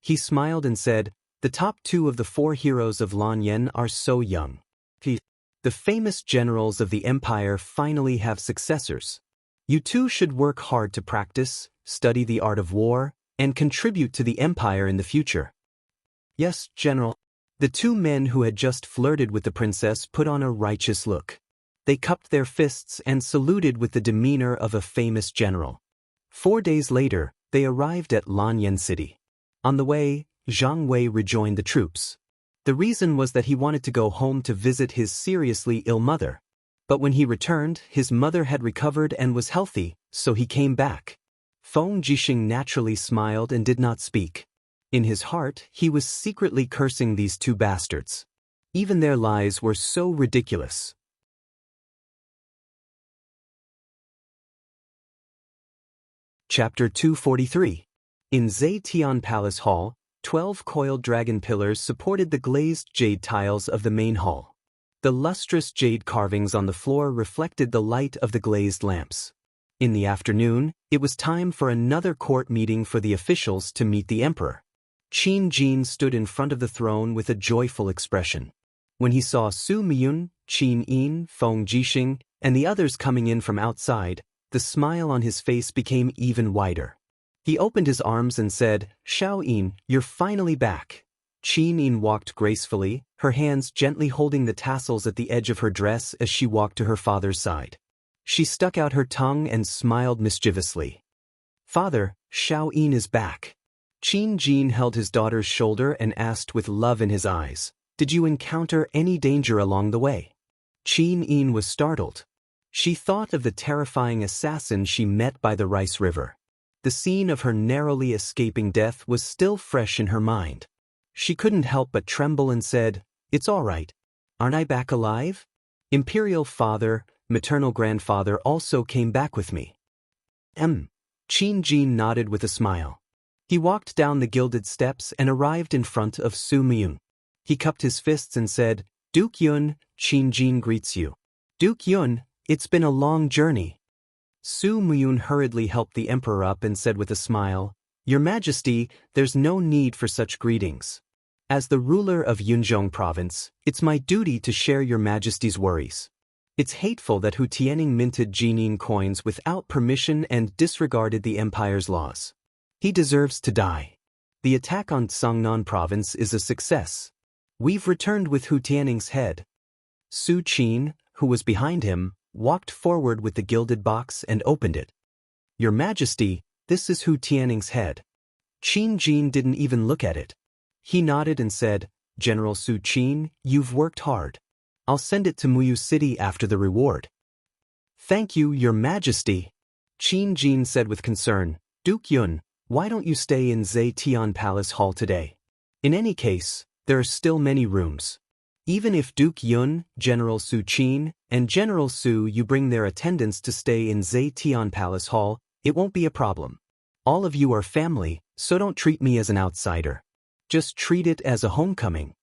He smiled and said, The top 2 of the 4 heroes of Lanyan are so young. The famous generals of the empire finally have successors. You 2 should work hard to practice, study the art of war, and contribute to the empire in the future. Yes, General. The 2 men who had just flirted with the princess put on a righteous look. They cupped their fists and saluted with the demeanor of a famous general. 4 days later, they arrived at Lanyan City. On the way, Zhang Wei rejoined the troops. The reason was that he wanted to go home to visit his seriously ill mother. But when he returned, his mother had recovered and was healthy, so he came back. Feng Jisheng naturally smiled and did not speak. In his heart, he was secretly cursing these two bastards. Even their lies were so ridiculous. Chapter 243. In Zetian Palace Hall, 12 coiled dragon pillars supported the glazed jade tiles of the main hall. The lustrous jade carvings on the floor reflected the light of the glazed lamps. In the afternoon, it was time for another court meeting for the officials to meet the emperor. Qin Jin stood in front of the throne with a joyful expression. When he saw Su Miyun, Qin Yin, Feng Jisheng, and the others coming in from outside, the smile on his face became even wider. He opened his arms and said, "Xiao Yin, you're finally back." Qin Yin walked gracefully, her hands gently holding the tassels at the edge of her dress as she walked to her father's side. She stuck out her tongue and smiled mischievously. "Father, Xiao Yin is back." Qin Jin held his daughter's shoulder and asked with love in his eyes, "Did you encounter any danger along the way?" Qin Yin was startled. She thought of the terrifying assassin she met by the rice river. The scene of her narrowly escaping death was still fresh in her mind. She couldn't help but tremble and said, "It's all right. Aren't I back alive? Imperial father, maternal grandfather also came back with me." Qin Jin nodded with a smile. He walked down the gilded steps and arrived in front of Su Miyun. He cupped his fists and said, "Duke Yun, Qin Jin greets you." "Duke Yun, it's been a long journey." Su Miyun hurriedly helped the emperor up and said with a smile, "Your Majesty, there's no need for such greetings. As the ruler of Yunzhong province, it's my duty to share your Majesty's worries. It's hateful that Hu Tianning minted Jining coins without permission and disregarded the empire's laws. He deserves to die. The attack on Songnan province is a success. We've returned with Hu Tianning's head." Su Qin, who was behind him, walked forward with the gilded box and opened it. "Your Majesty, this is Hu Tianning's head." Qin Jin didn't even look at it. He nodded and said, "General Su Qin, you've worked hard. I'll send it to Muyu City after the reward." "Thank you, Your Majesty." Qin Jin said with concern, "Duke Yun, why don't you stay in Zetian Palace Hall today? In any case, there are still many rooms. Even if Duke Yun, General Su Qin, and General Su you bring their attendants to stay in Zetian Palace Hall, it won't be a problem. All of you are family, so don't treat me as an outsider. Just treat it as a homecoming."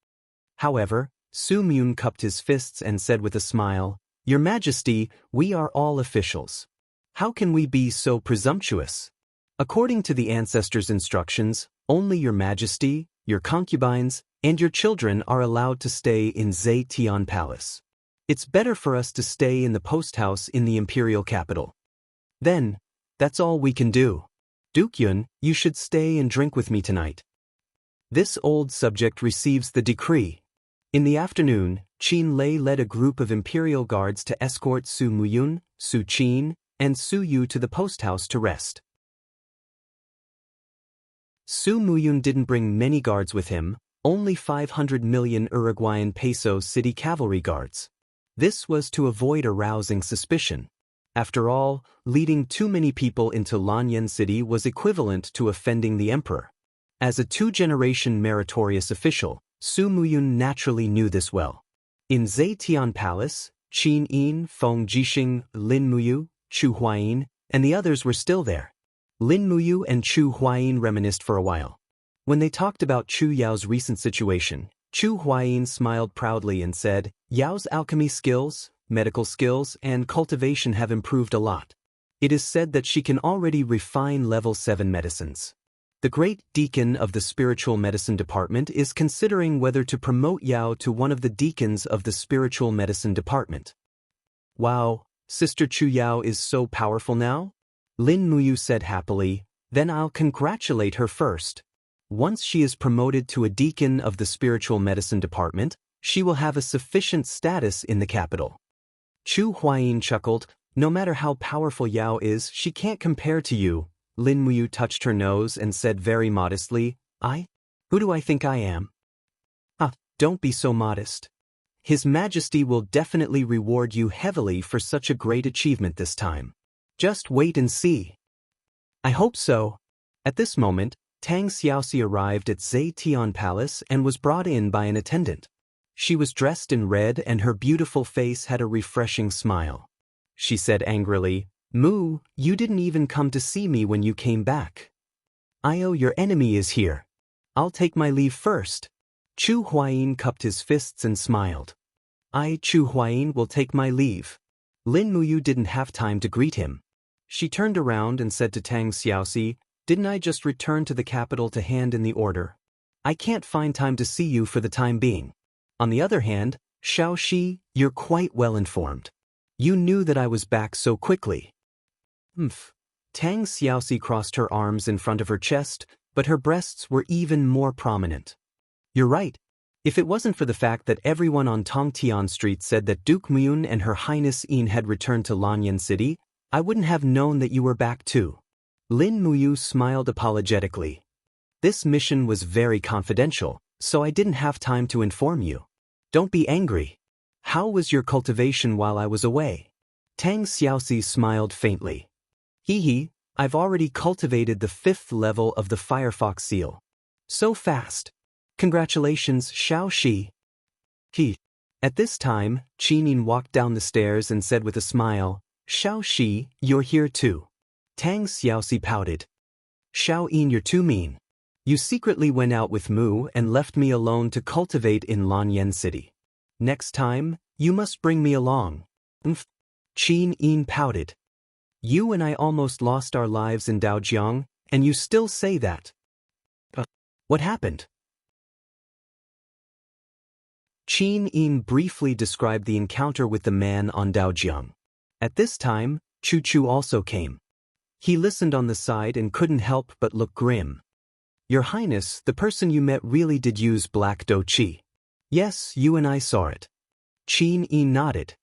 However, Su Miyun cupped his fists and said with a smile, "Your Majesty, we are all officials. How can we be so presumptuous? According to the ancestors' instructions, only Your Majesty, your concubines, and your children are allowed to stay in Zetian Palace. It's better for us to stay in the post house in the imperial capital. Then, that's all we can do. Duke Yun, you should stay and drink with me tonight." This old subject receives the decree. In the afternoon, Qin Lei led a group of imperial guards to escort Su Miyun, Su Qin, and Su Yu to the post house to rest. Su Miyun didn't bring many guards with him, only 500 million Uruguayan peso city cavalry guards. This was to avoid arousing suspicion. After all, leading too many people into Lanyan City was equivalent to offending the emperor. As a two-generation meritorious official, Su Miyun naturally knew this well. In Zetian Palace, Qin Yin, Feng Jisheng, Lin Muyu, Chu Huayin, and the others were still there. Lin Muyu and Chu Huayin reminisced for a while. When they talked about Chu Yao's recent situation, Chu Huayin smiled proudly and said, "Yao's alchemy skills, medical skills, and cultivation have improved a lot. It is said that she can already refine level 7 medicines. The great deacon of the spiritual medicine department is considering whether to promote Yao to one of the deacons of the spiritual medicine department." "Wow, Sister Chu Yao is so powerful now?" Lin Muyu said happily, "Then I'll congratulate her first. Once she is promoted to a deacon of the spiritual medicine department, she will have a sufficient status in the capital." Chu Huayin chuckled, "No matter how powerful Yao is, she can't compare to you." Lin Muyu touched her nose and said very modestly, "Who do I think I am?" Don't be so modest. His Majesty will definitely reward you heavily for such a great achievement this time. Just wait and see. I hope so. At this moment, Tang Xiaoxi arrived at Zetian Palace and was brought in by an attendant. She was dressed in red and her beautiful face had a refreshing smile. She said angrily, "Mu, you didn't even come to see me when you came back. Io, your enemy is here. I'll take my leave first." Chu Huayin cupped his fists and smiled. "I, Chu Huayin, will take my leave." Lin Muyu didn't have time to greet him. She turned around and said to Tang Xiaoxi, "Didn't I just return to the capital to hand in the order? I can't find time to see you for the time being. On the other hand, Xiao Shi, you're quite well informed. You knew that I was back so quickly." Tang Xiaoxi crossed her arms in front of her chest, but her breasts were even more prominent. "You're right. If it wasn't for the fact that everyone on Tongtian Street said that Duke Muyun and Her Highness Yin had returned to Lanyan City, I wouldn't have known that you were back too." Lin Muyu smiled apologetically. "This mission was very confidential, so I didn't have time to inform you. Don't be angry. How was your cultivation while I was away?" Tang Xiaoxi smiled faintly. "Hee, I've already cultivated the 5th level of the Firefox seal. So fast. Congratulations, Xiao Shi." At this time, Qinin walked down the stairs and said with a smile, "Xiao Shi, you're here too." Tang Xiaoxi pouted. "Xiao Yin, you're too mean. You secretly went out with Mu and left me alone to cultivate in Lanyan City. Next time, you must bring me along." Qin pouted. "You and I almost lost our lives in Daojiang, and you still say that. What happened?" Qin briefly described the encounter with the man on Daojiang. At this time, Chu Chu also came. He listened on the side and couldn't help but look grim. "Your Highness, the person you met really did use black do chi." "Yes, you and I saw it." Qin nodded.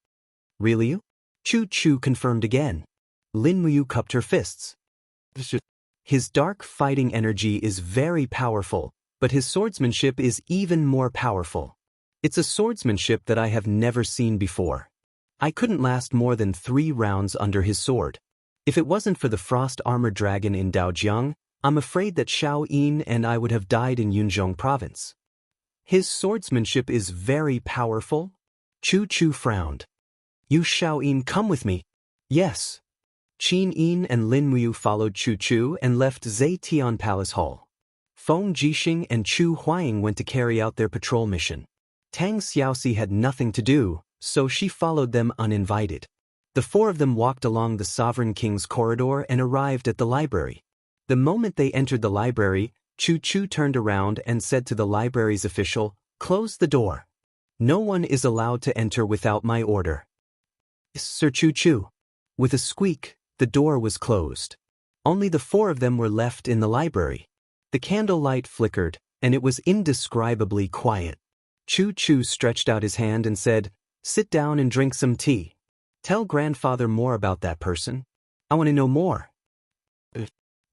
"Really?" Chu Chu confirmed again. Lin Muyu cupped her fists. "His dark fighting energy is very powerful, but his swordsmanship is even more powerful. It's a swordsmanship that I have never seen before. I couldn't last more than 3 rounds under his sword. If it wasn't for the frost armored dragon in Daojiang, I'm afraid that Xiao Yin and I would have died in Yunzhong province." "His swordsmanship is very powerful?" Chu Chu frowned. "You Xiao Yin, come with me." "Yes." Qin and Lin Muyu followed Chu Chu and left Zetian Palace Hall. Feng Jixing and Chu Huaying went to carry out their patrol mission. Tang Xiaoxi had nothing to do, so she followed them uninvited. The 4 of them walked along the Sovereign King's corridor and arrived at the library. The moment they entered the library, Chu Chu turned around and said to the library's official, "Close the door. No one is allowed to enter without my order." "Sir Chu Chu." With a squeak, the door was closed. Only the 4 of them were left in the library. The candlelight flickered, and it was indescribably quiet. Chu Chu stretched out his hand and said, "Sit down and drink some tea. Tell grandfather more about that person. I want to know more."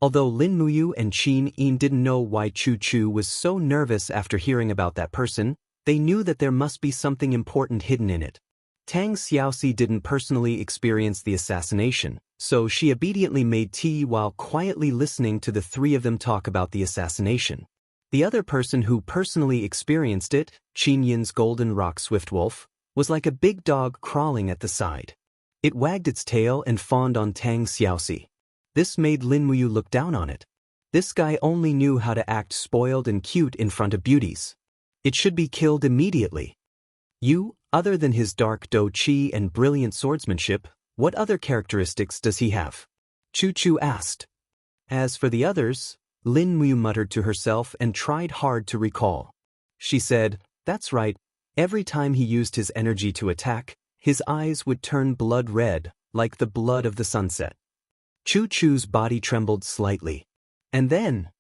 Although Lin Muyu and Qin didn't know why Chu Chu was so nervous after hearing about that person, they knew that there must be something important hidden in it. Tang Xiaoxi didn't personally experience the assassination, so she obediently made tea while quietly listening to the 3 of them talk about the assassination. The other person who personally experienced it, Qin Yin's golden rock swiftwolf, was like a big dog crawling at the side. It wagged its tail and fawned on Tang Xiaoxi. This made Lin Muyu look down on it. This guy only knew how to act spoiled and cute in front of beauties. It should be killed immediately. "You, other than his dark do chi and brilliant swordsmanship, what other characteristics does he have?" Chu Chu asked. As for the others, Lin Muyu muttered to herself and tried hard to recall. She said, "That's right, every time he used his energy to attack, his eyes would turn blood red, like the blood of the sunset." Chu Chu's body trembled slightly. And then,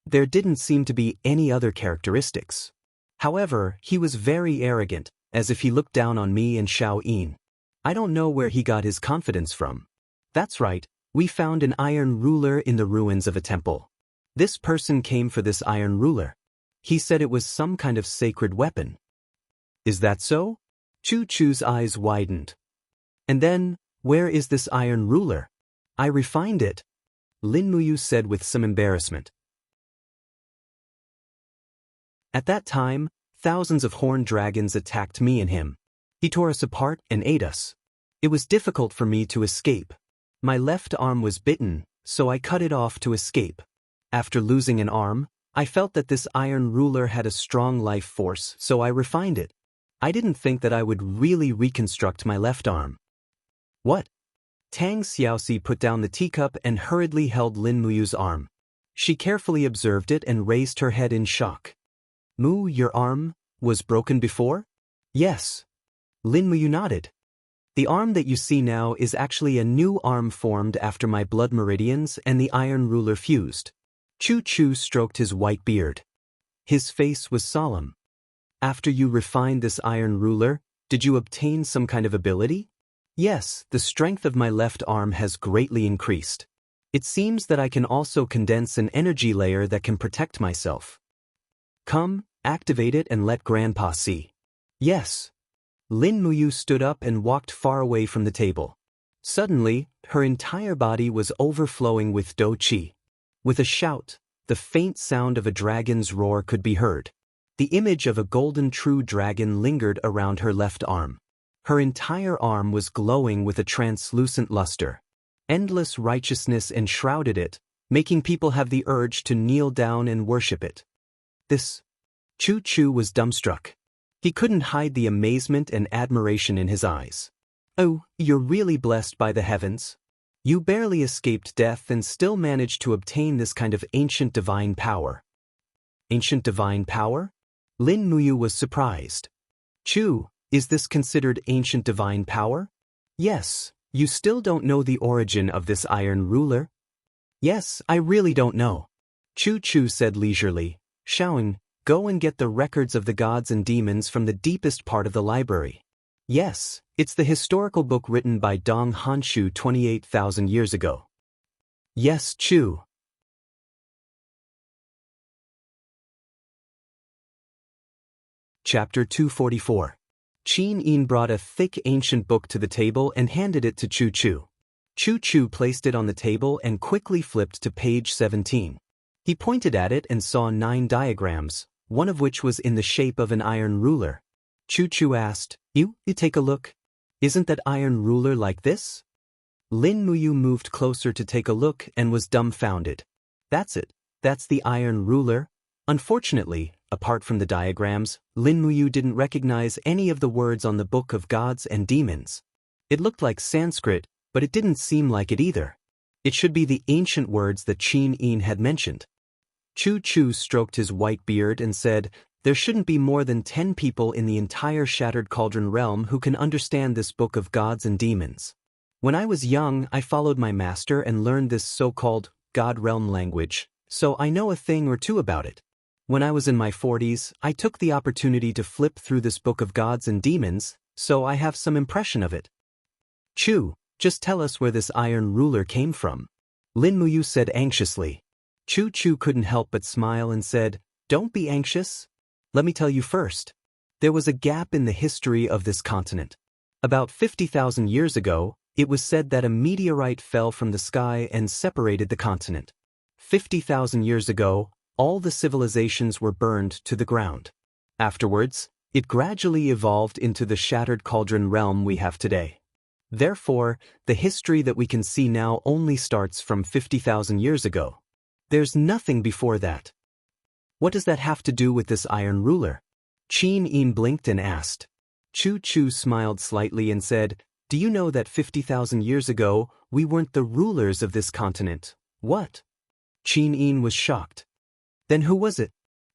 there didn't seem to be any other characteristics. However, he was very arrogant, as if he looked down on me and Xiao Yin. I don't know where he got his confidence from. That's right, we found an iron ruler in the ruins of a temple. This person came for this iron ruler. He said it was some kind of sacred weapon. Is that so? Chu Chu's eyes widened. And then, where is this iron ruler? I refined it, Lin Muyu said with some embarrassment. At that time, thousands of horned dragons attacked me and him. He tore us apart and ate us. It was difficult for me to escape. My left arm was bitten, so I cut it off to escape. After losing an arm, I felt that this iron ruler had a strong life force, so I refined it. I didn't think that I would really reconstruct my left arm. What? Tang Xiaoxi put down the teacup and hurriedly held Lin Muyu's arm. She carefully observed it and raised her head in shock. Mu, your arm was broken before? Yes. Lin Muyu nodded. The arm that you see now is actually a new arm formed after my blood meridians and the iron ruler fused. Chu Chu stroked his white beard. His face was solemn. After you refined this iron ruler, did you obtain some kind of ability? Yes, the strength of my left arm has greatly increased. It seems that I can also condense an energy layer that can protect myself. Come, activate it and let Grandpa see. Yes. Lin Muyu stood up and walked far away from the table. Suddenly, her entire body was overflowing with Do Qi. With a shout, the faint sound of a dragon's roar could be heard. The image of a golden true dragon lingered around her left arm. Her entire arm was glowing with a translucent luster. Endless righteousness enshrouded it, making people have the urge to kneel down and worship it. Chu Chu was dumbstruck. He couldn't hide the amazement and admiration in his eyes. Oh, you're really blessed by the heavens. You barely escaped death and still managed to obtain this kind of ancient divine power. Ancient divine power? Lin Muyu was surprised. Chu, is this considered ancient divine power? Yes, you still don't know the origin of this iron ruler? Yes, I really don't know. Chu Chu said leisurely. Shaoing, go and get the records of the gods and demons from the deepest part of the library. Yes, it's the historical book written by Dong Hanshu 28,000 years ago. Yes, Chu. Chapter 244. Qin Yin brought a thick ancient book to the table and handed it to Chu Chu. Chu Chu placed it on the table and quickly flipped to page 17. He pointed at it and saw 9 diagrams, one of which was in the shape of an iron ruler. Chu Chu asked, You take a look. Isn't that iron ruler like this? Lin Muyu moved closer to take a look and was dumbfounded. That's it. That's the iron ruler. Unfortunately, apart from the diagrams, Lin Muyu didn't recognize any of the words on the Book of Gods and Demons. It looked like Sanskrit, but it didn't seem like it either. It should be the ancient words that Qin Yin had mentioned. Chu Chu stroked his white beard and said, There shouldn't be more than 10 people in the entire Shattered Cauldron realm who can understand this Book of Gods and Demons. When I was young, I followed my master and learned this so-called God realm language, so I know a thing or two about it. When I was in my 40s, I took the opportunity to flip through this Book of Gods and Demons, so I have some impression of it. Chu, just tell us where this iron ruler came from. Lin Muyu said anxiously. Chu Chu couldn't help but smile and said, Don't be anxious. Let me tell you first. There was a gap in the history of this continent. About 50,000 years ago, it was said that a meteorite fell from the sky and separated the continent. 50,000 years ago, all the civilizations were burned to the ground. Afterwards, it gradually evolved into the Shattered Cauldron realm we have today. Therefore, the history that we can see now only starts from 50,000 years ago. There's nothing before that. What does that have to do with this iron ruler? Qin Yin blinked and asked. Chu Chu smiled slightly and said, Do you know that 50,000 years ago, we weren't the rulers of this continent? What? Qin Yin was shocked. Then who was it?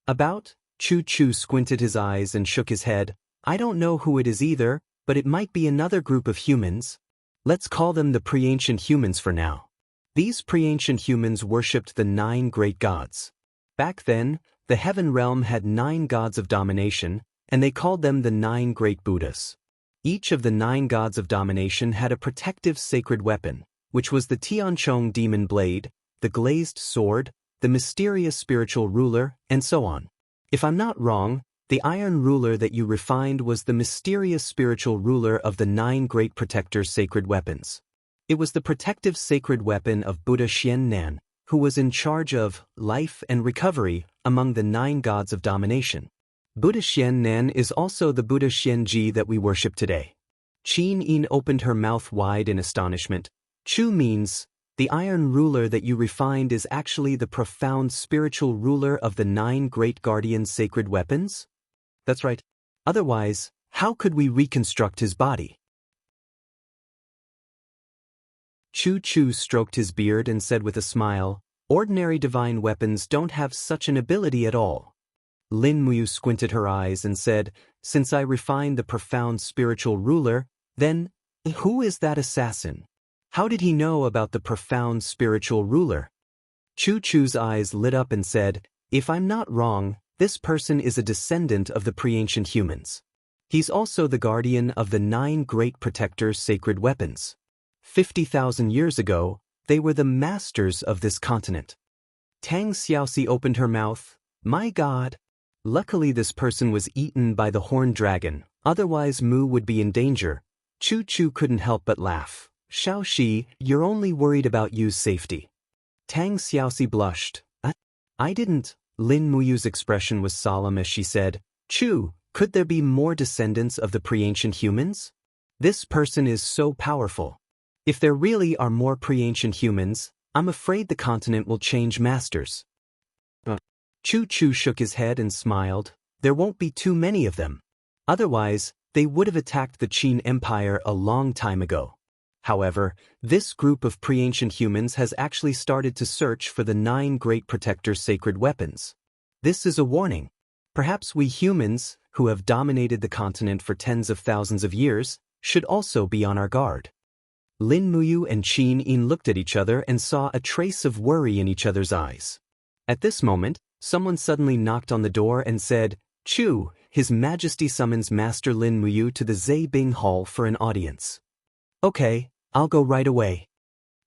About? Chu Chu squinted his eyes and shook his head. I don't know who it is either, but it might be another group of humans. Let's call them the pre-ancient humans for now. These pre-ancient humans worshipped the 9 great gods. Back then, the heaven realm had 9 gods of domination, and they called them the 9 great Buddhas. Each of the 9 gods of domination had a protective sacred weapon, which was the Tianchong demon blade, the glazed sword, the mysterious spiritual ruler, and so on. If I'm not wrong, the iron ruler that you refined was the mysterious spiritual ruler of the 9 great protectors' sacred weapons. It was the protective sacred weapon of Buddha Xian-nan, who was in charge of life and recovery among the 9 gods of domination. Buddha Xian-nan is also the Buddha Xian-ji that we worship today. Qin opened her mouth wide in astonishment. Chu means, the iron ruler that you refined is actually the profound spiritual ruler of the 9 great guardian sacred weapons? That's right. Otherwise, how could we reconstruct his body? Chu stroked his beard and said with a smile, ordinary divine weapons don't have such an ability at all. Lin Muyu squinted her eyes and said, since I refined the profound spiritual ruler, then, who is that assassin? How did he know about the profound spiritual ruler? Chu's eyes lit up and said, if I'm not wrong, this person is a descendant of the pre-ancient humans. He's also the guardian of the 9 great protectors' sacred weapons. 50,000 years ago, they were the masters of this continent. Tang Xiaoxi opened her mouth. My God! Luckily this person was eaten by the horned dragon, otherwise Mu would be in danger. Chu couldn't help but laugh. Xiaoxi, you're only worried about Yu's safety. Tang Xiaoxi blushed. I didn't. Lin Muyu's expression was solemn as she said, Chu, could there be more descendants of the pre-ancient humans? This person is so powerful. If there really are more pre-ancient humans, I'm afraid the continent will change masters. Chu shook his head and smiled. There won't be too many of them. Otherwise, they would have attacked the Qin Empire a long time ago. However, this group of pre-ancient humans has actually started to search for the 9 great protectors' sacred weapons. This is a warning. Perhaps we humans, who have dominated the continent for tens of thousands of years, should also be on our guard. Lin Muyu and Qin looked at each other and saw a trace of worry in each other's eyes. At this moment, someone suddenly knocked on the door and said, Chu, His Majesty summons Master Lin Muyu to the Zeibing Hall for an audience. Okay, I'll go right away.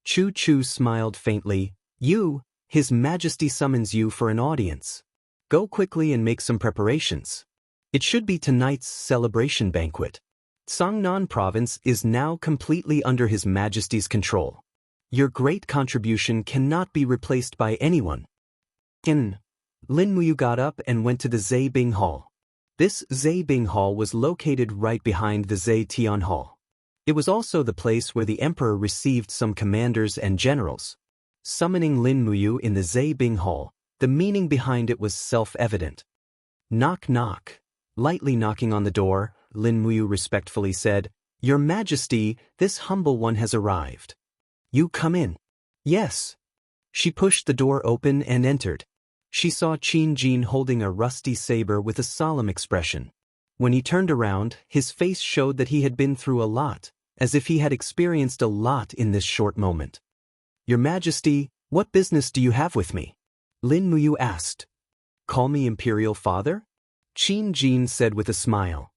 Chu smiled faintly. You, His Majesty summons you for an audience. Go quickly and make some preparations. It should be tonight's celebration banquet. Songnan Province is now completely under His Majesty's control. Your great contribution cannot be replaced by anyone. Lin Muyu got up and went to the Zeibing Hall. This Zeibing Hall was located right behind the Zeitian Hall. It was also the place where the emperor received some commanders and generals. Summoning Lin Muyu in the Zeibing Hall, the meaning behind it was self-evident. Knock knock. Lightly knocking on the door, Lin Muyu respectfully said, Your Majesty, this humble one has arrived. You come in. Yes. She pushed the door open and entered. She saw Qin Jin holding a rusty saber with a solemn expression. When he turned around, his face showed that he had been through a lot, as if he had experienced a lot in this short moment. Your Majesty, what business do you have with me? Lin Muyu asked. Call me Imperial Father? Qin Jin said with a smile.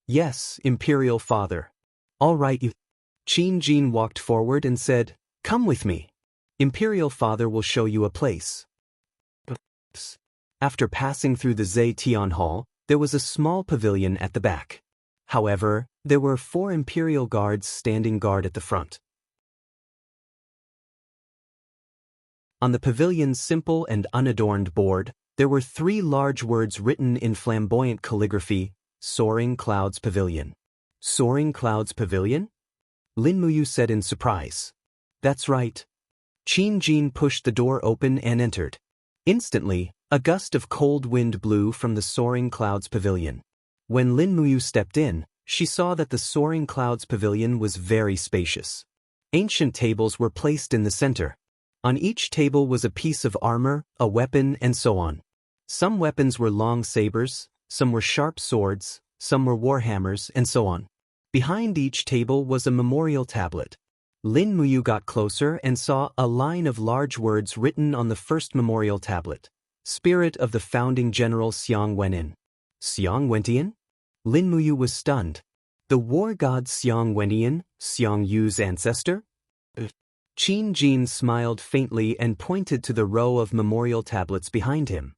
Yes, Imperial Father. All right, you. Qin Jin walked forward and said, Come with me. Imperial Father will show you a place. After passing through the Zeitian Hall, there was a small pavilion at the back. However, there were 4 imperial guards standing guard at the front. On the pavilion's simple and unadorned board, there were 3 large words written in flamboyant calligraphy, Soaring Clouds Pavilion. Soaring Clouds Pavilion? Lin Muyu said in surprise. That's right. Qin Jin pushed the door open and entered. Instantly, a gust of cold wind blew from the Soaring Clouds Pavilion. When Lin Muyu stepped in, she saw that the Soaring Clouds Pavilion was very spacious. Ancient tables were placed in the center. On each table was a piece of armor, a weapon, and so on. Some weapons were long sabers, some were sharp swords, some were warhammers, and so on. Behind each table was a memorial tablet. Lin Muyu got closer and saw a line of large words written on the first memorial tablet. Spirit of the founding general Xiang Wenin. Xiang Wentian? Lin Muyu was stunned. The war god Xiang Wentian, Xiang Yu's ancestor? Qin Jin smiled faintly and pointed to the row of memorial tablets behind him.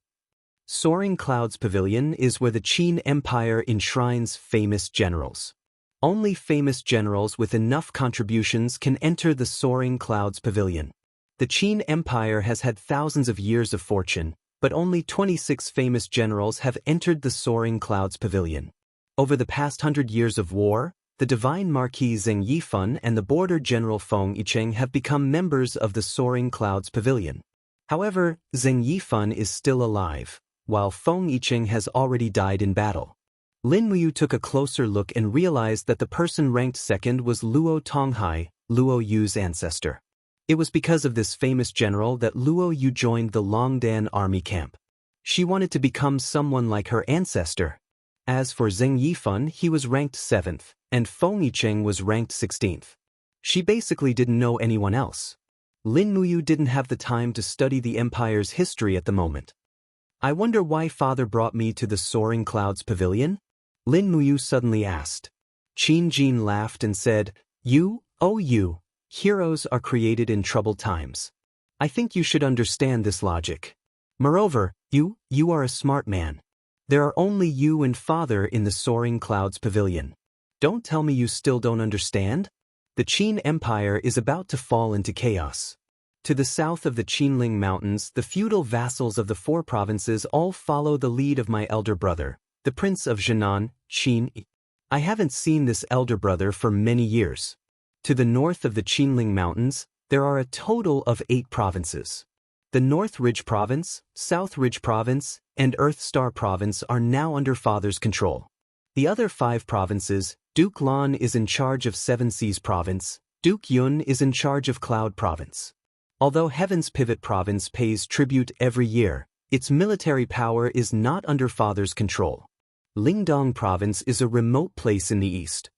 Soaring Clouds Pavilion is where the Qin Empire enshrines famous generals. Only famous generals with enough contributions can enter the Soaring Clouds Pavilion. The Qin Empire has had thousands of years of fortune, but only 26 famous generals have entered the Soaring Clouds Pavilion. Over the past 100 years of war, the Divine Marquis Zheng Yifan and the Border General Feng Yicheng have become members of the Soaring Clouds Pavilion. However, Zheng Yifan is still alive, while Feng Yicheng has already died in battle. Lin Muyu took a closer look and realized that the person ranked second was Luo Tonghai, Luo Yu's ancestor. It was because of this famous general that Luo Yu joined the Longdan army camp. She wanted to become someone like her ancestor. As for Zheng Yifan, he was ranked 7th, and Feng Yicheng was ranked 16th. She basically didn't know anyone else. Lin Muyu didn't have the time to study the empire's history at the moment. I wonder why father brought me to the Soaring Clouds Pavilion? Lin Muyu suddenly asked. Qin Jin laughed and said, You, heroes are created in troubled times. I think you should understand this logic. Moreover, you are a smart man. There are only you and father in the Soaring Clouds Pavilion. Don't tell me you still don't understand? The Qin Empire is about to fall into chaos. To the south of the Qinling Mountains, the feudal vassals of the 4 provinces all follow the lead of my elder brother, the Prince of Jinan, Qin. I haven't seen this elder brother for many years. To the north of the Qinling Mountains, there are a total of 8 provinces. The North Ridge Province, South Ridge Province, and Earth Star Province are now under father's control. The other 5 provinces, Duke Lan is in charge of Seven Seas Province, Duke Yun is in charge of Cloud Province. Although Heaven's Pivot Province pays tribute every year, its military power is not under father's control. Lingdong Province is a remote place in the east.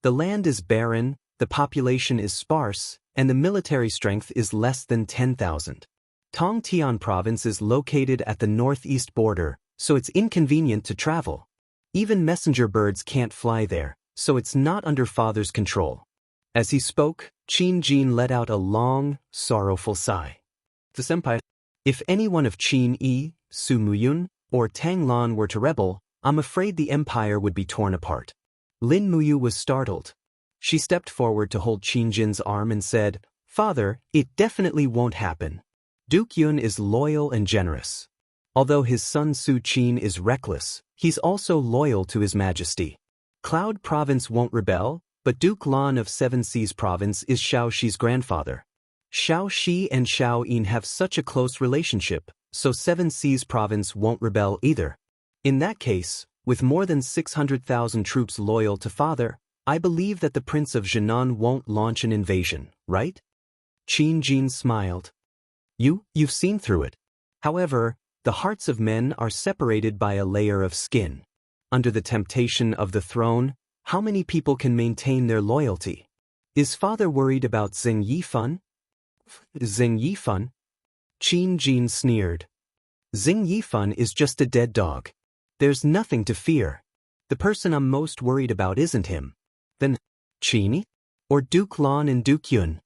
The land is barren, the population is sparse, and the military strength is less than 10,000. Tongtian Province is located at the northeast border, so it's inconvenient to travel. Even messenger birds can't fly there, so it's not under father's control. As he spoke, Qin Jin let out a long, sorrowful sigh. The senpai, if any one of Qin Yi, Su Muyun, or Tang Lan were to rebel, I'm afraid the empire would be torn apart. Lin Muyu was startled. She stepped forward to hold Qin Jin's arm and said, Father, it definitely won't happen. Duke Yun is loyal and generous. Although his son Su Qin is reckless, he's also loyal to His Majesty. Cloud Province won't rebel, but Duke Lan of Seven Seas Province is Shao Shi's grandfather. Shao Shi and Shao Yin have such a close relationship, so Seven Seas Province won't rebel either. In that case, with more than 600,000 troops loyal to father, I believe that the Prince of Jinan won't launch an invasion, right? Qin Jin smiled. You've seen through it. However, the hearts of men are separated by a layer of skin. Under the temptation of the throne, how many people can maintain their loyalty? Is father worried about Zheng Yifan? Zheng Yifan? Qin Jin sneered. Zheng Yifan is just a dead dog. There's nothing to fear. The person I'm most worried about isn't him. Then, Qin? Or Duke Lan and Duke Yun?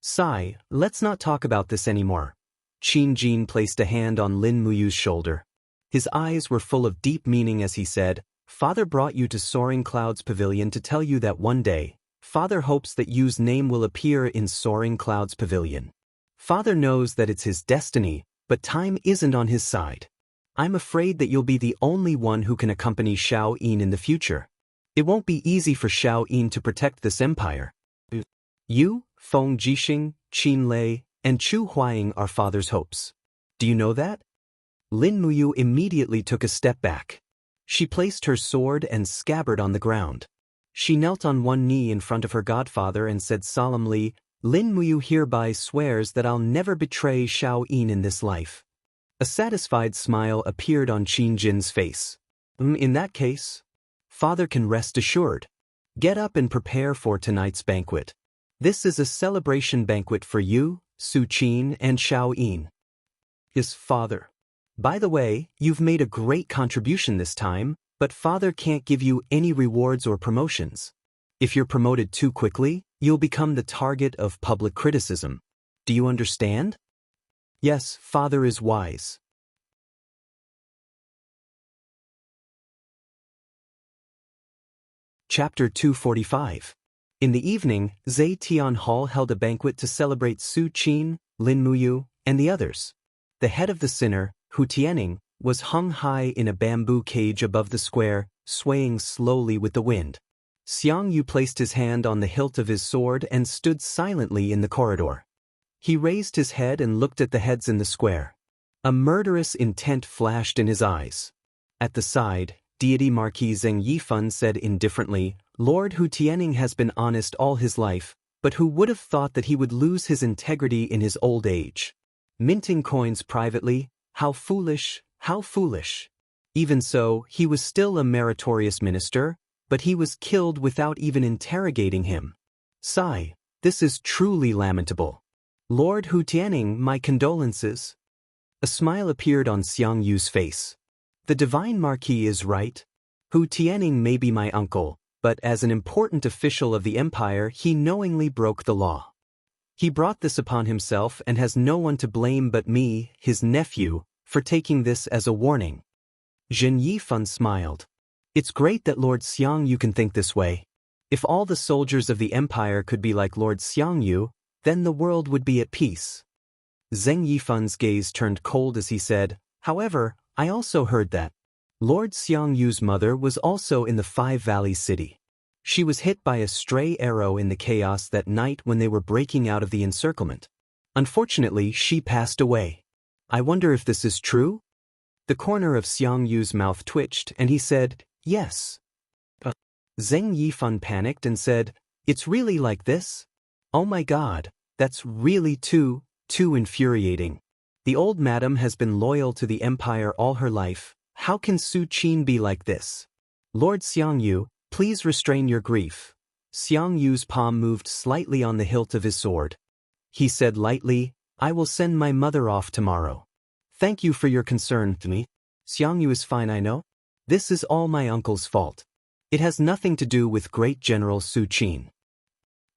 Sigh, let's not talk about this anymore. Qin Jin placed a hand on Lin Muyu's shoulder. His eyes were full of deep meaning as he said, Father brought you to Soaring Clouds Pavilion to tell you that one day, Father hopes that Yu's name will appear in Soaring Clouds Pavilion. Father knows that it's his destiny, but time isn't on his side. I'm afraid that you'll be the only one who can accompany Shao Yin in the future. It won't be easy for Shao Yin to protect this empire. You, Feng Jixing, Qin Lei, and Chu Huaying are father's hopes. Do you know that? Lin Muyu immediately took a step back. She placed her sword and scabbard on the ground. She knelt on one knee in front of her godfather and said solemnly, Lin Muyu hereby swears that I'll never betray Shao Yin in this life. A satisfied smile appeared on Qin Jin's face. In that case, father can rest assured. Get up and prepare for tonight's banquet. This is a celebration banquet for you, Su Qin, and Shao Yin. His father. By the way, you've made a great contribution this time, but father can't give you any rewards or promotions. If you're promoted too quickly, you'll become the target of public criticism. Do you understand? Yes, father is wise. Chapter 245. In the evening, Zetian Hall held a banquet to celebrate Su Qin, Lin Muyu, and the others. The head of the sinner, Hu Tianning, was hung high in a bamboo cage above the square, swaying slowly with the wind. Xiang Yu placed his hand on the hilt of his sword and stood silently in the corridor. He raised his head and looked at the heads in the square. A murderous intent flashed in his eyes. At the side, deity Marquis Zheng Yifan said indifferently, Lord Hu Tianning has been honest all his life, but who would have thought that he would lose his integrity in his old age? Minting coins privately, how foolish, how foolish. Even so, he was still a meritorious minister, but he was killed without even interrogating him. Sigh, this is truly lamentable. Lord Hu Tianning, my condolences. A smile appeared on Xiang Yu's face. The divine marquis is right. Hu Tianning may be my uncle, but as an important official of the empire he knowingly broke the law. He brought this upon himself and has no one to blame but me, his nephew, for taking this as a warning. Zhen Yifan smiled. It's great that Lord Xiang Yu can think this way. If all the soldiers of the empire could be like Lord Xiang Yu, then the world would be at peace. Zheng Yifan's gaze turned cold as he said, however, I also heard that Lord Xiang Yu's mother was also in the Five Valleys city. She was hit by a stray arrow in the chaos that night when they were breaking out of the encirclement. Unfortunately, she passed away. I wonder if this is true? The corner of Xiang Yu's mouth twitched and he said, yes. Zheng Yifan panicked and said, it's really like this? Oh my god, that's really too infuriating. The old madam has been loyal to the empire all her life. How can Su Qin be like this? Lord Xiang Yu, please restrain your grief. Xiang Yu's palm moved slightly on the hilt of his sword. He said lightly, I will send my mother off tomorrow. Thank you for your concern to me. Xiang Yu is fine, I know. This is all my uncle's fault. It has nothing to do with great General Su Qin.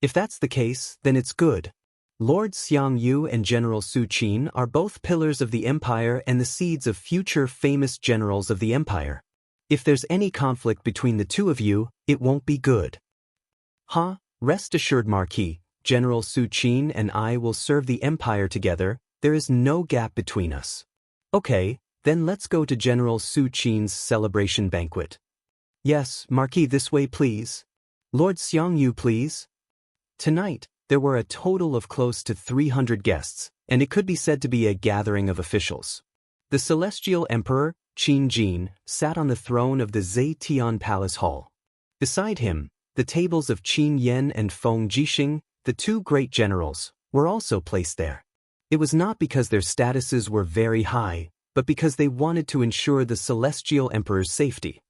If that's the case, then it's good. Lord Xiang Yu and General Su Qin are both pillars of the empire and the seeds of future famous generals of the empire. If there's any conflict between the two of you, it won't be good. Rest assured, Marquis, General Su Qin and I will serve the empire together. There is no gap between us. Okay, then let's go to General Su Qin's celebration banquet. Yes, Marquis, this way please. Lord Xiang Yu, please. Tonight, there were a total of close to 300 guests, and it could be said to be a gathering of officials. The celestial emperor, Qin Jin, sat on the throne of the Zetian Palace Hall. Beside him, the tables of Qin Yan and Feng Jixing, the two great generals, were also placed there. It was not because their statuses were very high, but because they wanted to ensure the celestial emperor's safety.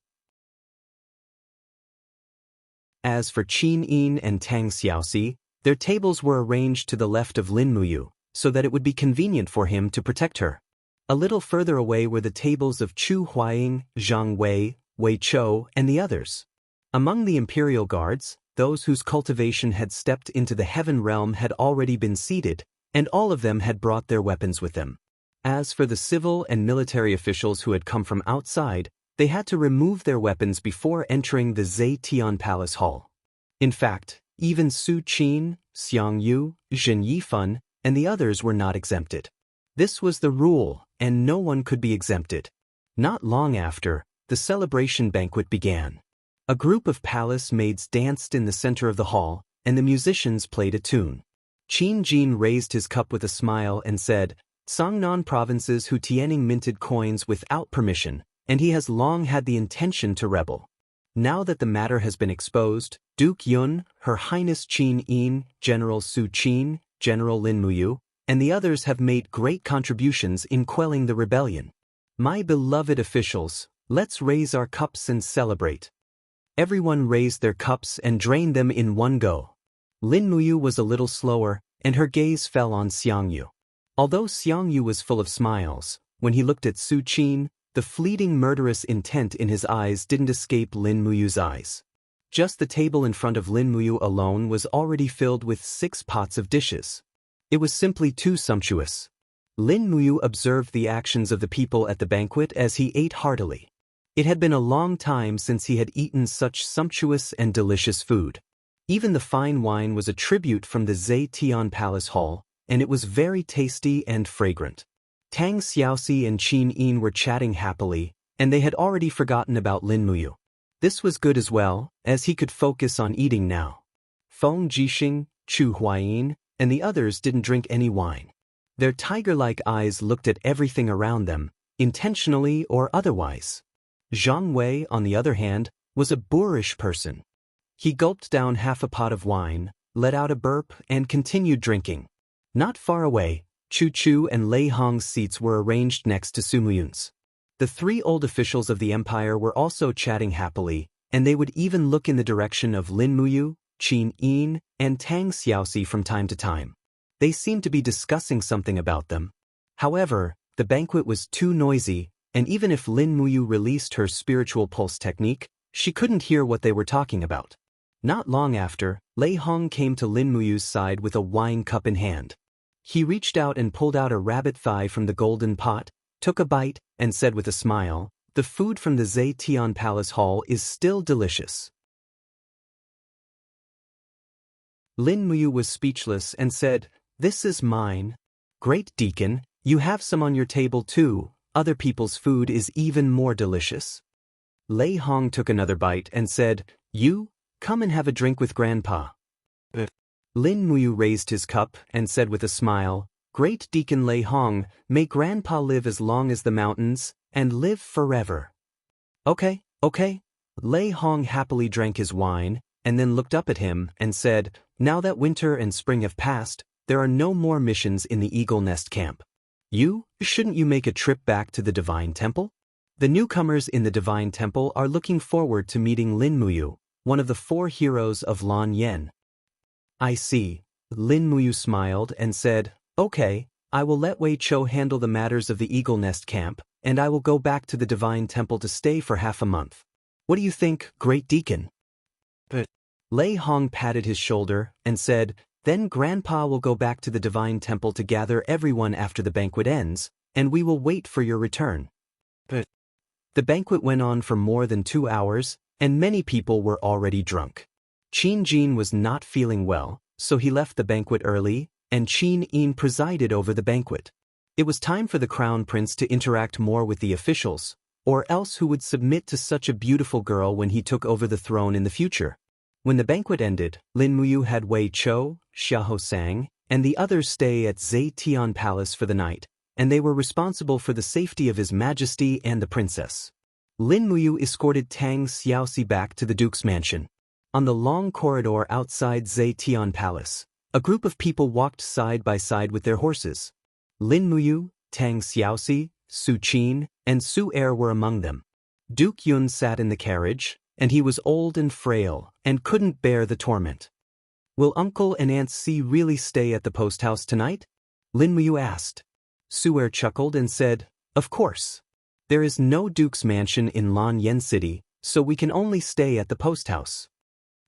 As for Qin Yin and Tang Xiaoxi, their tables were arranged to the left of Lin Muyu, so that it would be convenient for him to protect her. A little further away were the tables of Chu Huaying, Zhang Wei, Wei Chou, and the others. Among the imperial guards, those whose cultivation had stepped into the heaven realm had already been seated, and all of them had brought their weapons with them. As for the civil and military officials who had come from outside, they had to remove their weapons before entering the Zetian Palace Hall. In fact, even Su Qin, Xiang Yu, Zhen Yifan, and the others were not exempted. This was the rule, and no one could be exempted. Not long after, the celebration banquet began. A group of palace maids danced in the center of the hall, and the musicians played a tune. Qin Jin raised his cup with a smile and said, Songnan province's Hu Tianning minted coins without permission, and he has long had the intention to rebel. Now that the matter has been exposed, Duke Yun, Her Highness Qin Yin, General Su Qin, General Lin Muyu, and the others have made great contributions in quelling the rebellion. My beloved officials, let's raise our cups and celebrate. Everyone raised their cups and drained them in one go. Lin Muyu was a little slower, and her gaze fell on Xiang Yu. Although Xiang Yu was full of smiles, when he looked at Su Qin, the fleeting murderous intent in his eyes didn't escape Lin Muyu's eyes. Just the table in front of Lin Muyu alone was already filled with 6 pots of dishes. It was simply too sumptuous. Lin Muyu observed the actions of the people at the banquet as he ate heartily. It had been a long time since he had eaten such sumptuous and delicious food. Even the fine wine was a tribute from the Zetian Palace Hall, and it was very tasty and fragrant. Tang Xiaoxi and Qin Yin were chatting happily, and they had already forgotten about Lin Muyu. This was good as well, as he could focus on eating now. Feng Jixing, Chu Huayin, and the others didn't drink any wine. Their tiger-like eyes looked at everything around them, intentionally or otherwise. Zhang Wei, on the other hand, was a boorish person. He gulped down half a pot of wine, let out a burp, and continued drinking. Not far away, Chu Chu and Lei Hong's seats were arranged next to Su Muyun's. The three old officials of the empire were also chatting happily, and they would even look in the direction of Lin Muyu, Qin Yin, and Tang Xiaoxi from time to time. They seemed to be discussing something about them. However, the banquet was too noisy, and even if Lin Muyu released her spiritual pulse technique, she couldn't hear what they were talking about. Not long after, Lei Hong came to Lin Muyu's side with a wine cup in hand. He reached out and pulled out a rabbit thigh from the golden pot, took a bite, and said with a smile, "The food from the Zetian Palace Hall is still delicious." Lin Muyu was speechless and said, "This is mine. Great Deacon, you have some on your table too. Other people's food is even more delicious." Lei Hong took another bite and said, "You, come and have a drink with Grandpa." Lin Muyu raised his cup and said with a smile, "Great Deacon Lei Hong, may Grandpa live as long as the mountains, and live forever." Okay. Lei Hong happily drank his wine, and then looked up at him and said, "Now that winter and spring have passed, there are no more missions in the Eagle Nest camp. Shouldn't you make a trip back to the Divine Temple? The newcomers in the Divine Temple are looking forward to meeting Lin Muyu, one of the 4 heroes of Lan Yen." "I see." Lin Muyu smiled and said, "Okay, I will let Wei Chou handle the matters of the Eagle Nest camp, and I will go back to the Divine Temple to stay for half a month. What do you think, Great Deacon?" But Lei Hong patted his shoulder and said, "Then Grandpa will go back to the Divine Temple to gather everyone after the banquet ends, and we will wait for your return." But the banquet went on for more than 2 hours, and many people were already drunk. Qin Jin was not feeling well, so he left the banquet early, and Qin Yin presided over the banquet. It was time for the Crown Prince to interact more with the officials, or else who would submit to such a beautiful girl when he took over the throne in the future. When the banquet ended, Lin Muyu had Wei Chou, Xia Hosang, and the others stay at Zetian Palace for the night, and they were responsible for the safety of His Majesty and the princess. Lin Muyu escorted Tang Xiaoxi back to the Duke's mansion. On the long corridor outside Zetian Palace, a group of people walked side by side with their horses. Lin Muyu, Tang Xiaoxi, Su Qin, and Su Er were among them. Duke Yun sat in the carriage, and he was old and frail, and couldn't bear the torment. "Will Uncle and Aunt Si really stay at the post house tonight?" Lin Muyu asked. Su Er chuckled and said, "Of course. There is no Duke's mansion in Lan Yen City, so we can only stay at the post house."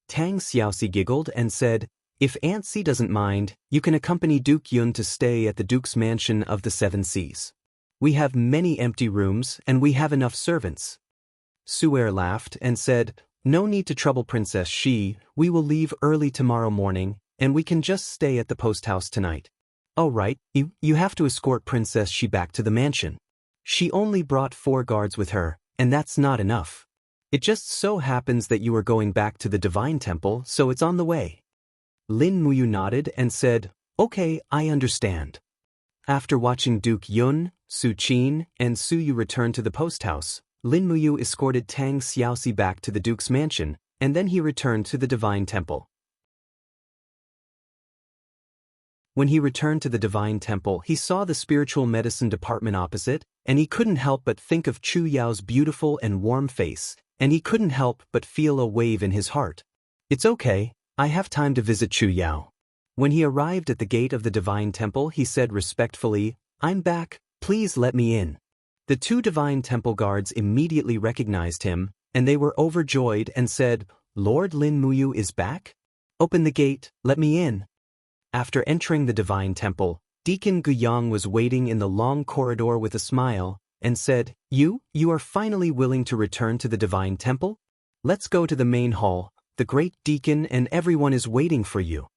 Tang Xiaoxi giggled and said, "If Aunt Si doesn't mind, you can accompany Duke Yun to stay at the Duke's mansion of the 7 Seas. We have many empty rooms and we have enough servants." Su Er laughed and said, "No need to trouble Princess Shi, we will leave early tomorrow morning, and we can just stay at the post house tonight." "Oh right, you have to escort Princess Shi back to the mansion. She only brought 4 guards with her, and that's not enough. It just so happens that you are going back to the Divine Temple, so it's on the way." Lin Muyu nodded and said, "Okay, I understand." After watching Duke Yun, Su Qin, and Su Yu return to the post house, Lin Muyu escorted Tang Xiaoxi back to the Duke's mansion, and then he returned to the Divine Temple. When he returned to the Divine Temple, he saw the spiritual medicine department opposite, and he couldn't help but think of Chu Yao's beautiful and warm face, and he couldn't help but feel a wave in his heart. "It's okay, I have time to visit Chu Yao." When he arrived at the gate of the Divine Temple, he said respectfully, "I'm back, please let me in." The 2 Divine Temple guards immediately recognized him, and they were overjoyed and said, "Lord Lin Muyu is back? Open the gate, let me in." After entering the Divine Temple, Deacon Guyang was waiting in the long corridor with a smile, and said, You are finally willing to return to the Divine Temple? Let's go to the main hall, the great deacon and everyone is waiting for you.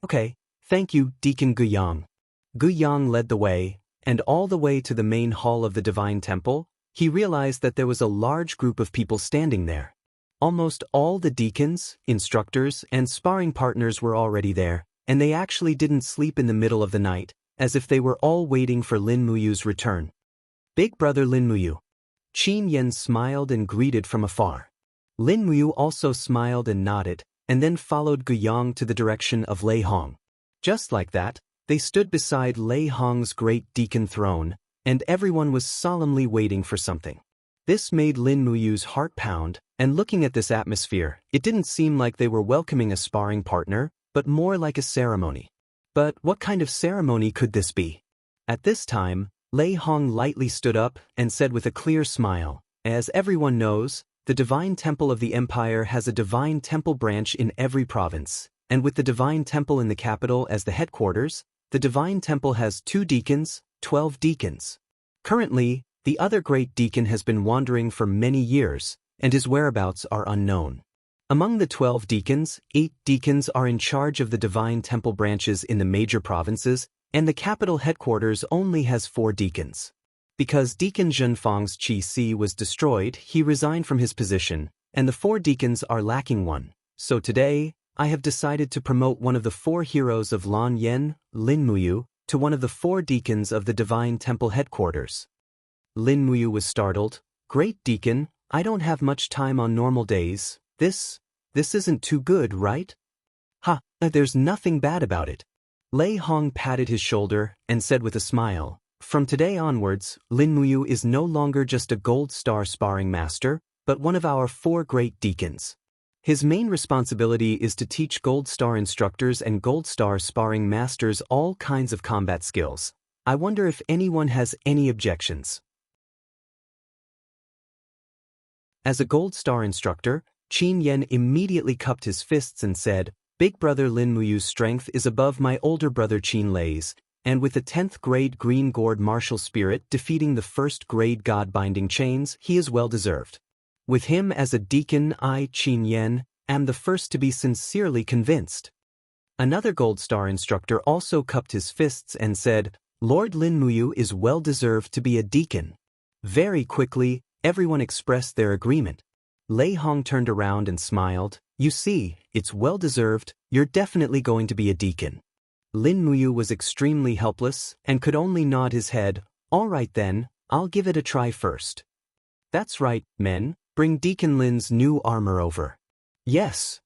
Okay, thank you, Deacon Guyang. Guyang led the way, and all the way to the main hall of the Divine Temple, he realized that there was a large group of people standing there. Almost all the deacons, instructors, and sparring partners were already there, and they actually didn't sleep in the middle of the night, as if they were all waiting for Lin Muyu's return. Big brother Lin Muyu. Qin Yan smiled and greeted from afar. Lin Muyu also smiled and nodded, and then followed Guyang to the direction of Lei Hong. Just like that, they stood beside Lei Hong's great deacon throne, and everyone was solemnly waiting for something. This made Lin Muyu's heart pound, and looking at this atmosphere, it didn't seem like they were welcoming a sparring partner, but more like a ceremony. But what kind of ceremony could this be? At this time, Lei Hong lightly stood up and said with a clear smile, As everyone knows, the Divine Temple of the Empire has a Divine Temple branch in every province, and with the Divine Temple in the capital as the headquarters, the Divine Temple has 2 deacons, 12 deacons. Currently, the other great deacon has been wandering for many years, and his whereabouts are unknown. Among the 12 deacons, 8 deacons are in charge of the Divine Temple branches in the major provinces, and the capital headquarters only has 4 deacons. Because Deacon Zhenfang's Qi Si was destroyed, he resigned from his position, and the 4 deacons are lacking one. So today, I have decided to promote one of the 4 heroes of Lan Yen, Lin Muyu, to one of the 4 deacons of the Divine Temple headquarters. Lin Muyu was startled. Great deacon, I don't have much time on normal days. This isn't too good, right? There's nothing bad about it. Lei Hong patted his shoulder and said with a smile, From today onwards, Lin Muyu is no longer just a gold star sparring master, but one of our 4 great deacons. His main responsibility is to teach gold star instructors and gold star sparring masters all kinds of combat skills. I wonder if anyone has any objections. As a gold star instructor, Qin Yan immediately cupped his fists and said, Big brother Lin Muyu's strength is above my older brother Qin Lei's, and with the 10th grade Green Gourd martial spirit defeating the 1st grade God-binding chains, he is well deserved. With him as a deacon, I, Qin Yan, am the first to be sincerely convinced. Another gold star instructor also cupped his fists and said, Lord Lin Muyu is well deserved to be a deacon. Very quickly, everyone expressed their agreement. Lei Hong turned around and smiled. You see, it's well deserved, you're definitely going to be a deacon. Lin Muyu was extremely helpless and could only nod his head. All right then, I'll give it a try first. That's right, men, bring Deacon Lin's new armor over. Yes.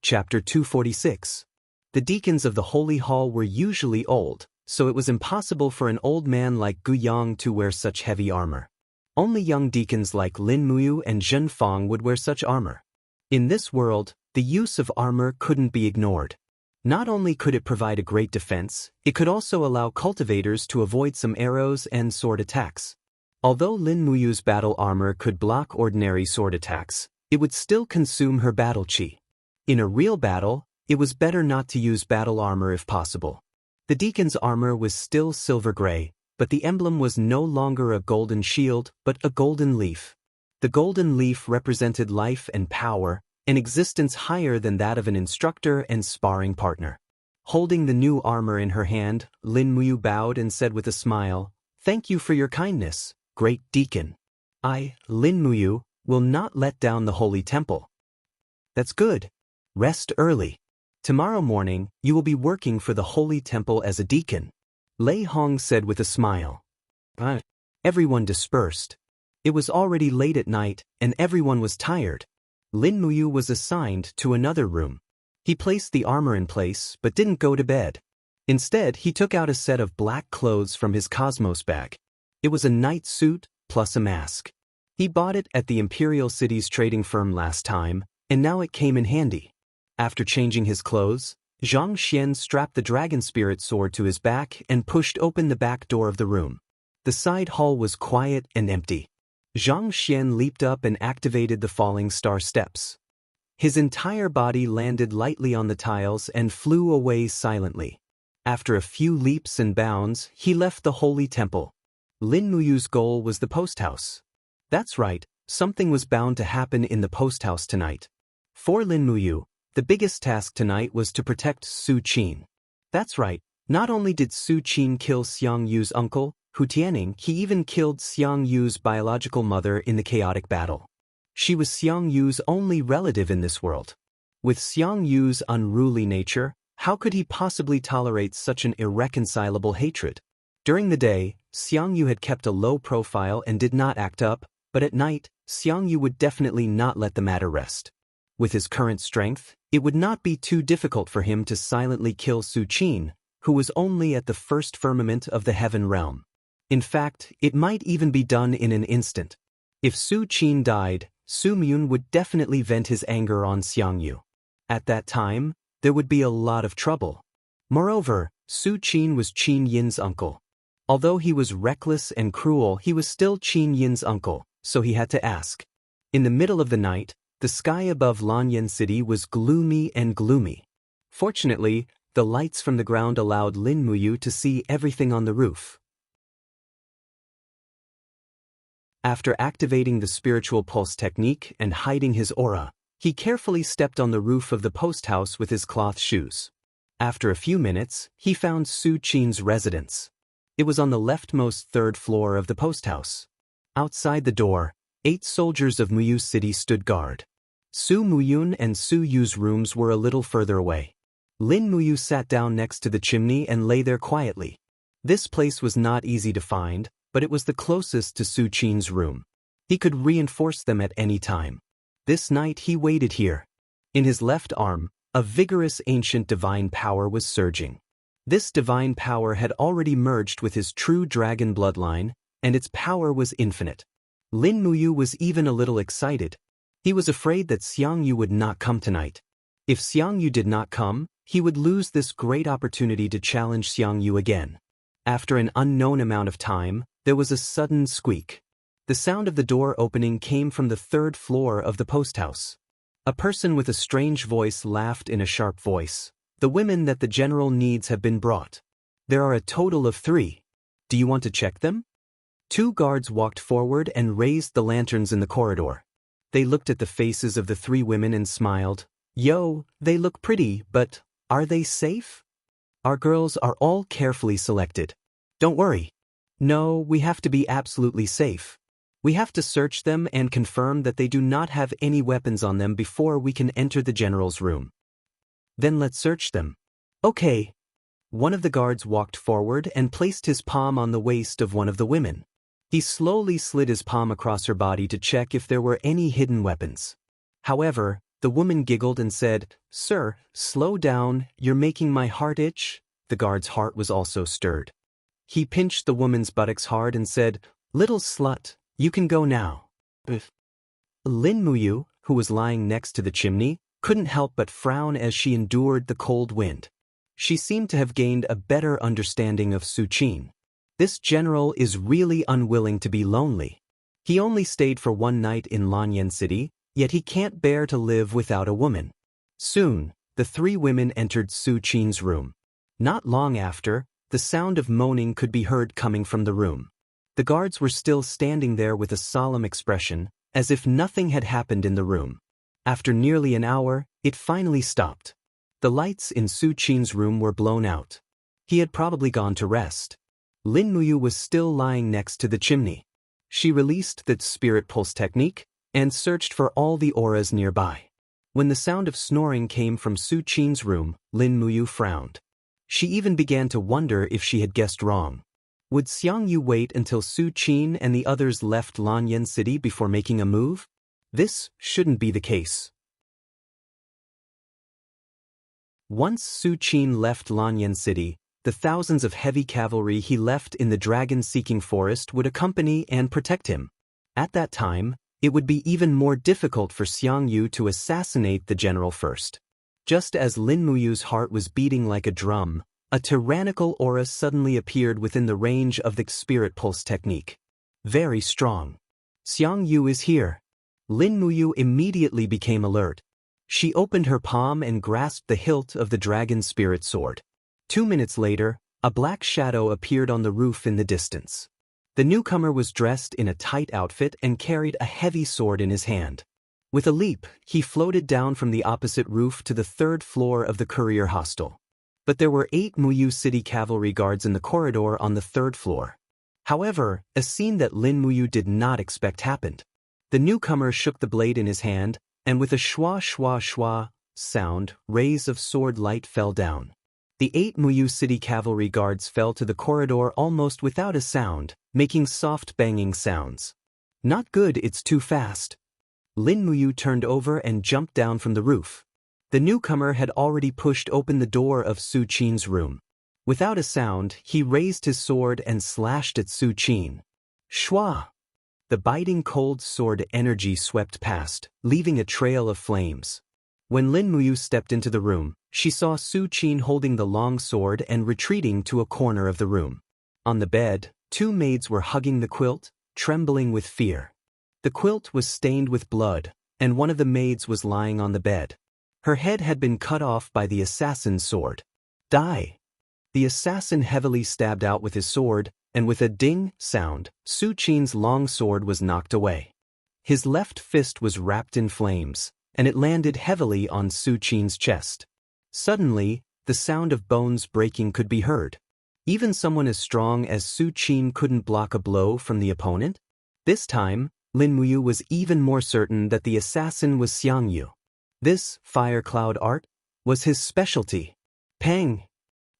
Chapter 246. The deacons of the Holy Hall were usually old, so it was impossible for an old man like Guyang to wear such heavy armor. Only young deacons like Lin Muyu and Zhenfang would wear such armor. In this world, the use of armor couldn't be ignored. Not only could it provide a great defense, it could also allow cultivators to avoid some arrows and sword attacks. Although Lin Muyu's battle armor could block ordinary sword attacks, it would still consume her battle chi. In a real battle, it was better not to use battle armor if possible. The deacon's armor was still silver gray, but the emblem was no longer a golden shield, but a golden leaf. The golden leaf represented life and power, an existence higher than that of an instructor and sparring partner. Holding the new armor in her hand, Lin Muyu bowed and said with a smile, Thank you for your kindness, great deacon. I, Lin Muyu, will not let down the holy temple. That's good. Rest early. Tomorrow morning, you will be working for the holy temple as a deacon. Lei Hong said with a smile. Everyone dispersed. It was already late at night, and everyone was tired. Lin Muyu was assigned to another room. He placed the armor in place, but didn't go to bed. Instead, he took out a set of black clothes from his Cosmos bag. It was a night suit, plus a mask. He bought it at the Imperial City's trading firm last time, and now it came in handy. After changing his clothes, Zhang Xian strapped the dragon spirit sword to his back and pushed open the back door of the room. The side hall was quiet and empty. Zhang Xian leaped up and activated the falling star steps. His entire body landed lightly on the tiles and flew away silently. After a few leaps and bounds, he left the holy temple. Lin Muyu's goal was the post house. That's right, something was bound to happen in the post house tonight. For Lin Muyu, the biggest task tonight was to protect Su Qin. That's right, not only did Su Qin kill Xiang Yu's uncle, Hu Tianning, he even killed Xiang Yu's biological mother in the chaotic battle. She was Xiang Yu's only relative in this world. With Xiang Yu's unruly nature, how could he possibly tolerate such an irreconcilable hatred? During the day, Xiang Yu had kept a low profile and did not act up, but at night, Xiang Yu would definitely not let the matter rest. With his current strength, it would not be too difficult for him to silently kill Su Qin, who was only at the first firmament of the heaven realm. In fact, it might even be done in an instant. If Su Qin died, Su Myun would definitely vent his anger on Xiang Yu. At that time, there would be a lot of trouble. Moreover, Su Qin was Qin Yin's uncle. Although he was reckless and cruel, he was still Qin Yin's uncle, so he had to ask. In the middle of the night, the sky above Lanyan City was gloomy and gloomy. Fortunately, the lights from the ground allowed Lin Muyu to see everything on the roof. After activating the spiritual pulse technique and hiding his aura, he carefully stepped on the roof of the post house with his cloth shoes. After a few minutes, he found Su Qin's residence. It was on the leftmost third floor of the post house. Outside the door, 8 soldiers of Muyu City stood guard. Su Muyun and Su Yu's rooms were a little further away. Lin Muyu sat down next to the chimney and lay there quietly. This place was not easy to find, but it was the closest to Su Qin's room. He could reinforce them at any time. This night he waited here. In his left arm, a vigorous ancient divine power was surging. This divine power had already merged with his true dragon bloodline, and its power was infinite. Lin Muyu was even a little excited. He was afraid that Xiang Yu would not come tonight. If Xiang Yu did not come, he would lose this great opportunity to challenge Xiang Yu again. After an unknown amount of time, there was a sudden squeak. The sound of the door opening came from the 3rd floor of the post house. A person with a strange voice laughed in a sharp voice. The women that the general needs have been brought. There are a total of 3. Do you want to check them? 2 guards walked forward and raised the lanterns in the corridor. They looked at the faces of the 3 women and smiled. Yo, they look pretty, but are they safe? Our girls are all carefully selected. Don't worry. No, we have to be absolutely safe. We have to search them and confirm that they do not have any weapons on them before we can enter the general's room. Then let's search them. Okay. One of the guards walked forward and placed his palm on the waist of one of the women. He slowly slid his palm across her body to check if there were any hidden weapons. However, the woman giggled and said, "Sir, slow down, you're making my heart itch." The guard's heart was also stirred. He pinched the woman's buttocks hard and said, "Little slut, you can go now." Lin Muyu, who was lying next to the chimney, couldn't help but frown as she endured the cold wind. She seemed to have gained a better understanding of Su Qin. This general is really unwilling to be lonely. He only stayed for 1 night in Lanyan City, yet he can't bear to live without a woman. Soon, the 3 women entered Su Qin's room. Not long after, the sound of moaning could be heard coming from the room. The guards were still standing there with a solemn expression, as if nothing had happened in the room. After nearly an hour, it finally stopped. The lights in Su Qin's room were blown out. He had probably gone to rest. Lin Muyu was still lying next to the chimney. She released the spirit pulse technique and searched for all the auras nearby. When the sound of snoring came from Su Qin's room, Lin Muyu frowned. She even began to wonder if she had guessed wrong. Would Xiang Yu wait until Su Qin and the others left Lanyan City before making a move? This shouldn't be the case. Once Su Qin left Lanyan City, the thousands of heavy cavalry he left in the dragon-seeking forest would accompany and protect him. At that time, it would be even more difficult for Xiang Yu to assassinate the general first. Just as Lin Muyu's heart was beating like a drum, a tyrannical aura suddenly appeared within the range of the spirit pulse technique. Very strong. Xiang Yu is here. Lin Muyu immediately became alert. She opened her palm and grasped the hilt of the dragon spirit sword. 2 minutes later, a black shadow appeared on the roof in the distance. The newcomer was dressed in a tight outfit and carried a heavy sword in his hand. With a leap, he floated down from the opposite roof to the 3rd floor of the courier hostel. But there were 8 Muyu city cavalry guards in the corridor on the 3rd floor. However, a scene that Lin Muyu did not expect happened. The newcomer shook the blade in his hand, and with a shwa shwa shwa sound, rays of sword light fell down. The 8 Muyu city cavalry guards fell to the corridor almost without a sound, making soft banging sounds. Not good, it's too fast. Lin Muyu turned over and jumped down from the roof. The newcomer had already pushed open the door of Su Qin's room. Without a sound, he raised his sword and slashed at Su Qin. Shwa! The biting cold sword energy swept past, leaving a trail of flames. When Lin Muyu stepped into the room, she saw Su Qin holding the long sword and retreating to a corner of the room. On the bed, 2 maids were hugging the quilt, trembling with fear. The quilt was stained with blood, and one of the maids was lying on the bed. Her head had been cut off by the assassin's sword. Die! The assassin heavily stabbed out with his sword, and with a ding sound, Su Qin's long sword was knocked away. His left fist was wrapped in flames, and it landed heavily on Su Qin's chest. Suddenly, the sound of bones breaking could be heard. Even someone as strong as Su Qin couldn't block a blow from the opponent? This time, Lin Muyu was even more certain that the assassin was Xiang Yu. This fire cloud art was his specialty. Pang!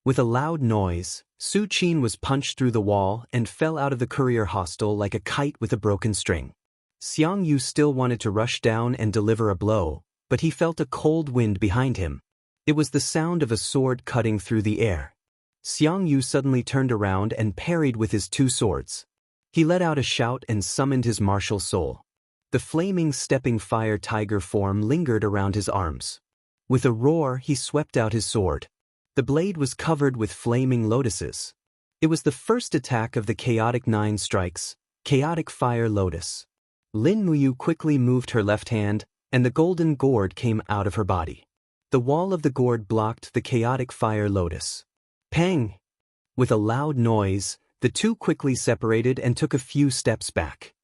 With a loud noise, Su Qin was punched through the wall and fell out of the courier hostel like a kite with a broken string. Xiang Yu still wanted to rush down and deliver a blow, but he felt a cold wind behind him. It was the sound of a sword cutting through the air. Xiang Yu suddenly turned around and parried with his 2 swords. He let out a shout and summoned his martial soul. The flaming stepping fire tiger form lingered around his arms. With a roar, he swept out his sword. The blade was covered with flaming lotuses. It was the first attack of the chaotic 9 strikes, Chaotic Fire Lotus. Lin Muyu quickly moved her left hand, and the golden gourd came out of her body. The wall of the gourd blocked the chaotic fire lotus. Pang! With a loud noise, the 2 quickly separated and took a few steps back.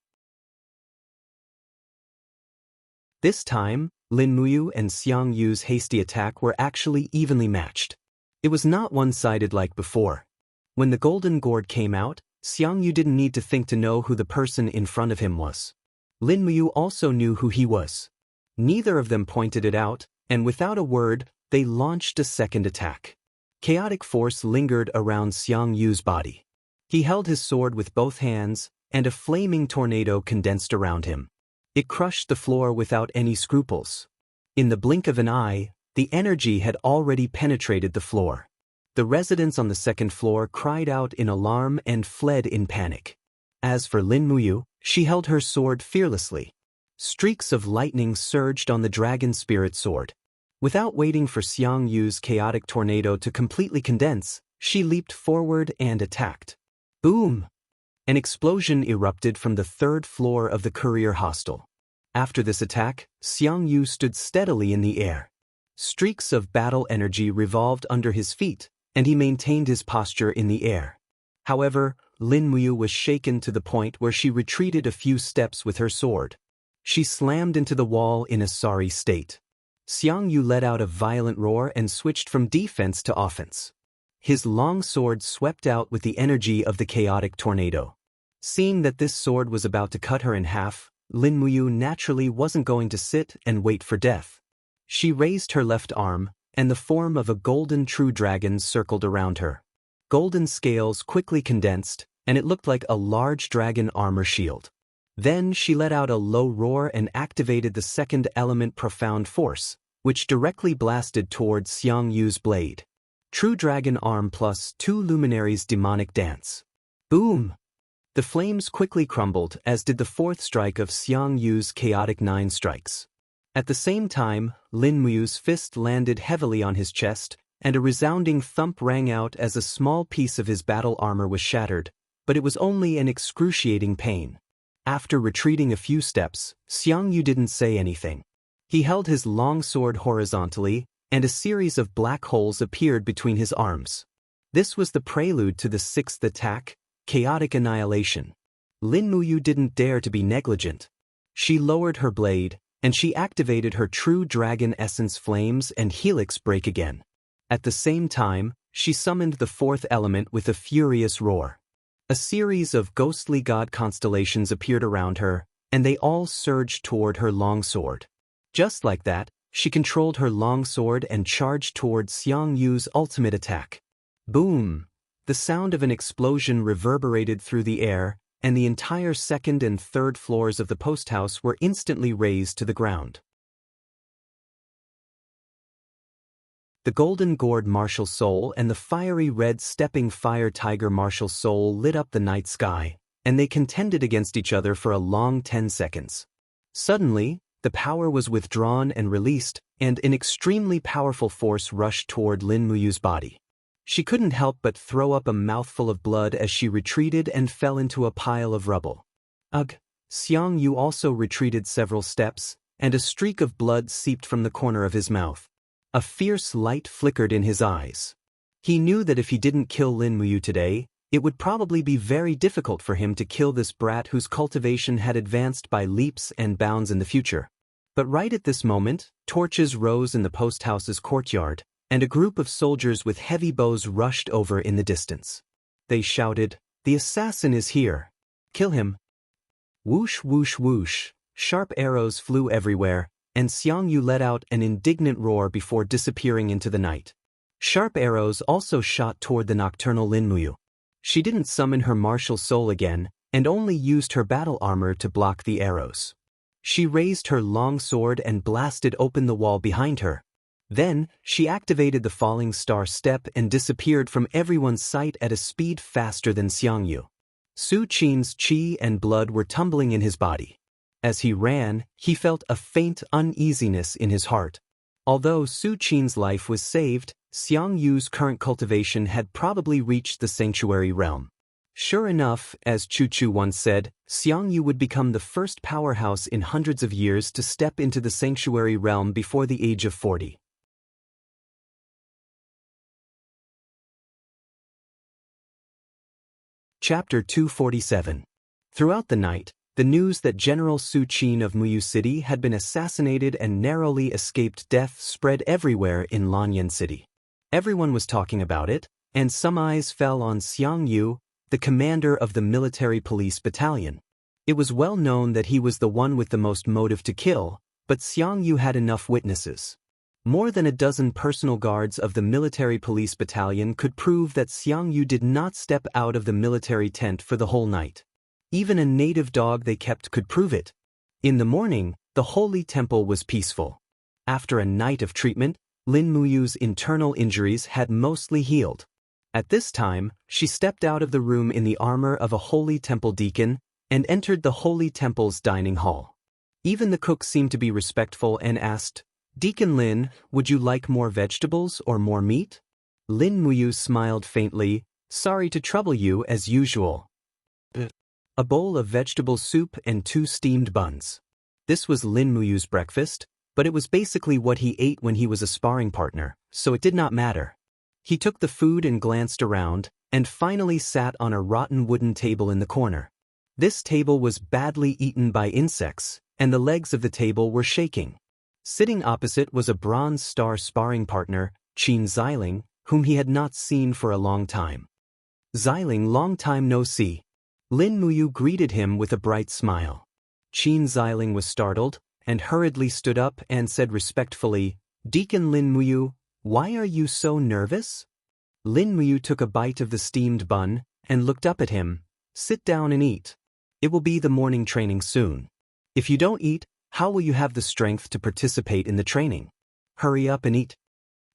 This time, Lin Muyu and Xiang Yu's hasty attack were actually evenly matched. It was not one-sided like before. When the golden gourd came out, Xiang Yu didn't need to think to know who the person in front of him was. Lin Muyu also knew who he was. Neither of them pointed it out, and without a word, they launched a second attack. Chaotic force lingered around Xiang Yu's body. He held his sword with both hands, and a flaming tornado condensed around him. It crushed the floor without any scruples. In the blink of an eye, the energy had already penetrated the floor. The residents on the 2nd floor cried out in alarm and fled in panic. As for Lin Muyu, she held her sword fearlessly. Streaks of lightning surged on the dragon spirit sword. Without waiting for Xiang Yu's chaotic tornado to completely condense, she leaped forward and attacked. Boom! An explosion erupted from the 3rd floor of the courier hostel. After this attack, Xiang Yu stood steadily in the air. Streaks of battle energy revolved under his feet, and he maintained his posture in the air. However, Lin Muyu was shaken to the point where she retreated a few steps with her sword. She slammed into the wall in a sorry state. Xiang Yu let out a violent roar and switched from defense to offense. His long sword swept out with the energy of the chaotic tornado. Seeing that this sword was about to cut her in half, Lin Muyu naturally wasn't going to sit and wait for death. She raised her left arm, and the form of a golden true dragon circled around her. Golden scales quickly condensed, and it looked like a large dragon armor shield. Then she let out a low roar and activated the 2nd element profound force, which directly blasted towards Xiang Yu's blade. True Dragon Arm plus 2 Luminaries Demonic Dance. Boom! The flames quickly crumbled, as did the 4th strike of Xiang Yu's chaotic 9 strikes. At the same time, Lin Muyu's fist landed heavily on his chest, and a resounding thump rang out as a small piece of his battle armor was shattered, but it was only an excruciating pain. After retreating a few steps, Xiang Yu didn't say anything. He held his long sword horizontally, and a series of black holes appeared between his arms. This was the prelude to the sixth attack, chaotic annihilation. Lin Muyu didn't dare to be negligent. She lowered her blade, and she activated her true dragon essence flames and helix break again. At the same time, she summoned the fourth element with a furious roar. A series of ghostly god constellations appeared around her, and they all surged toward her longsword. Just like that, she controlled her longsword and charged toward Xiang Yu's ultimate attack. Boom! The sound of an explosion reverberated through the air, and the entire second and third floors of the post house were instantly razed to the ground. The golden gourd martial soul and the fiery red stepping fire tiger martial soul lit up the night sky, and they contended against each other for a long 10 seconds. Suddenly, the power was withdrawn and released, and an extremely powerful force rushed toward Lin Muyu's body. She couldn't help but throw up a mouthful of blood as she retreated and fell into a pile of rubble. Ugh! Xiang Yu also retreated several steps, and a streak of blood seeped from the corner of his mouth. A fierce light flickered in his eyes. He knew that if he didn't kill Lin Muyu today, it would probably be very difficult for him to kill this brat whose cultivation had advanced by leaps and bounds in the future. But right at this moment, torches rose in the post house's courtyard, and a group of soldiers with heavy bows rushed over in the distance. They shouted, "The assassin is here! Kill him!" Whoosh whoosh whoosh, sharp arrows flew everywhere, and Xiang Yu let out an indignant roar before disappearing into the night. Sharp arrows also shot toward the nocturnal Lin Muyu. She didn't summon her martial soul again, and only used her battle armor to block the arrows. She raised her long sword and blasted open the wall behind her. Then, she activated the falling star step and disappeared from everyone's sight at a speed faster than Xiang Yu. Su Qin's qi and blood were tumbling in his body. As he ran, he felt a faint uneasiness in his heart. Although Su Qin's life was saved, Xiang Yu's current cultivation had probably reached the sanctuary realm. Sure enough, as Chu Chu once said, Xiang Yu would become the first powerhouse in hundreds of years to step into the sanctuary realm before the age of 40. Chapter 247. Throughout the night, the news that General Su Qin of Muyu City had been assassinated and narrowly escaped death spread everywhere in Lanyan City. Everyone was talking about it, and some eyes fell on Xiang Yu, the commander of the military police battalion. It was well known that he was the one with the most motive to kill, but Xiang Yu had enough witnesses. More than a dozen personal guards of the military police battalion could prove that Xiang Yu did not step out of the military tent for the whole night. Even a native dog they kept could prove it. In the morning, the holy temple was peaceful. After a night of treatment, Lin Muyu's internal injuries had mostly healed. At this time, she stepped out of the room in the armor of a holy temple deacon and entered the holy temple's dining hall. Even the cook seemed to be respectful and asked, "Deacon Lin, would you like more vegetables or more meat?" Lin Muyu smiled faintly, "Sorry to trouble you as usual." A bowl of vegetable soup and 2 steamed buns. This was Lin Muyu's breakfast, but it was basically what he ate when he was a sparring partner, so it did not matter. He took the food and glanced around, and finally sat on a rotten wooden table in the corner. This table was badly eaten by insects, and the legs of the table were shaking. Sitting opposite was a Bronze Star sparring partner, Qin Xiling, whom he had not seen for a long time. "Xiling, long time no see." Lin Muyu greeted him with a bright smile. Qin Xiling was startled, and hurriedly stood up and said respectfully, "Deacon Lin Muyu, why are you so nervous?" Lin Muyu took a bite of the steamed bun, and looked up at him. "Sit down and eat. It will be the morning training soon. If you don't eat, how will you have the strength to participate in the training? Hurry up and eat."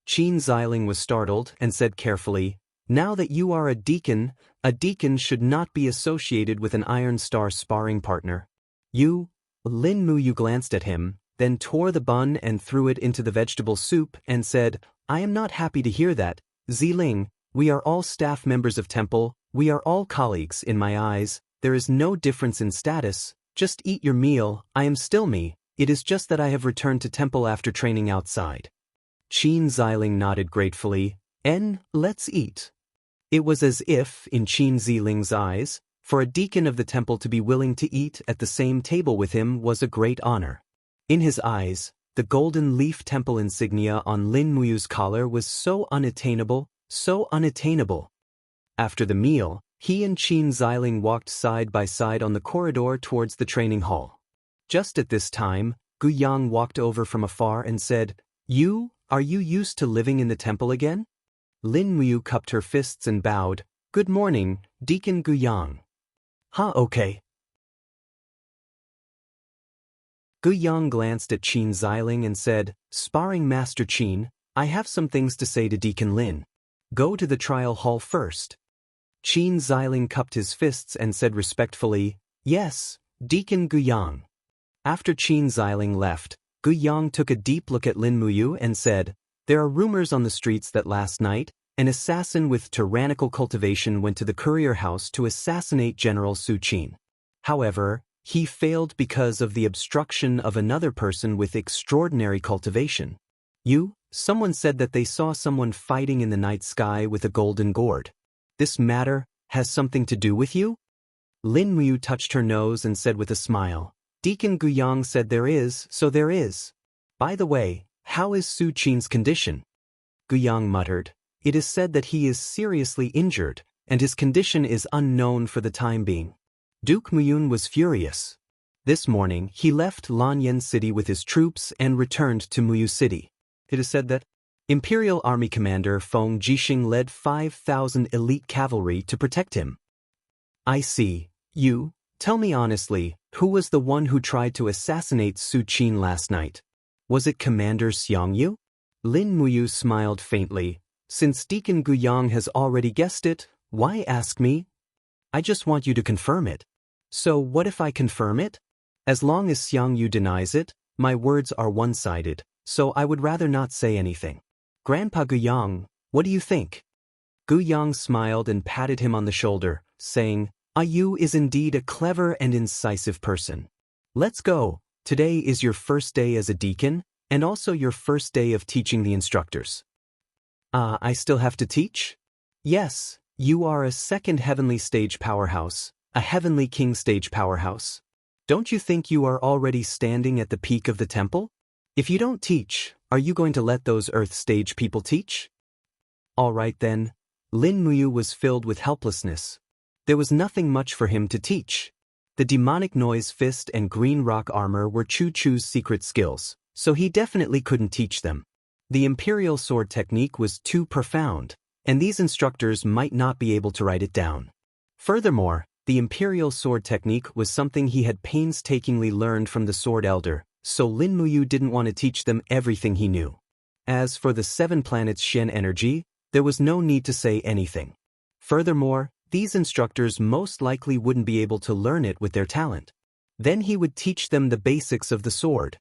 Qin Xiling was startled and said carefully, "Now that you are a deacon should not be associated with an Iron Star sparring partner." "You?" Lin Muyu glanced at him, then tore the bun and threw it into the vegetable soup and said, "I am not happy to hear that, Xiling. We are all staff members of Temple, we are all colleagues in my eyes, there is no difference in status, just eat your meal, I am still me, It is just that I have returned to temple after training outside. Qin Xiling nodded gratefully. Let's eat. It was as if, in Qin Ziling's eyes, for a deacon of the temple to be willing to eat at the same table with him was a great honor. In his eyes, the golden leaf temple insignia on Lin Muyu's collar was so unattainable, so unattainable. After the meal, he and Qin Xiling walked side by side on the corridor towards the training hall. Just at this time, Gu Yang walked over from afar and said, Are you used to living in the temple again? Lin Muyu cupped her fists and bowed. Good morning, Deacon Gu Yang. Okay. Gu Yang glanced at Qin Xiling and said, Sparring Master Qin, I have some things to say to Deacon Lin. Go to the trial hall first. Qin Xiling cupped his fists and said respectfully, Yes, Deacon Gu Yang. After Qin Xiling left, Gu Yang took a deep look at Lin Muyu and said, There are rumors on the streets that last night, an assassin with tyrannical cultivation went to the courier house to assassinate General Su Qin. However, he failed because of the obstruction of another person with extraordinary cultivation. Someone said that they saw someone fighting in the night sky with a golden gourd. This matter has something to do with you? Lin Muyu touched her nose and said with a smile, Deacon Gu Yang said there is, so there is. By the way, how is Su Qin's condition? Gu Yang muttered, It is said that he is seriously injured, and his condition is unknown for the time being. Duke Muyun was furious. This morning, he left Lanyan City with his troops and returned to Muyu City. It is said that Imperial Army Commander Feng Jixing led 5,000 elite cavalry to protect him. I see. Tell me honestly, who was the one who tried to assassinate Su Qin last night? Was it Commander Xiangyu? Lin Muyu smiled faintly. Since Deacon Gu Yang has already guessed it, why ask me? I just want you to confirm it. So what if I confirm it? As long as Xiangyu denies it, my words are one-sided, so I would rather not say anything. Grandpa Gu Yang, what do you think? Gu Yang smiled and patted him on the shoulder, saying, Yu is indeed a clever and incisive person. Let's go. Today is your first day as a deacon, and also your first day of teaching the instructors. I still have to teach? Yes, you are a second heavenly stage powerhouse, a heavenly king stage powerhouse. Don't you think you are already standing at the peak of the temple? If you don't teach, are you going to let those earth stage people teach? All right then. Lin Muyu was filled with helplessness. There was nothing much for him to teach. The demonic noise fist and green rock armor were Chu Chu's secret skills, so he definitely couldn't teach them. The imperial sword technique was too profound, and these instructors might not be able to write it down. Furthermore, the imperial sword technique was something he had painstakingly learned from the sword elder, so Lin Muyu didn't want to teach them everything he knew. As for the 7 planets Shen energy, there was no need to say anything. Furthermore, these instructors most likely wouldn't be able to learn it with their talent. Then he would teach them the basics of the sword.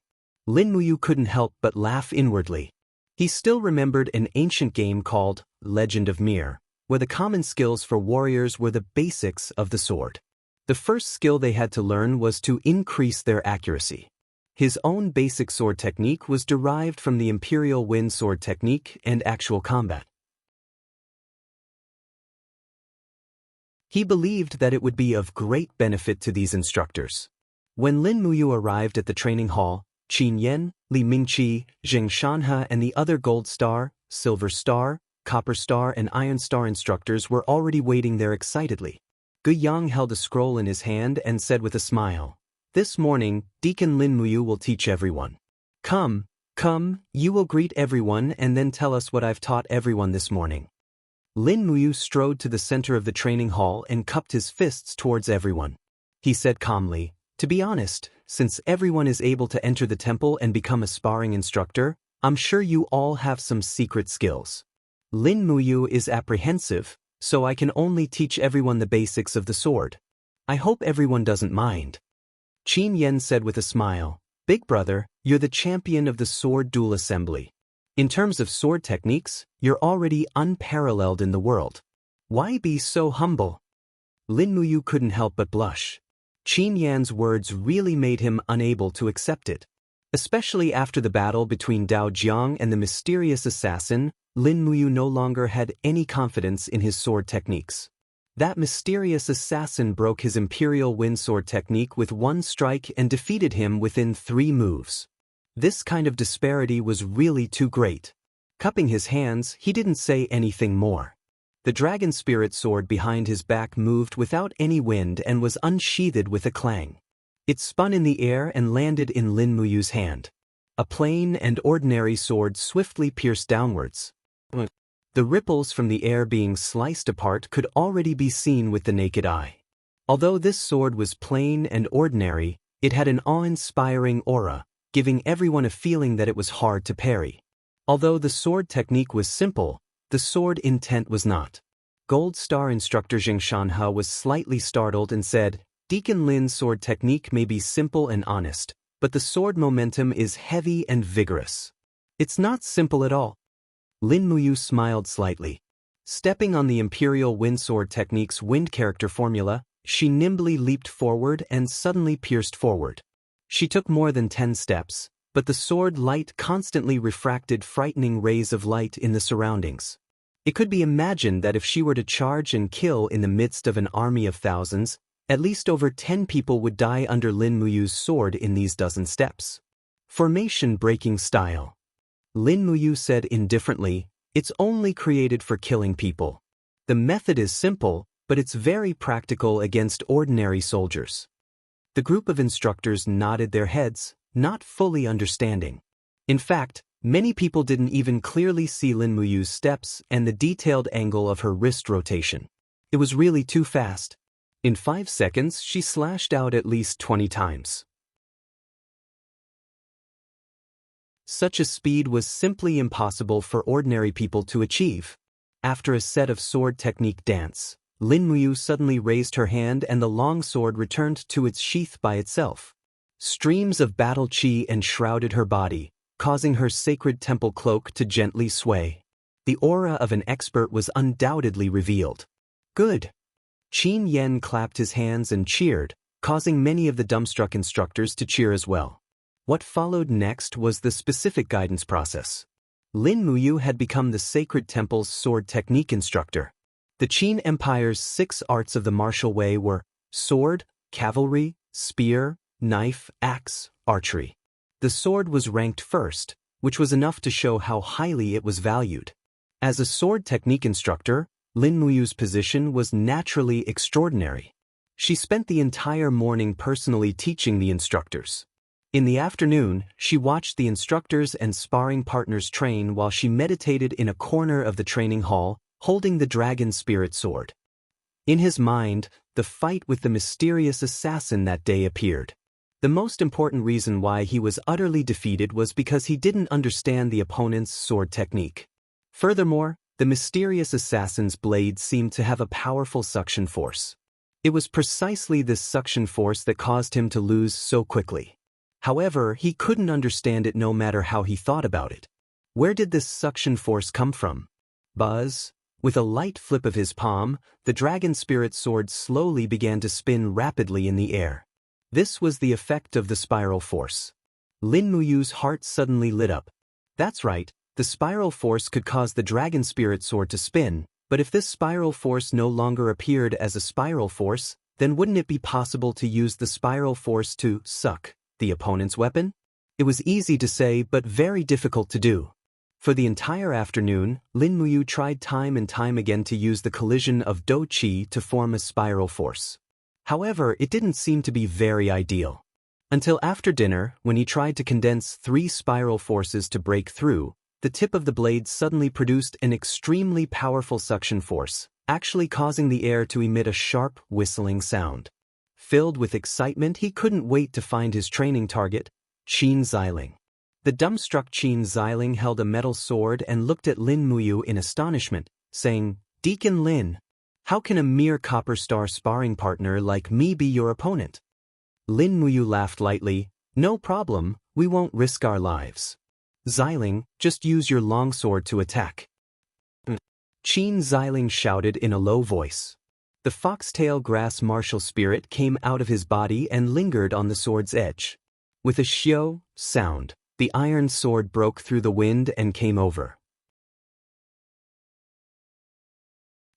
Lin Muyu couldn't help but laugh inwardly. He still remembered an ancient game called Legend of Mir, where the common skills for warriors were the basics of the sword. The first skill they had to learn was to increase their accuracy. His own basic sword technique was derived from the Imperial Wind sword technique and actual combat. He believed that it would be of great benefit to these instructors. When Lin Muyu arrived at the training hall, Qin Yan, Li Mingqi, Zheng Shanhe and the other Gold Star, Silver Star, Copper Star and Iron Star instructors were already waiting there excitedly. Gu Yang held a scroll in his hand and said with a smile, This morning, Deacon Lin Muyu will teach everyone. Come, you will greet everyone and then tell us what I've taught everyone this morning. Lin Muyu strode to the center of the training hall and cupped his fists towards everyone. He said calmly, To be honest, since everyone is able to enter the temple and become a sparring instructor, I'm sure you all have some secret skills. Lin Muyu is apprehensive, so I can only teach everyone the basics of the sword. I hope everyone doesn't mind. Qin Yan said with a smile, Big brother, you're the champion of the sword duel assembly. In terms of sword techniques, you're already unparalleled in the world. Why be so humble? Lin Muyu couldn't help but blush. Qin Yan's words really made him unable to accept it. Especially after the battle between Dao Jiang and the mysterious assassin, Lin Muyu no longer had any confidence in his sword techniques. That mysterious assassin broke his Imperial Wind Sword technique with one strike and defeated him within 3 moves. This kind of disparity was really too great. Cupping his hands, he didn't say anything more. The dragon spirit sword behind his back moved without any wind and was unsheathed with a clang. It spun in the air and landed in Lin Muyu's hand. A plain and ordinary sword swiftly pierced downwards. The ripples from the air being sliced apart could already be seen with the naked eye. Although this sword was plain and ordinary, it had an awe-inspiring aura, giving everyone a feeling that it was hard to parry. Although the sword technique was simple, the sword intent was not. Gold Star instructor Zheng Shanhe was slightly startled and said, "Deacon Lin's sword technique may be simple and honest, but the sword momentum is heavy and vigorous." "It's not simple at all." Lin Muyu smiled slightly. Stepping on the Imperial Wind Sword technique's wind character formula, she nimbly leaped forward and suddenly pierced forward. She took more than 10 steps, but the sword light constantly refracted frightening rays of light in the surroundings. It could be imagined that if she were to charge and kill in the midst of an army of thousands, at least over 10 people would die under Lin Muyu's sword in these dozen steps. Formation-breaking style. Lin Muyu said indifferently, "It's only created for killing people. The method is simple, but it's very practical against ordinary soldiers." The group of instructors nodded their heads, not fully understanding. In fact, many people didn't even clearly see Lin Muyu's steps and the detailed angle of her wrist rotation. It was really too fast. In 5 seconds, she slashed out at least 20 times. Such a speed was simply impossible for ordinary people to achieve. After a set of sword technique dance, Lin Muyu suddenly raised her hand and the long sword returned to its sheath by itself. Streams of battle chi enshrouded her body, causing her sacred temple cloak to gently sway. The aura of an expert was undoubtedly revealed. "Good." Qin Yen clapped his hands and cheered, causing many of the dumbstruck instructors to cheer as well. What followed next was the specific guidance process. Lin Muyu had become the Sacred Temple's sword technique instructor. The Qin Empire's 6 arts of the martial way were sword, cavalry, spear, knife, axe, archery. The sword was ranked first, which was enough to show how highly it was valued. As a sword technique instructor, Lin Muyu's position was naturally extraordinary. She spent the entire morning personally teaching the instructors. In the afternoon, she watched the instructors and sparring partners train while she meditated in a corner of the training hall, holding the dragon spirit sword. In his mind, the fight with the mysterious assassin that day appeared. The most important reason why he was utterly defeated was because he didn't understand the opponent's sword technique. Furthermore, the mysterious assassin's blade seemed to have a powerful suction force. It was precisely this suction force that caused him to lose so quickly. However, he couldn't understand it no matter how he thought about it. Where did this suction force come from? Buzz. With a light flip of his palm, the dragon spirit sword slowly began to spin rapidly in the air. This was the effect of the spiral force. Lin Muyu's heart suddenly lit up. That's right, the spiral force could cause the dragon spirit sword to spin, but if this spiral force no longer appeared as a spiral force, then wouldn't it be possible to use the spiral force to suck the opponent's weapon? It was easy to say but very difficult to do. For the entire afternoon, Lin Muyu tried time and time again to use the collision of Do Qi to form a spiral force. However, it didn't seem to be very ideal. Until after dinner, when he tried to condense 3 spiral forces to break through, the tip of the blade suddenly produced an extremely powerful suction force, actually causing the air to emit a sharp, whistling sound. Filled with excitement, he couldn't wait to find his training target, Qin Xiling. The dumbstruck Qin Xiling held a metal sword and looked at Lin Muyu in astonishment, saying, "Deacon Lin, how can a mere copper star sparring partner like me be your opponent?" Lin Muyu laughed lightly, "No problem, we won't risk our lives. Xiling, just use your longsword to attack." Qin Xiling shouted in a low voice. The foxtail grass martial spirit came out of his body and lingered on the sword's edge. With a xiu, sound, the iron sword broke through the wind and came over.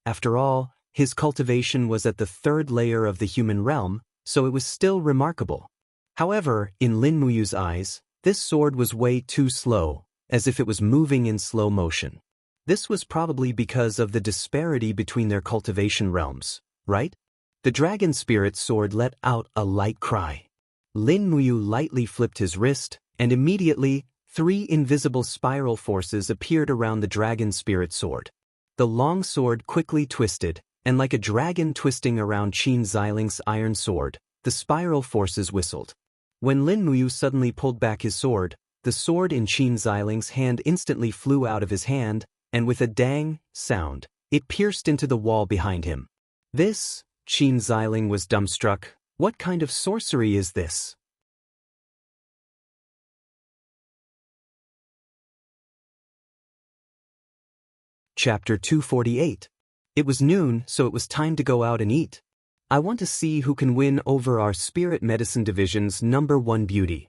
After all, his cultivation was at the third layer of the human realm, so it was still remarkable. However, in Lin Muyu's eyes, this sword was way too slow, as if it was moving in slow motion. This was probably because of the disparity between their cultivation realms, right? The dragon spirit sword let out a light cry. Lin Muyu lightly flipped his wrist, and immediately, 3 invisible spiral forces appeared around the dragon spirit sword. The long sword quickly twisted, and like a dragon twisting around Qin Ziling's iron sword, the spiral forces whistled. When Lin Muyu suddenly pulled back his sword, the sword in Qin Ziling's hand instantly flew out of his hand, and with a dang sound, it pierced into the wall behind him. This, Qin Ziling was dumbstruck. What kind of sorcery is this? Chapter 248. It was noon, so it was time to go out and eat. I want to see who can win over our Spirit Medicine Division's #1 beauty.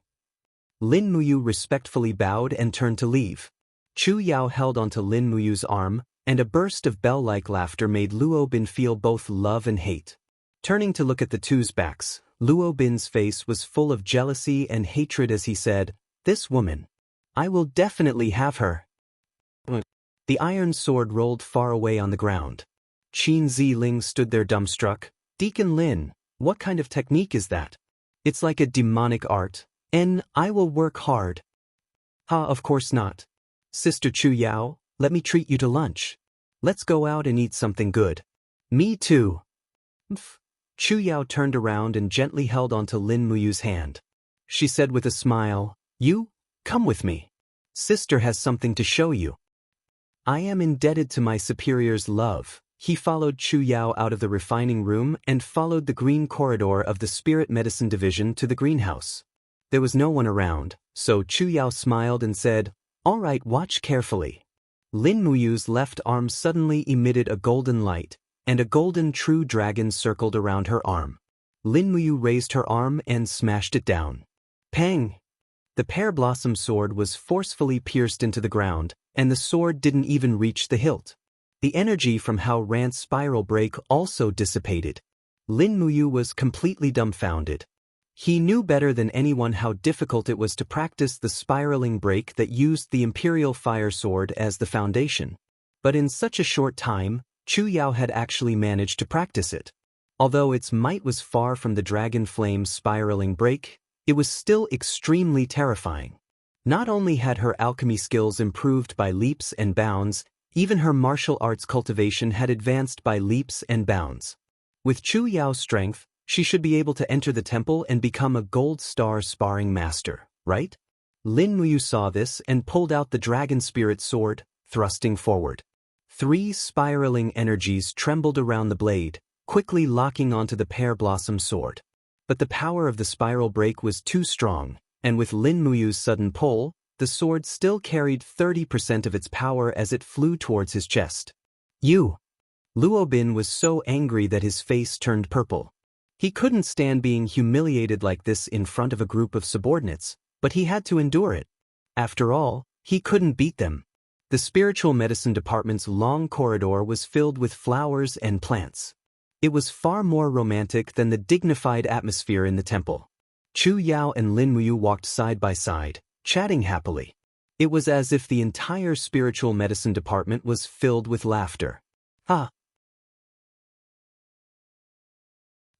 Lin Muyu respectfully bowed and turned to leave. Chu Yao held onto Lin Muyu's arm, and a burst of bell-like laughter made Luo Bin feel both love and hate. Turning to look at the two's backs, Luo Bin's face was full of jealousy and hatred as he said, "This woman. I will definitely have her." The iron sword rolled far away on the ground. Qin Ziling stood there dumbstruck. "Deacon Lin, what kind of technique is that? It's like a demonic art, and I will work hard." "Ha, of course not. Sister Chu Yao, let me treat you to lunch. Let's go out and eat something good." "Me too." Chu Yao turned around and gently held onto Lin Muyu's hand. She said with a smile, "You, come with me. Sister has something to show you." "I am indebted to my superior's love." He followed Chu Yao out of the refining room and followed the green corridor of the Spirit Medicine Division to the greenhouse. There was no one around, so Chu Yao smiled and said, "All right, watch carefully." Lin Muyu's left arm suddenly emitted a golden light, and a golden true dragon circled around her arm. Lin Muyu raised her arm and smashed it down. Pang! The pear blossom sword was forcefully pierced into the ground, and the sword didn't even reach the hilt. The energy from Hao Ran's spiral break also dissipated. Lin Muyu was completely dumbfounded. He knew better than anyone how difficult it was to practice the spiraling break that used the Imperial Fire Sword as the foundation. But in such a short time, Chu Yao had actually managed to practice it. Although its might was far from the Dragon Flame spiraling break, it was still extremely terrifying. Not only had her alchemy skills improved by leaps and bounds, even her martial arts cultivation had advanced by leaps and bounds. With Chu Yao's strength, she should be able to enter the temple and become a gold star sparring master, right? Lin Muyu saw this and pulled out the dragon spirit sword, thrusting forward. 3 spiraling energies trembled around the blade, quickly locking onto the pear blossom sword. But the power of the spiral break was too strong, and with Lin Muyu's sudden pull, the sword still carried 30% of its power as it flew towards his chest. "You!" Luo Bin was so angry that his face turned purple. He couldn't stand being humiliated like this in front of a group of subordinates, but he had to endure it. After all, he couldn't beat them. The spiritual medicine department's long corridor was filled with flowers and plants. It was far more romantic than the dignified atmosphere in the temple. Chu Yao and Lin Muyu walked side by side, chatting happily. It was as if the entire spiritual medicine department was filled with laughter. Ha!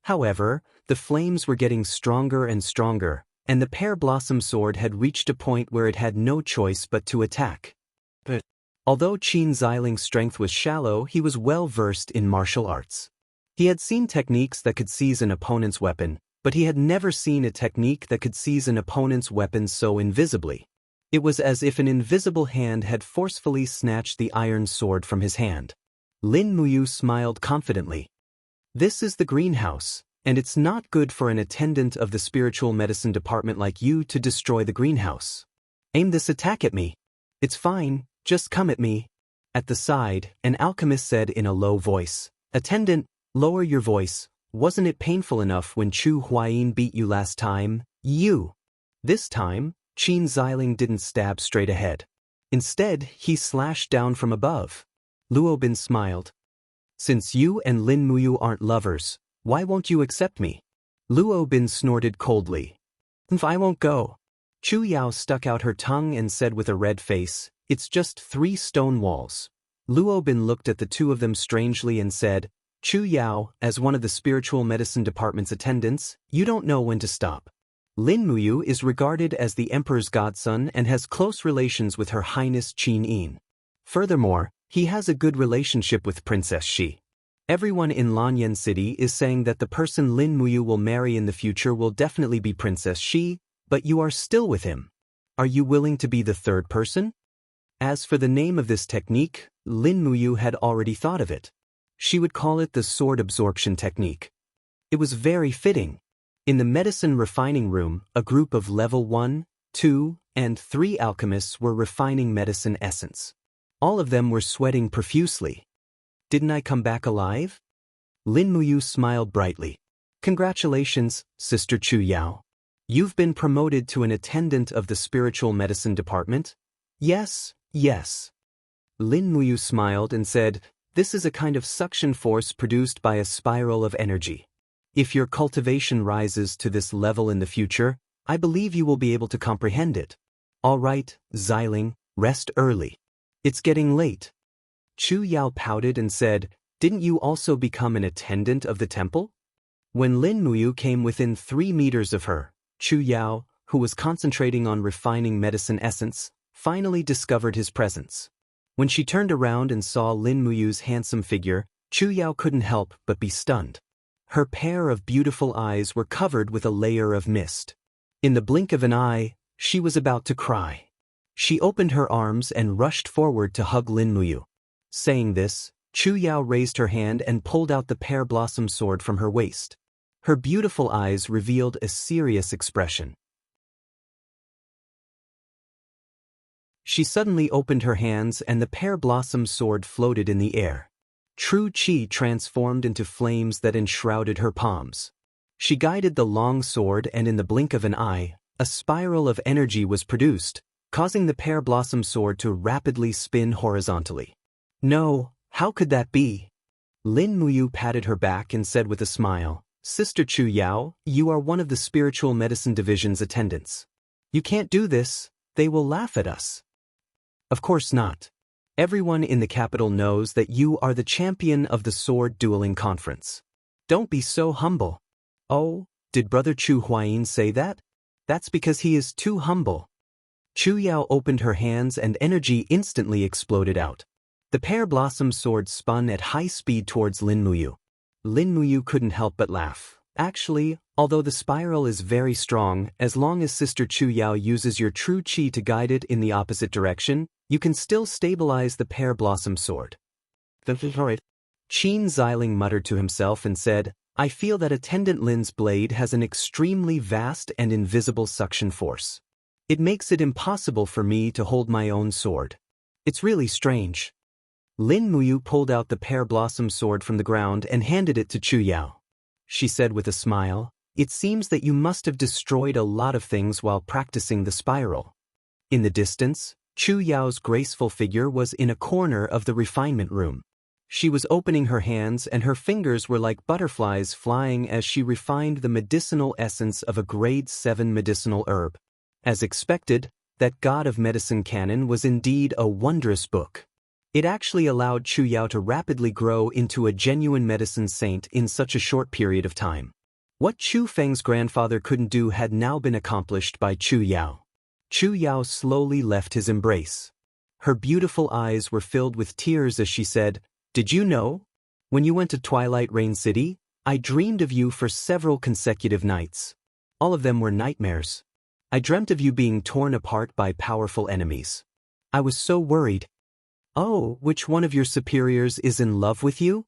However, the flames were getting stronger and stronger, and the pear blossom sword had reached a point where it had no choice but to attack. But although Qin Ziling's strength was shallow, he was well versed in martial arts. He had seen techniques that could seize an opponent's weapon, but he had never seen a technique that could seize an opponent's weapon so invisibly. It was as if an invisible hand had forcefully snatched the iron sword from his hand. Lin Muyu smiled confidently. "This is the greenhouse, and it's not good for an attendant of the spiritual medicine department like you to destroy the greenhouse. Aim this attack at me. It's fine, just come at me." At the side, an alchemist said in a low voice, "Attendant, lower your voice. Wasn't it painful enough when Chu Huayin beat you last time? You." This time, Qin Xiling didn't stab straight ahead. Instead, he slashed down from above. Luo Bin smiled. Since you and Lin Muyu aren't lovers, why won't you accept me? Luo Bin snorted coldly. If I won't go. Chu Yao stuck out her tongue and said with a red face, it's just 3 stone walls. Luo Bin looked at the two of them strangely and said, Chu Yao, as one of the spiritual medicine department's attendants, you don't know when to stop. Lin Muyu is regarded as the emperor's godson and has close relations with Her Highness Qin Yin. Furthermore, he has a good relationship with Princess Shi. Everyone in Lanyan City is saying that the person Lin Muyu will marry in the future will definitely be Princess Shi, but you are still with him. Are you willing to be the third person? As for the name of this technique, Lin Muyu had already thought of it. She would call it the sword absorption technique. It was very fitting. In the medicine refining room, a group of level 1, 2, and 3 alchemists were refining medicine essence. All of them were sweating profusely. Didn't I come back alive? Lin Muyu smiled brightly. Congratulations, Sister Chu Yao. You've been promoted to an attendant of the spiritual medicine department? Yes, yes. Lin Muyu smiled and said, this is a kind of suction force produced by a spiral of energy. If your cultivation rises to this level in the future, I believe you will be able to comprehend it. All right, Xiling, rest early. It's getting late. Chu Yao pouted and said, didn't you also become an attendant of the temple? When Lin Muyu came within 3 meters of her, Chu Yao, who was concentrating on refining medicine essence, finally discovered his presence. When she turned around and saw Lin Muyu's handsome figure, Chu Yao couldn't help but be stunned. Her pair of beautiful eyes were covered with a layer of mist. In the blink of an eye, she was about to cry. She opened her arms and rushed forward to hug Lin Muyu. Saying this, Chu Yao raised her hand and pulled out the pear blossom sword from her waist. Her beautiful eyes revealed a serious expression. She suddenly opened her hands and the pear blossom sword floated in the air. True qi transformed into flames that enshrouded her palms. She guided the long sword and in the blink of an eye, a spiral of energy was produced, causing the pear blossom sword to rapidly spin horizontally. No, how could that be? Lin Muyu patted her back and said with a smile, Sister Chu Yao, you are one of the spiritual medicine division's attendants. You can't do this, they will laugh at us. Of course not. Everyone in the capital knows that you are the champion of the sword dueling conference. Don't be so humble. Oh, did Brother Chu Huayin say that? That's because he is too humble. Chu Yao opened her hands and energy instantly exploded out. The pear blossom sword spun at high speed towards Lin Muyu. Lin Muyu couldn't help but laugh. Actually, although the spiral is very strong, as long as Sister Chu Yao uses your true qi to guide it in the opposite direction, you can still stabilize the pear blossom sword. Qin Xiling muttered to himself and said, I feel that Attendant Lin's blade has an extremely vast and invisible suction force. It makes it impossible for me to hold my own sword. It's really strange. Lin Muyu pulled out the pear blossom sword from the ground and handed it to Chu Yao. She said with a smile, it seems that you must have destroyed a lot of things while practicing the spiral. In the distance, Chu Yao's graceful figure was in a corner of the refinement room. She was opening her hands and her fingers were like butterflies flying as she refined the medicinal essence of a grade 7 medicinal herb. As expected, that God of Medicine canon was indeed a wondrous book. It actually allowed Chu Yao to rapidly grow into a genuine medicine saint in such a short period of time. What Chu Feng's grandfather couldn't do had now been accomplished by Chu Yao. Chu Yao slowly left his embrace. Her beautiful eyes were filled with tears as she said, Did you know? When you went to Twilight Rain City, I dreamed of you for several consecutive nights. All of them were nightmares. I dreamt of you being torn apart by powerful enemies. I was so worried. Oh, which one of your superiors is in love with you?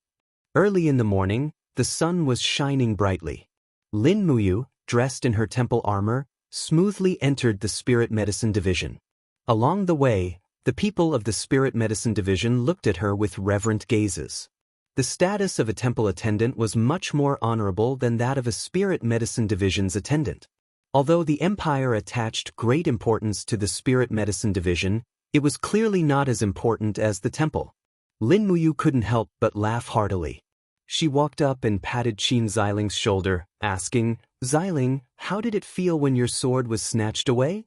Early in the morning, the sun was shining brightly. Lin Muyu, dressed in her temple armor, smoothly entered the Spirit Medicine Division. Along the way, the people of the Spirit Medicine Division looked at her with reverent gazes. The status of a temple attendant was much more honorable than that of a Spirit Medicine Division's attendant. Although the empire attached great importance to the spirit medicine division, it was clearly not as important as the temple. Lin Muyu couldn't help but laugh heartily. She walked up and patted Qin Xiling's shoulder, asking, "Xiling, how did it feel when your sword was snatched away?"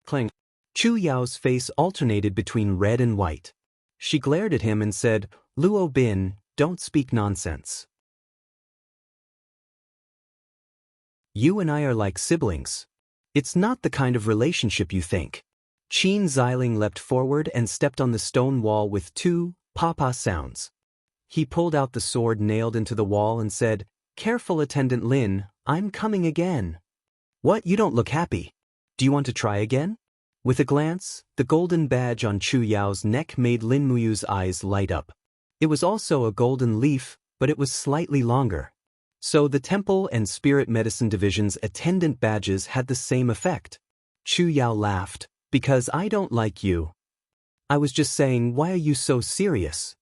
Clang. Chu Yao's face alternated between red and white. She glared at him and said, "Luo Bin, don't speak nonsense. You and I are like siblings. It's not the kind of relationship you think." Qin Xiling leapt forward and stepped on the stone wall with two papa sounds. He pulled out the sword nailed into the wall and said, "Careful, Attendant Lin, I'm coming again." "What, you don't look happy. Do you want to try again?" With a glance, the golden badge on Chu Yao's neck made Lin Muyu's eyes light up. It was also a golden leaf, but it was slightly longer. So the temple and spirit medicine division's attendant badges had the same effect. Chu Yao laughed, "Because I don't like you. I was just saying, why are you so serious?"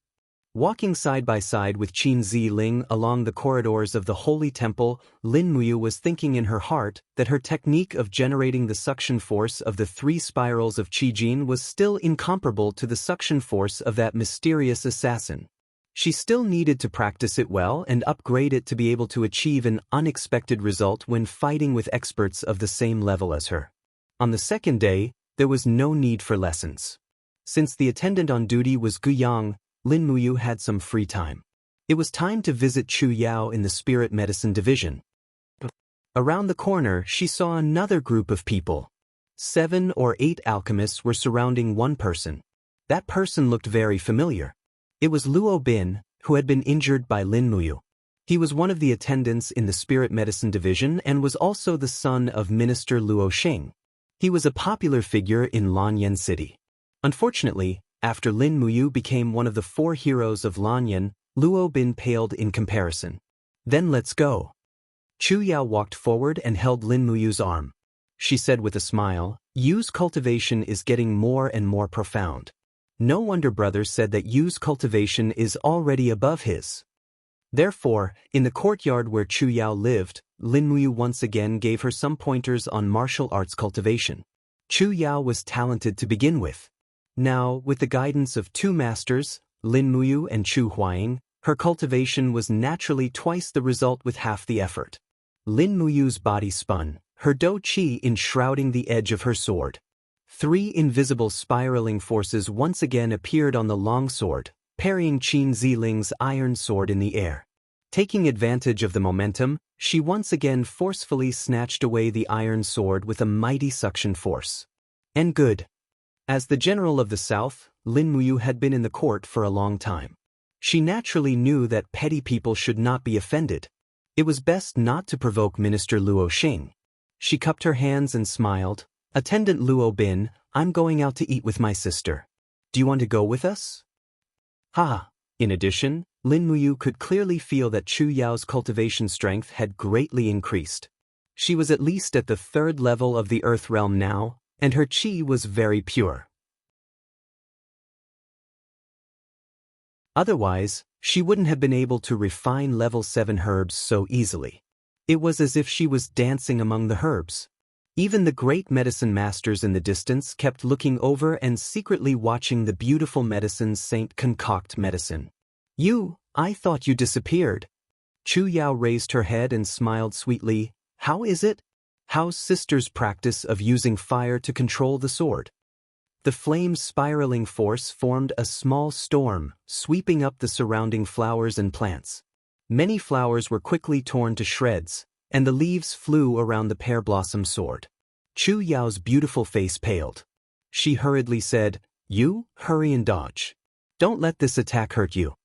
Walking side by side with Qin Ziling along the corridors of the Holy Temple, Lin Muyu was thinking in her heart that her technique of generating the suction force of the 3 spirals of Qijin was still incomparable to the suction force of that mysterious assassin. She still needed to practice it well and upgrade it to be able to achieve an unexpected result when fighting with experts of the same level as her. On the second day, there was no need for lessons. Since the attendant on duty was Gu Yang, Lin Muyu had some free time. It was time to visit Chu Yao in the spirit medicine division. Around the corner, she saw another group of people. 7 or 8 alchemists were surrounding one person. That person looked very familiar. It was Luo Bin, who had been injured by Lin Muyu. He was one of the attendants in the spirit medicine division and was also the son of Minister Luo Xing. He was a popular figure in Lanyan City. Unfortunately, after Lin Muyu became one of the 4 heroes of Lanyan, Luo Bin paled in comparison. "Then let's go." Chu Yao walked forward and held Lin Muyu's arm. She said with a smile, "Yu's cultivation is getting more and more profound. No wonder brother said that Yu's cultivation is already above his." Therefore, in the courtyard where Chu Yao lived, Lin Muyu once again gave her some pointers on martial arts cultivation. Chu Yao was talented to begin with. Now, with the guidance of 2 masters, Lin Muyu and Chu Huaying, her cultivation was naturally twice the result with half the effort. Lin Muyu's body spun, her dou qi enshrouding the edge of her sword. 3 invisible spiraling forces once again appeared on the longsword, parrying Qin Ziling's iron sword in the air. Taking advantage of the momentum, she once again forcefully snatched away the iron sword with a mighty suction force. And good. As the general of the south, Lin Muyu had been in the court for a long time. She naturally knew that petty people should not be offended. It was best not to provoke Minister Luo Xing. She cupped her hands and smiled. "Attendant Luo Bin, I'm going out to eat with my sister. Do you want to go with us?" Ha! In addition, Lin Muyu could clearly feel that Chu Yao's cultivation strength had greatly increased. She was at least at the 3rd level of the Earth realm now, and her qi was very pure. Otherwise, she wouldn't have been able to refine level 7 herbs so easily. It was as if she was dancing among the herbs. Even the great medicine masters in the distance kept looking over and secretly watching the beautiful medicines Saint concoct medicine. I thought you disappeared." Chu Yao raised her head and smiled sweetly. "How is it? How's sister's practice of using fire to control the sword?" The flame's spiraling force formed a small storm, sweeping up the surrounding flowers and plants. Many flowers were quickly torn to shreds, and the leaves flew around the pear-blossom sword. Chu Yao's beautiful face paled. She hurriedly said, "Hurry and dodge. Don't let this attack hurt you."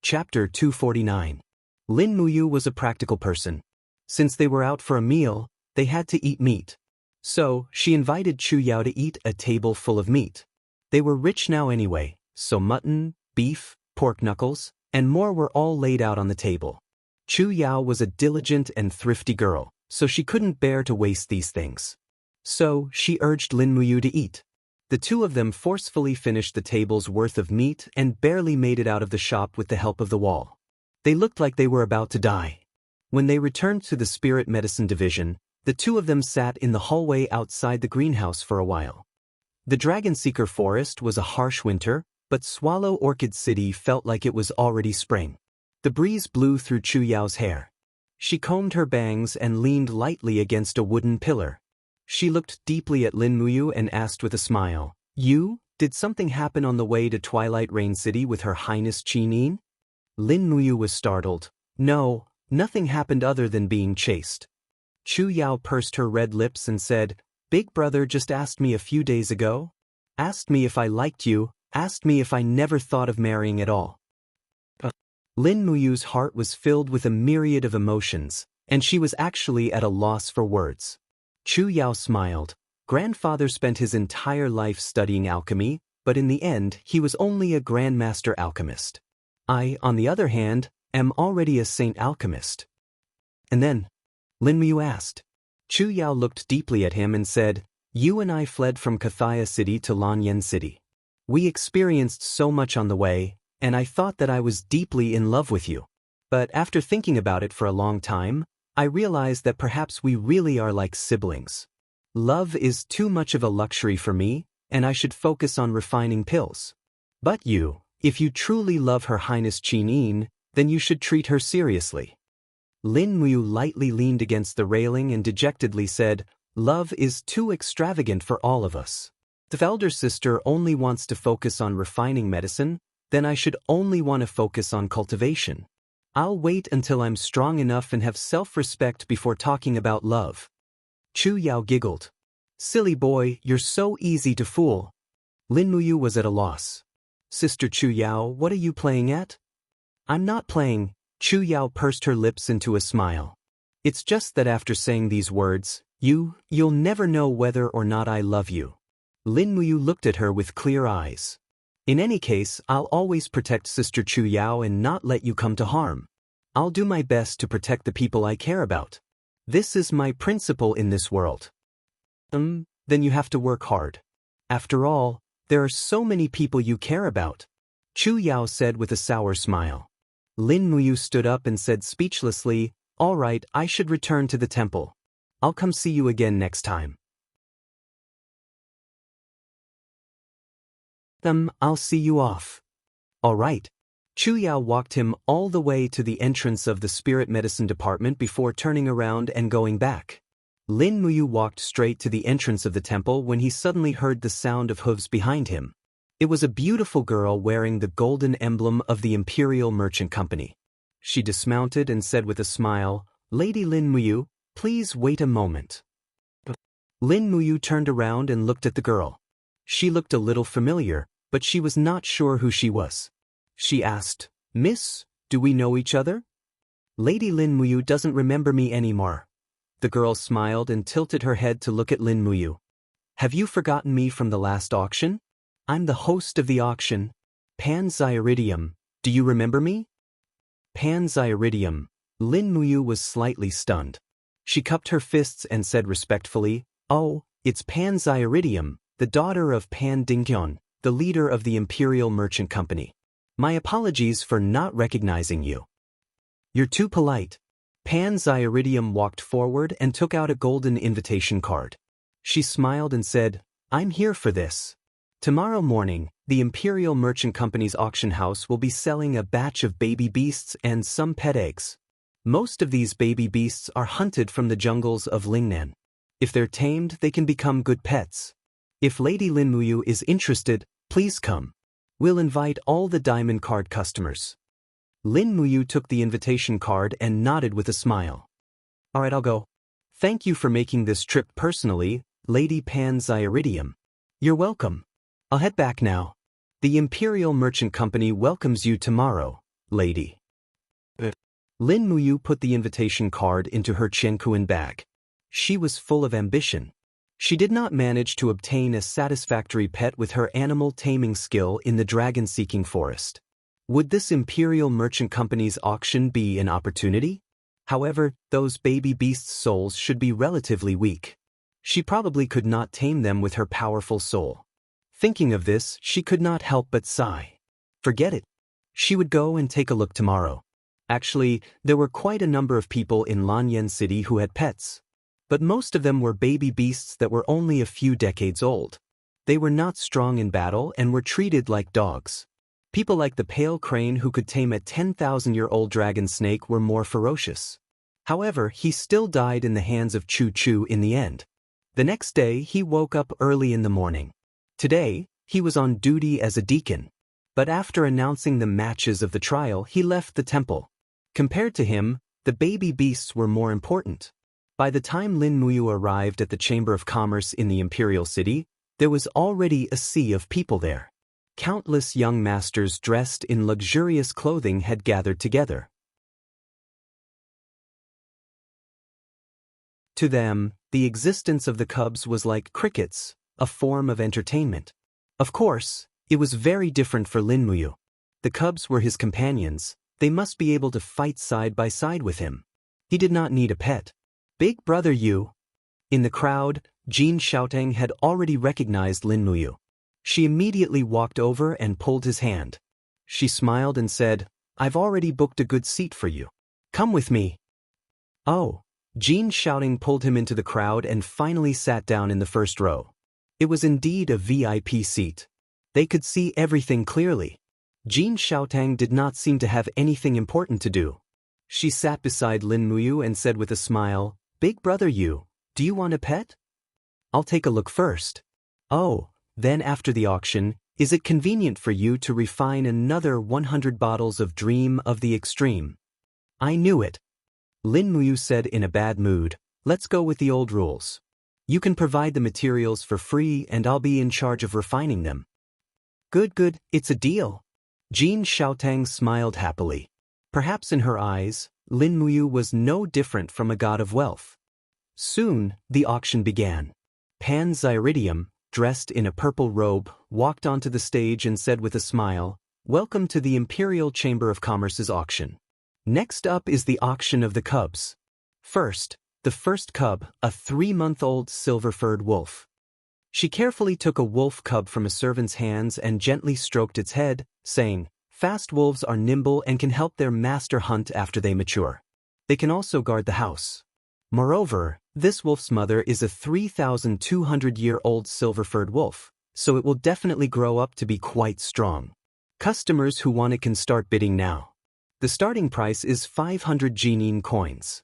Chapter 249. Lin Muyu was a practical person. Since they were out for a meal, they had to eat meat. So, she invited Chu Yao to eat a table full of meat. They were rich now anyway, so mutton, beef, pork knuckles, and more were all laid out on the table. Chu Yao was a diligent and thrifty girl, so she couldn't bear to waste these things. So, she urged Lin Muyu to eat. The two of them forcefully finished the table's worth of meat and barely made it out of the shop with the help of the wall. They looked like they were about to die. When they returned to the spirit medicine division, the two of them sat in the hallway outside the greenhouse for a while. The Dragon Seeker Forest was a harsh winter, but Swallow Orchid City felt like it was already spring. The breeze blew through Chu Yao's hair. She combed her bangs and leaned lightly against a wooden pillar. She looked deeply at Lin Muyu and asked with a smile, Did something happen on the way to Twilight Rain City with Her Highness Qin Yin? Lin Muyu was startled. No, nothing happened other than being chased. Chu Yao pursed her red lips and said, Big brother just asked me a few days ago. Asked me if I liked you, asked me if I never thought of marrying at all. Lin Muyu's heart was filled with a myriad of emotions, and she was actually at a loss for words. Chu Yao smiled. Grandfather spent his entire life studying alchemy, but in the end he was only a grandmaster alchemist. I, on the other hand, am already a saint alchemist. And then? Lin Muyu asked. Chu Yao looked deeply at him and said, You and I fled from Kathaya City to Lanyan City. We experienced so much on the way, and I thought that I was deeply in love with you. But after thinking about it for a long time, I realized that perhaps we really are like siblings. Love is too much of a luxury for me, and I should focus on refining pills. But you, if you truly love Her Highness Qin Yin, then you should treat her seriously. Lin Muyu lightly leaned against the railing and dejectedly said, Love is too extravagant for all of us. If elder sister only wants to focus on refining medicine, then I should only want to focus on cultivation. I'll wait until I'm strong enough and have self-respect before talking about love. Chu Yao giggled. Silly boy, you're so easy to fool. Lin Muyu was at a loss. Sister Chu Yao, what are you playing at? I'm not playing. Chu Yao pursed her lips into a smile. It's just that after saying these words, you'll never know whether or not I love you. Lin Muyu looked at her with clear eyes. In any case, I'll always protect Sister Chu Yao and not let you come to harm. I'll do my best to protect the people I care about. This is my principle in this world. Then you have to work hard. After all, there are so many people you care about. Chu Yao said with a sour smile. Lin Muyu stood up and said speechlessly, All right, I should return to the temple. I'll come see you again next time. I'll see you off. All right. Chu Yao walked him all the way to the entrance of the spirit medicine department before turning around and going back. Lin Muyu walked straight to the entrance of the temple when he suddenly heard the sound of hooves behind him. It was a beautiful girl wearing the golden emblem of the Imperial Merchant Company. She dismounted and said with a smile, Lady Lin Muyu, please wait a moment. Lin Muyu turned around and looked at the girl. She looked a little familiar, but she was not sure who she was. She asked, Miss, do we know each other? Lady Lin Muyu doesn't remember me anymore. The girl smiled and tilted her head to look at Lin Muyu. Have you forgotten me from the last auction? I'm the host of the auction. Panzyridium, do you remember me? Panzyridium. Lin Muyu was slightly stunned. She cupped her fists and said respectfully, Oh, it's Panzyridium, the daughter of Pan Dingkyon, the leader of the Imperial Merchant Company. My apologies for not recognizing you. You're too polite. Panzyridium walked forward and took out a golden invitation card. She smiled and said, I'm here for this. Tomorrow morning, the Imperial Merchant Company's auction house will be selling a batch of baby beasts and some pet eggs. Most of these baby beasts are hunted from the jungles of Lingnan. If they're tamed, they can become good pets. If Lady Lin Muyu is interested, please come. We'll invite all the diamond card customers. Lin Muyu took the invitation card and nodded with a smile. All right, I'll go. Thank you for making this trip personally, Lady Panzyridium. You're welcome. I'll head back now. The Imperial Merchant Company welcomes you tomorrow, lady. Lin Muyu put the invitation card into her Qiankuan bag. She was full of ambition. She did not manage to obtain a satisfactory pet with her animal taming skill in the dragon-seeking forest. Would this Imperial Merchant Company's auction be an opportunity? However, those baby beasts' souls should be relatively weak. She probably could not tame them with her powerful soul. Thinking of this, she could not help but sigh. Forget it. She would go and take a look tomorrow. Actually, there were quite a number of people in Lanyan City who had pets. But most of them were baby beasts that were only a few decades old. They were not strong in battle and were treated like dogs. People like the pale crane who could tame a 10,000-year-old dragon snake were more ferocious. However, he still died in the hands of Choo Choo in the end. The next day, he woke up early in the morning. Today, he was on duty as a deacon. But after announcing the matches of the trial, he left the temple. Compared to him, the baby beasts were more important. By the time Lin Muyu arrived at the Chamber of Commerce in the Imperial City, there was already a sea of people there. Countless young masters dressed in luxurious clothing had gathered together. To them, the existence of the cubs was like crickets, a form of entertainment. Of course, it was very different for Lin Muyu. The cubs were his companions. They must be able to fight side by side with him. He did not need a pet. Big brother Yu. In the crowd, Jin Xiaotang had already recognized Lin Muyu. She immediately walked over and pulled his hand. She smiled and said, "I've already booked a good seat for you. Come with me." Oh. Jin Xiaotang pulled him into the crowd and finally sat down in the first row. It was indeed a VIP seat. They could see everything clearly. Jin Xiaotang did not seem to have anything important to do. She sat beside Lin Muyu and said with a smile, "Big brother Yu, do you want a pet? I'll take a look first. Oh, then after the auction, is it convenient for you to refine another 100 bottles of Dream of the Extreme?" "I knew it." Lin Muyu said in a bad mood, "Let's go with the old rules. You can provide the materials for free and I'll be in charge of refining them." Good, it's a deal." Jin Xiaotang smiled happily. Perhaps in her eyes, Lin Muyu was no different from a god of wealth. Soon, the auction began. Pan Zyridium, dressed in a purple robe, walked onto the stage and said with a smile, "Welcome to the Imperial Chamber of Commerce's auction. Next up is the auction of the cubs. First, the first cub, a 3-month-old silver-furred wolf." She carefully took a wolf cub from a servant's hands and gently stroked its head, saying, "Fast wolves are nimble and can help their master hunt after they mature. They can also guard the house. Moreover, this wolf's mother is a 3,200-year-old silver-furred wolf, so it will definitely grow up to be quite strong. Customers who want it can start bidding now. The starting price is 500 Jinin coins."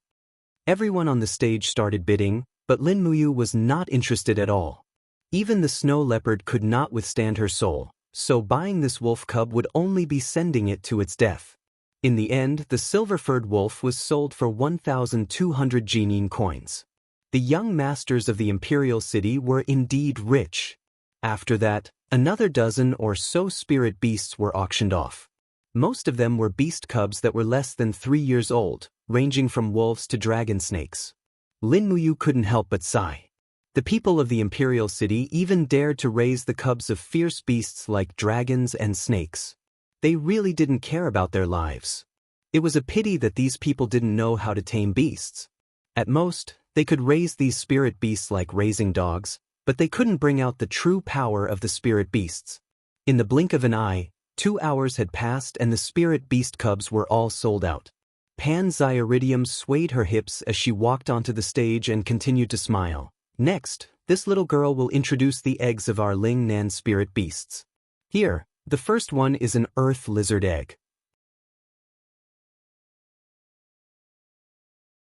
Everyone on the stage started bidding, but Lin Muyu was not interested at all. Even the snow leopard could not withstand her soul, so buying this wolf cub would only be sending it to its death. In the end, the silver-furred wolf was sold for 1,200 Jinin coins. The young masters of the Imperial City were indeed rich. After that, another dozen or so spirit beasts were auctioned off. Most of them were beast cubs that were less than 3 years old, ranging from wolves to dragon snakes. Lin Muyu couldn't help but sigh. The people of the Imperial City even dared to raise the cubs of fierce beasts like dragons and snakes. They really didn't care about their lives. It was a pity that these people didn't know how to tame beasts. At most, they could raise these spirit beasts like raising dogs, but they couldn't bring out the true power of the spirit beasts. In the blink of an eye, 2 hours had passed and the spirit beast cubs were all sold out. Pan Zyridium swayed her hips as she walked onto the stage and continued to smile. "Next, this little girl will introduce the eggs of our Ling Nan spirit beasts. Here, the first one is an earth lizard egg."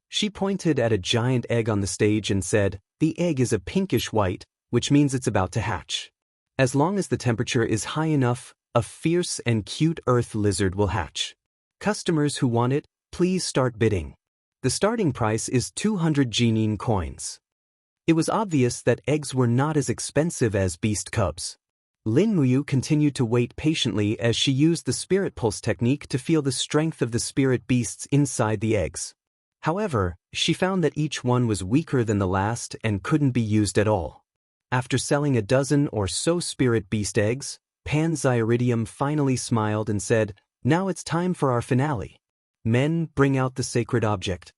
She pointed at a giant egg on the stage and said, "The egg is a pinkish white, which means it's about to hatch. As long as the temperature is high enough, a fierce and cute earth lizard will hatch. Customers who want it, please start bidding. The starting price is 200 Jinin coins." It was obvious that eggs were not as expensive as beast cubs. Lin Muyu continued to wait patiently as she used the spirit pulse technique to feel the strength of the spirit beasts inside the eggs. However, she found that each one was weaker than the last and couldn't be used at all. After selling a dozen or so spirit beast eggs, Pan Zyridium finally smiled and said, "Now it's time for our finale. Men, bring out the sacred object."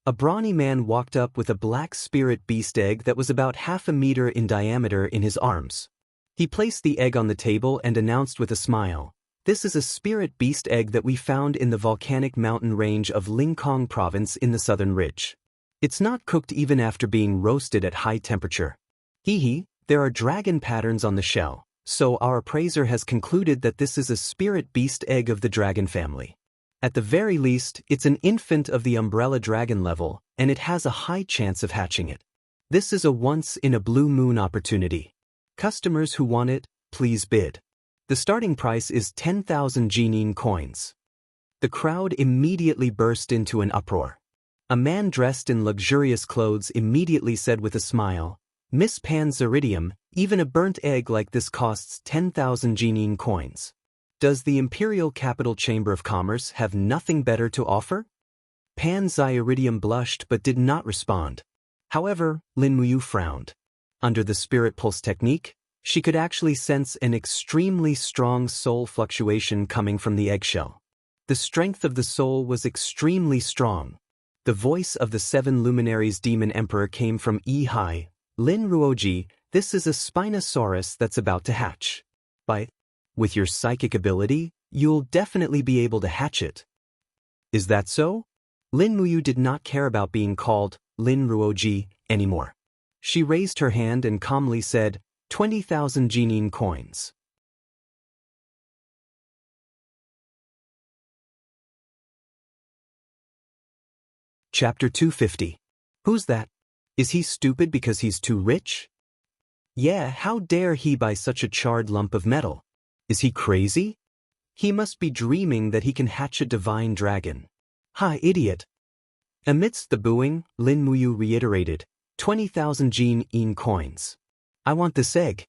A brawny man walked up with a black spirit beast egg that was about 1/2 meter in diameter in his arms. He placed the egg on the table and announced with a smile, "This is a spirit beast egg that we found in the volcanic mountain range of Lingkong province in the southern ridge. It's not cooked even after being roasted at high temperature. Hee, there are dragon patterns on the shell, so our appraiser has concluded that this is a spirit beast egg of the dragon family. At the very least, it's an infant of the umbrella dragon level, and it has a high chance of hatching it. This is a once-in-a-blue-moon opportunity. Customers who want it, please bid. The starting price is 10,000 Jinin coins." The crowd immediately burst into an uproar. A man dressed in luxurious clothes immediately said with a smile, "Miss Panzeridium, even a burnt egg like this costs 10,000 Jinin coins. Does the Imperial Capital Chamber of Commerce have nothing better to offer?" Panzeridium blushed but did not respond. However, Lin Muyu frowned. Under the spirit pulse technique, she could actually sense an extremely strong soul fluctuation coming from the eggshell. The strength of the soul was extremely strong. The voice of the seven luminaries demon emperor came from Ehai, "Lin Ruoji, this is a Spinosaurus that's about to hatch. With your psychic ability, you'll definitely be able to hatch it." "Is that so?" Lin Muyu did not care about being called Lin Ruoji anymore. She raised her hand and calmly said, 20,000 Jinin coins. Chapter 250. Who's that? Is he stupid because he's too rich? Yeah, how dare he buy such a charred lump of metal? Is he crazy? He must be dreaming that he can hatch a divine dragon. Ha, idiot. Amidst the booing, Lin Muyu reiterated, 20,000 Jinin coins. I want this egg.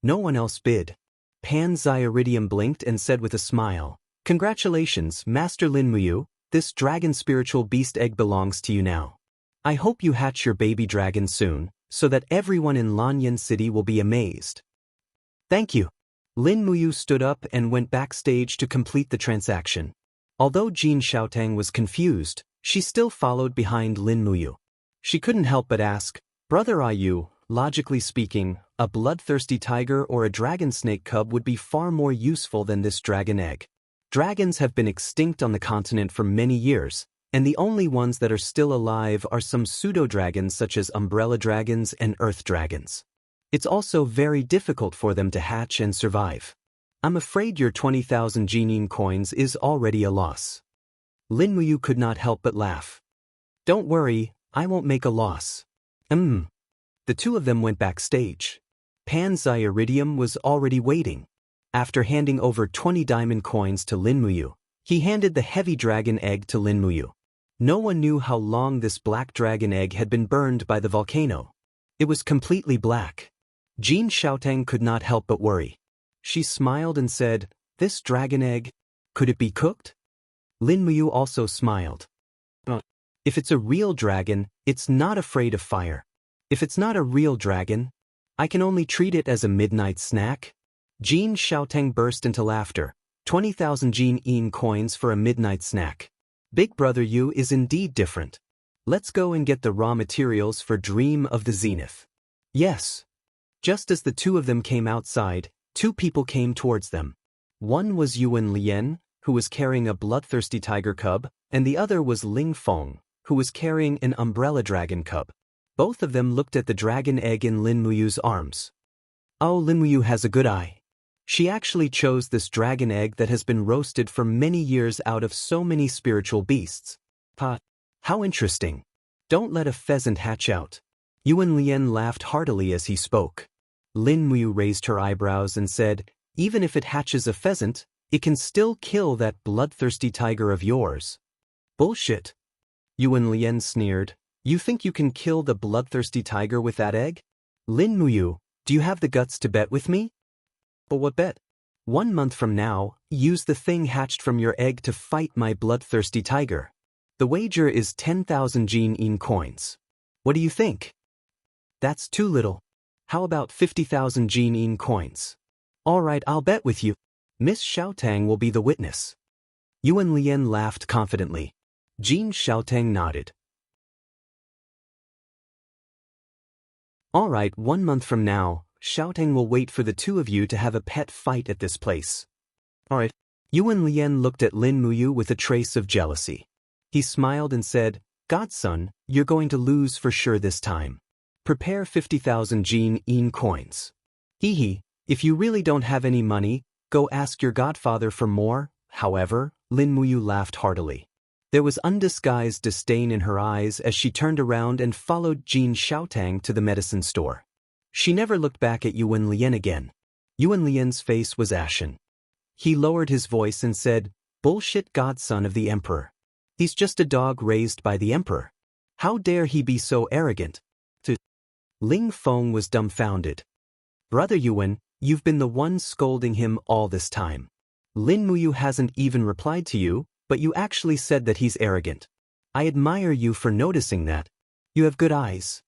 No one else bid. Panzeridium blinked and said with a smile, Congratulations, Master Lin Muyu, this dragon spiritual beast egg belongs to you now. I hope you hatch your baby dragon soon, so that everyone in Lanyan City will be amazed. Thank you. Lin Muyu stood up and went backstage to complete the transaction. Although Jin Xiaotang was confused, she still followed behind Lin Muyu. She couldn't help but ask, Brother, are you, logically speaking, a bloodthirsty tiger or a dragon snake cub would be far more useful than this dragon egg. Dragons have been extinct on the continent for many years, and the only ones that are still alive are some pseudo-dragons such as umbrella dragons and earth dragons. It's also very difficult for them to hatch and survive. I'm afraid your 20,000 Jinin coins is already a loss. Lin Muyu could not help but laugh. Don't worry, I won't make a loss. The two of them went backstage. Panzeridium was already waiting. After handing over 20 diamond coins to Lin Muyu, he handed the heavy dragon egg to Lin Muyu. No one knew how long this black dragon egg had been burned by the volcano. It was completely black. Jin Xiaotang could not help but worry. She smiled and said, This dragon egg, could it be cooked? Lin Muyu also smiled. If it's a real dragon, it's not afraid of fire. If it's not a real dragon, I can only treat it as a midnight snack. Jin Xiaotang burst into laughter. 20,000 Jinin coins for a midnight snack. Big brother Yu is indeed different. Let's go and get the raw materials for Dream of the Zenith. Yes. Just as the two of them came outside, two people came towards them. One was Yuan Lian, who was carrying a bloodthirsty tiger cub, and the other was Ling Feng, who was carrying an umbrella dragon cub. Both of them looked at the dragon egg in Lin Muyu's arms. Oh, Lin Muyu has a good eye. She actually chose this dragon egg that has been roasted for many years out of so many spiritual beasts. How interesting. Don't let a pheasant hatch out. Yuan Lian laughed heartily as he spoke. Lin Muyu raised her eyebrows and said, Even if it hatches a pheasant, it can still kill that bloodthirsty tiger of yours. Bullshit. Yuan Lian sneered. You think you can kill the bloodthirsty tiger with that egg? Lin Muyu, do you have the guts to bet with me? But what bet? 1 month from now, use the thing hatched from your egg to fight my bloodthirsty tiger. The wager is 10,000 Jinin coins. What do you think? That's too little. How about 50,000 Jinin coins? All right, I'll bet with you. Miss Xiaotang will be the witness. Yuan Lian laughed confidently. Jin Xiaotang nodded. All right, 1 month from now, Xiaotang will wait for the two of you to have a pet fight at this place. Alright. Yuan Lian looked at Lin Muyu with a trace of jealousy. He smiled and said, "Godson, you're going to lose for sure this time. Prepare 50,000 Jin Yin coins. Hehe, if you really don't have any money, go ask your godfather for more." However, Lin Muyu laughed heartily. There was undisguised disdain in her eyes as she turned around and followed Jin Xiaotang to the medicine store. She never looked back at Yuan Lian again. Yuan Lian's face was ashen. He lowered his voice and said, "Bullshit godson of the emperor. He's just a dog raised by the emperor. How dare he be so arrogant?" Ling Feng was dumbfounded. "Brother Yuan, you've been the one scolding him all this time. Lin Muyu hasn't even replied to you, but you actually said that he's arrogant. I admire you for noticing that. You have good eyes."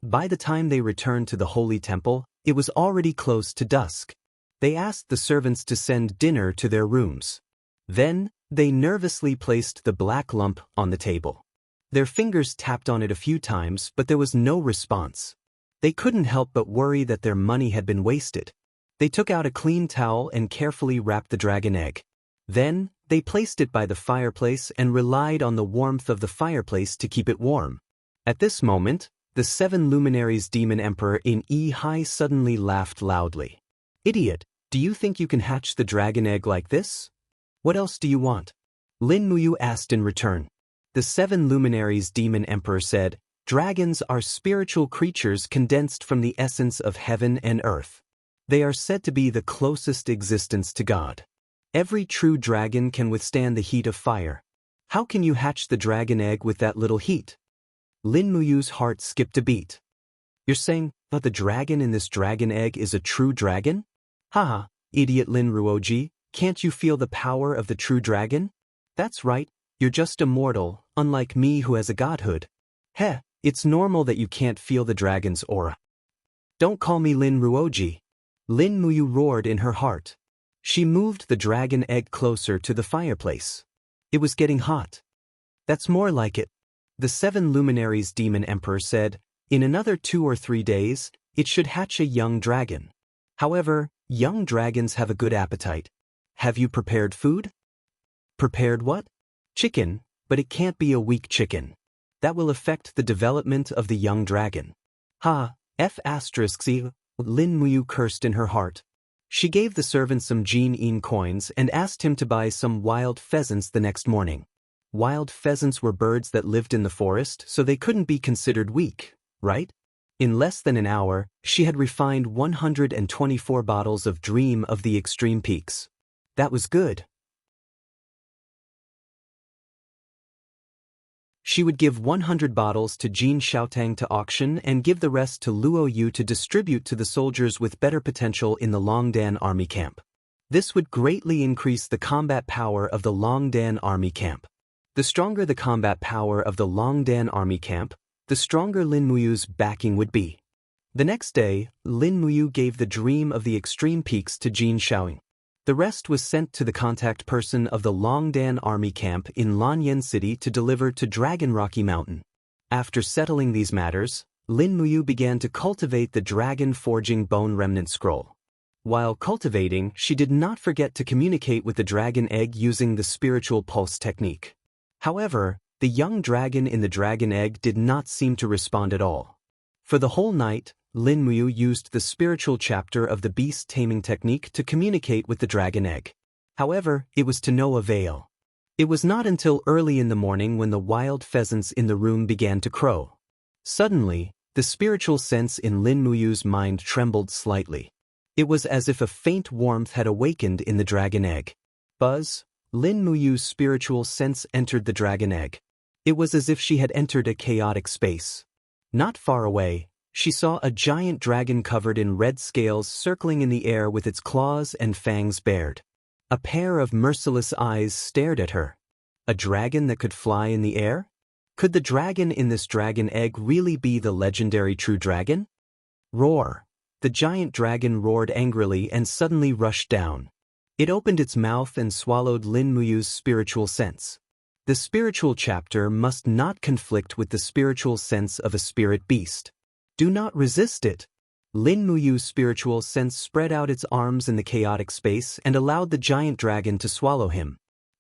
By the time they returned to the holy temple, it was already close to dusk. They asked the servants to send dinner to their rooms. Then, they nervously placed the black lump on the table. Their fingers tapped on it a few times, but there was no response. They couldn't help but worry that their money had been wasted. They took out a clean towel and carefully wrapped the dragon egg. Then, they placed it by the fireplace and relied on the warmth of the fireplace to keep it warm. At this moment, the 7 luminaries demon emperor in Yi suddenly laughed loudly. "Idiot, do you think you can hatch the dragon egg like this? What else do you want?" Lin Muyu asked in return. The 7 luminaries demon emperor said, "Dragons are spiritual creatures condensed from the essence of heaven and earth. They are said to be the closest existence to God. Every true dragon can withstand the heat of fire. How can you hatch the dragon egg with that little heat?" Lin Muyu's heart skipped a beat. "You're saying that the dragon in this dragon egg is a true dragon? Haha, idiot Lin Ruoji, can't you feel the power of the true dragon? That's right, you're just a mortal, unlike me who has a godhood. Heh, it's normal that you can't feel the dragon's aura. Don't call me Lin Ruoji." Lin Muyu roared in her heart. She moved the dragon egg closer to the fireplace. It was getting hot. "That's more like it." The 7 luminaries demon emperor said, "In another 2 or 3 days, it should hatch a young dragon. However, young dragons have a good appetite. Have you prepared food?" "Prepared what?" "Chicken, but it can't be a weak chicken. That will affect the development of the young dragon." F***, Lin Muyu cursed in her heart. She gave the servant some Jin Yin coins and asked him to buy some wild pheasants the next morning. Wild pheasants were birds that lived in the forest, so they couldn't be considered weak, right? In less than an hour, she had refined 124 bottles of Dream of the Extreme Peaks. That was good. She would give 100 bottles to Jin Xiaotang to auction and give the rest to Luo Yu to distribute to the soldiers with better potential in the Longdan army camp. This would greatly increase the combat power of the Longdan army camp. The stronger the combat power of the Longdan army camp, the stronger Lin Muyu's backing would be. The next day, Lin Muyu gave the Dream of the Extreme Peaks to Jin Xiaoying. The rest was sent to the contact person of the Longdan army camp in Lanyan City to deliver to Dragon Rocky Mountain. After settling these matters, Lin Muyu began to cultivate the Dragon Forging Bone Remnant Scroll. While cultivating, she did not forget to communicate with the dragon egg using the spiritual pulse technique. However, the young dragon in the dragon egg did not seem to respond at all. For the whole night, Lin Muyu used the spiritual chapter of the beast taming technique to communicate with the dragon egg. However, it was to no avail. It was not until early in the morning when the wild pheasants in the room began to crow. Suddenly, the spiritual sense in Lin Muyu's mind trembled slightly. It was as if a faint warmth had awakened in the dragon egg. Buzz, Lin Muyu's spiritual sense entered the dragon egg. It was as if she had entered a chaotic space. Not far away, she saw a giant dragon covered in red scales circling in the air with its claws and fangs bared. A pair of merciless eyes stared at her. A dragon that could fly in the air? Could the dragon in this dragon egg really be the legendary true dragon? Roar! The giant dragon roared angrily and suddenly rushed down. It opened its mouth and swallowed Lin Muyu's spiritual sense. The spiritual chapter must not conflict with the spiritual sense of a spirit beast. Do not resist it. Lin Muyu's spiritual sense spread out its arms in the chaotic space and allowed the giant dragon to swallow him.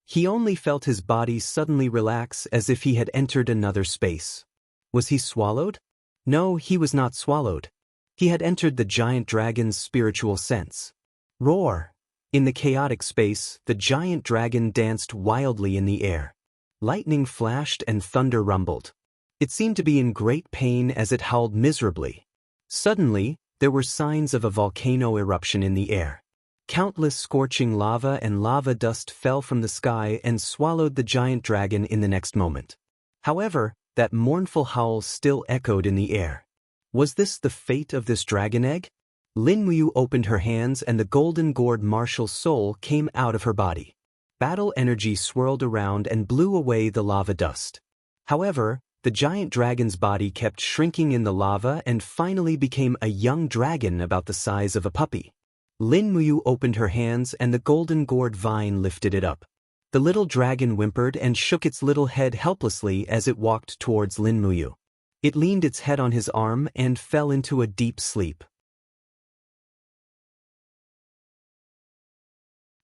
He only felt his body suddenly relax as if he had entered another space. Was he swallowed? No, he was not swallowed. He had entered the giant dragon's spiritual sense. Roar! In the chaotic space, the giant dragon danced wildly in the air. Lightning flashed and thunder rumbled. It seemed to be in great pain as it howled miserably. Suddenly, there were signs of a volcano eruption in the air. Countless scorching lava and lava dust fell from the sky and swallowed the giant dragon in the next moment. However, that mournful howl still echoed in the air. Was this the fate of this dragon egg? Lin Muyu opened her hands and the golden gourd martial soul came out of her body. Battle energy swirled around and blew away the lava dust. However, the giant dragon's body kept shrinking in the lava and finally became a young dragon about the size of a puppy. Lin Muyu opened her hands and the golden gourd vine lifted it up. The little dragon whimpered and shook its little head helplessly as it walked towards Lin Muyu. It leaned its head on his arm and fell into a deep sleep.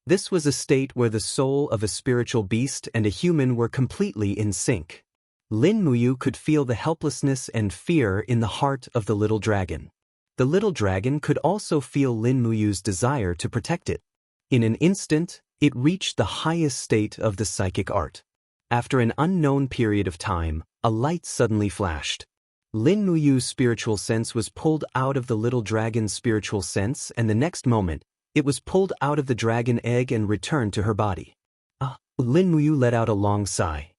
This was a state where the soul of a spiritual beast and a human were completely in sync. Lin Muyu could feel the helplessness and fear in the heart of the little dragon. The little dragon could also feel Lin Muyu's desire to protect it. In an instant, it reached the highest state of the psychic art. After an unknown period of time, a light suddenly flashed. Lin Muyu's spiritual sense was pulled out of the little dragon's spiritual sense, and the next moment, it was pulled out of the dragon egg and returned to her body. Lin Muyu let out a long sigh.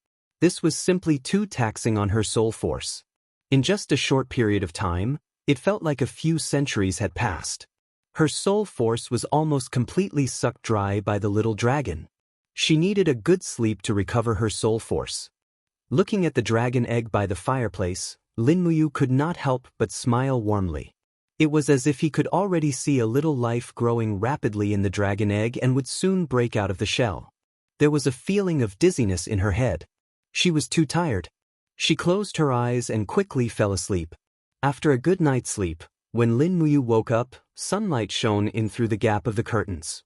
This was simply too taxing on her soul force. In just a short period of time, it felt like a few centuries had passed. Her soul force was almost completely sucked dry by the little dragon. She needed a good sleep to recover her soul force. Looking at the dragon egg by the fireplace, Lin Muyu could not help but smile warmly. It was as if he could already see a little life growing rapidly in the dragon egg and would soon break out of the shell. There was a feeling of dizziness in her head. She was too tired. She closed her eyes and quickly fell asleep. After a good night's sleep, when Lin Muyu woke up, sunlight shone in through the gap of the curtains.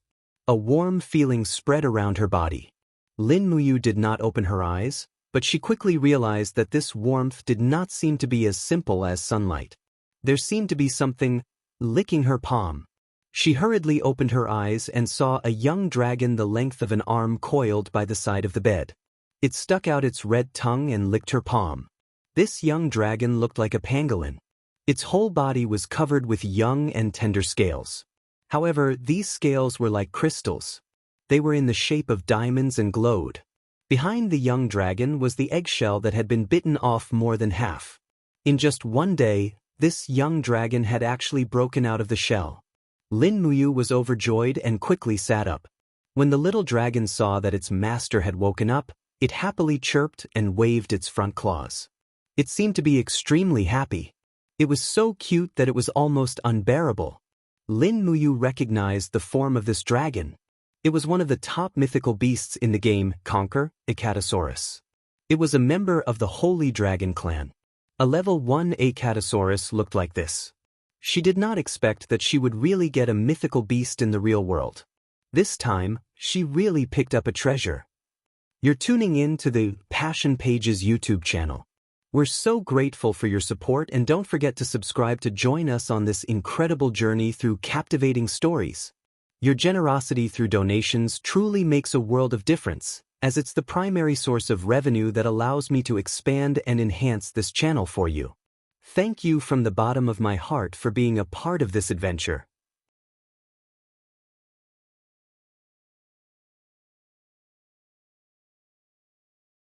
A warm feeling spread around her body. Lin Muyu did not open her eyes, but she quickly realized that this warmth did not seem to be as simple as sunlight. There seemed to be something licking her palm. She hurriedly opened her eyes and saw a young dragon the length of an arm coiled by the side of the bed. It stuck out its red tongue and licked her palm. This young dragon looked like a pangolin. Its whole body was covered with young and tender scales. However, these scales were like crystals. They were in the shape of diamonds and glowed. Behind the young dragon was the eggshell that had been bitten off more than half. In just one day, this young dragon had actually broken out of the shell. Lin Muyu was overjoyed and quickly sat up. When the little dragon saw that its master had woken up, it happily chirped and waved its front claws. It seemed to be extremely happy. It was so cute that it was almost unbearable. Lin Muyu recognized the form of this dragon. It was one of the top mythical beasts in the game, Conquer, Icatosaurus. It was a member of the Holy Dragon clan. A level 1 Icatosaurus looked like this. She did not expect that she would really get a mythical beast in the real world. This time, she really picked up a treasure. You're tuning in to the Passion Pages YouTube channel. We're so grateful for your support, and don't forget to subscribe to join us on this incredible journey through captivating stories. Your generosity through donations truly makes a world of difference, as it's the primary source of revenue that allows me to expand and enhance this channel for you. Thank you from the bottom of my heart for being a part of this adventure.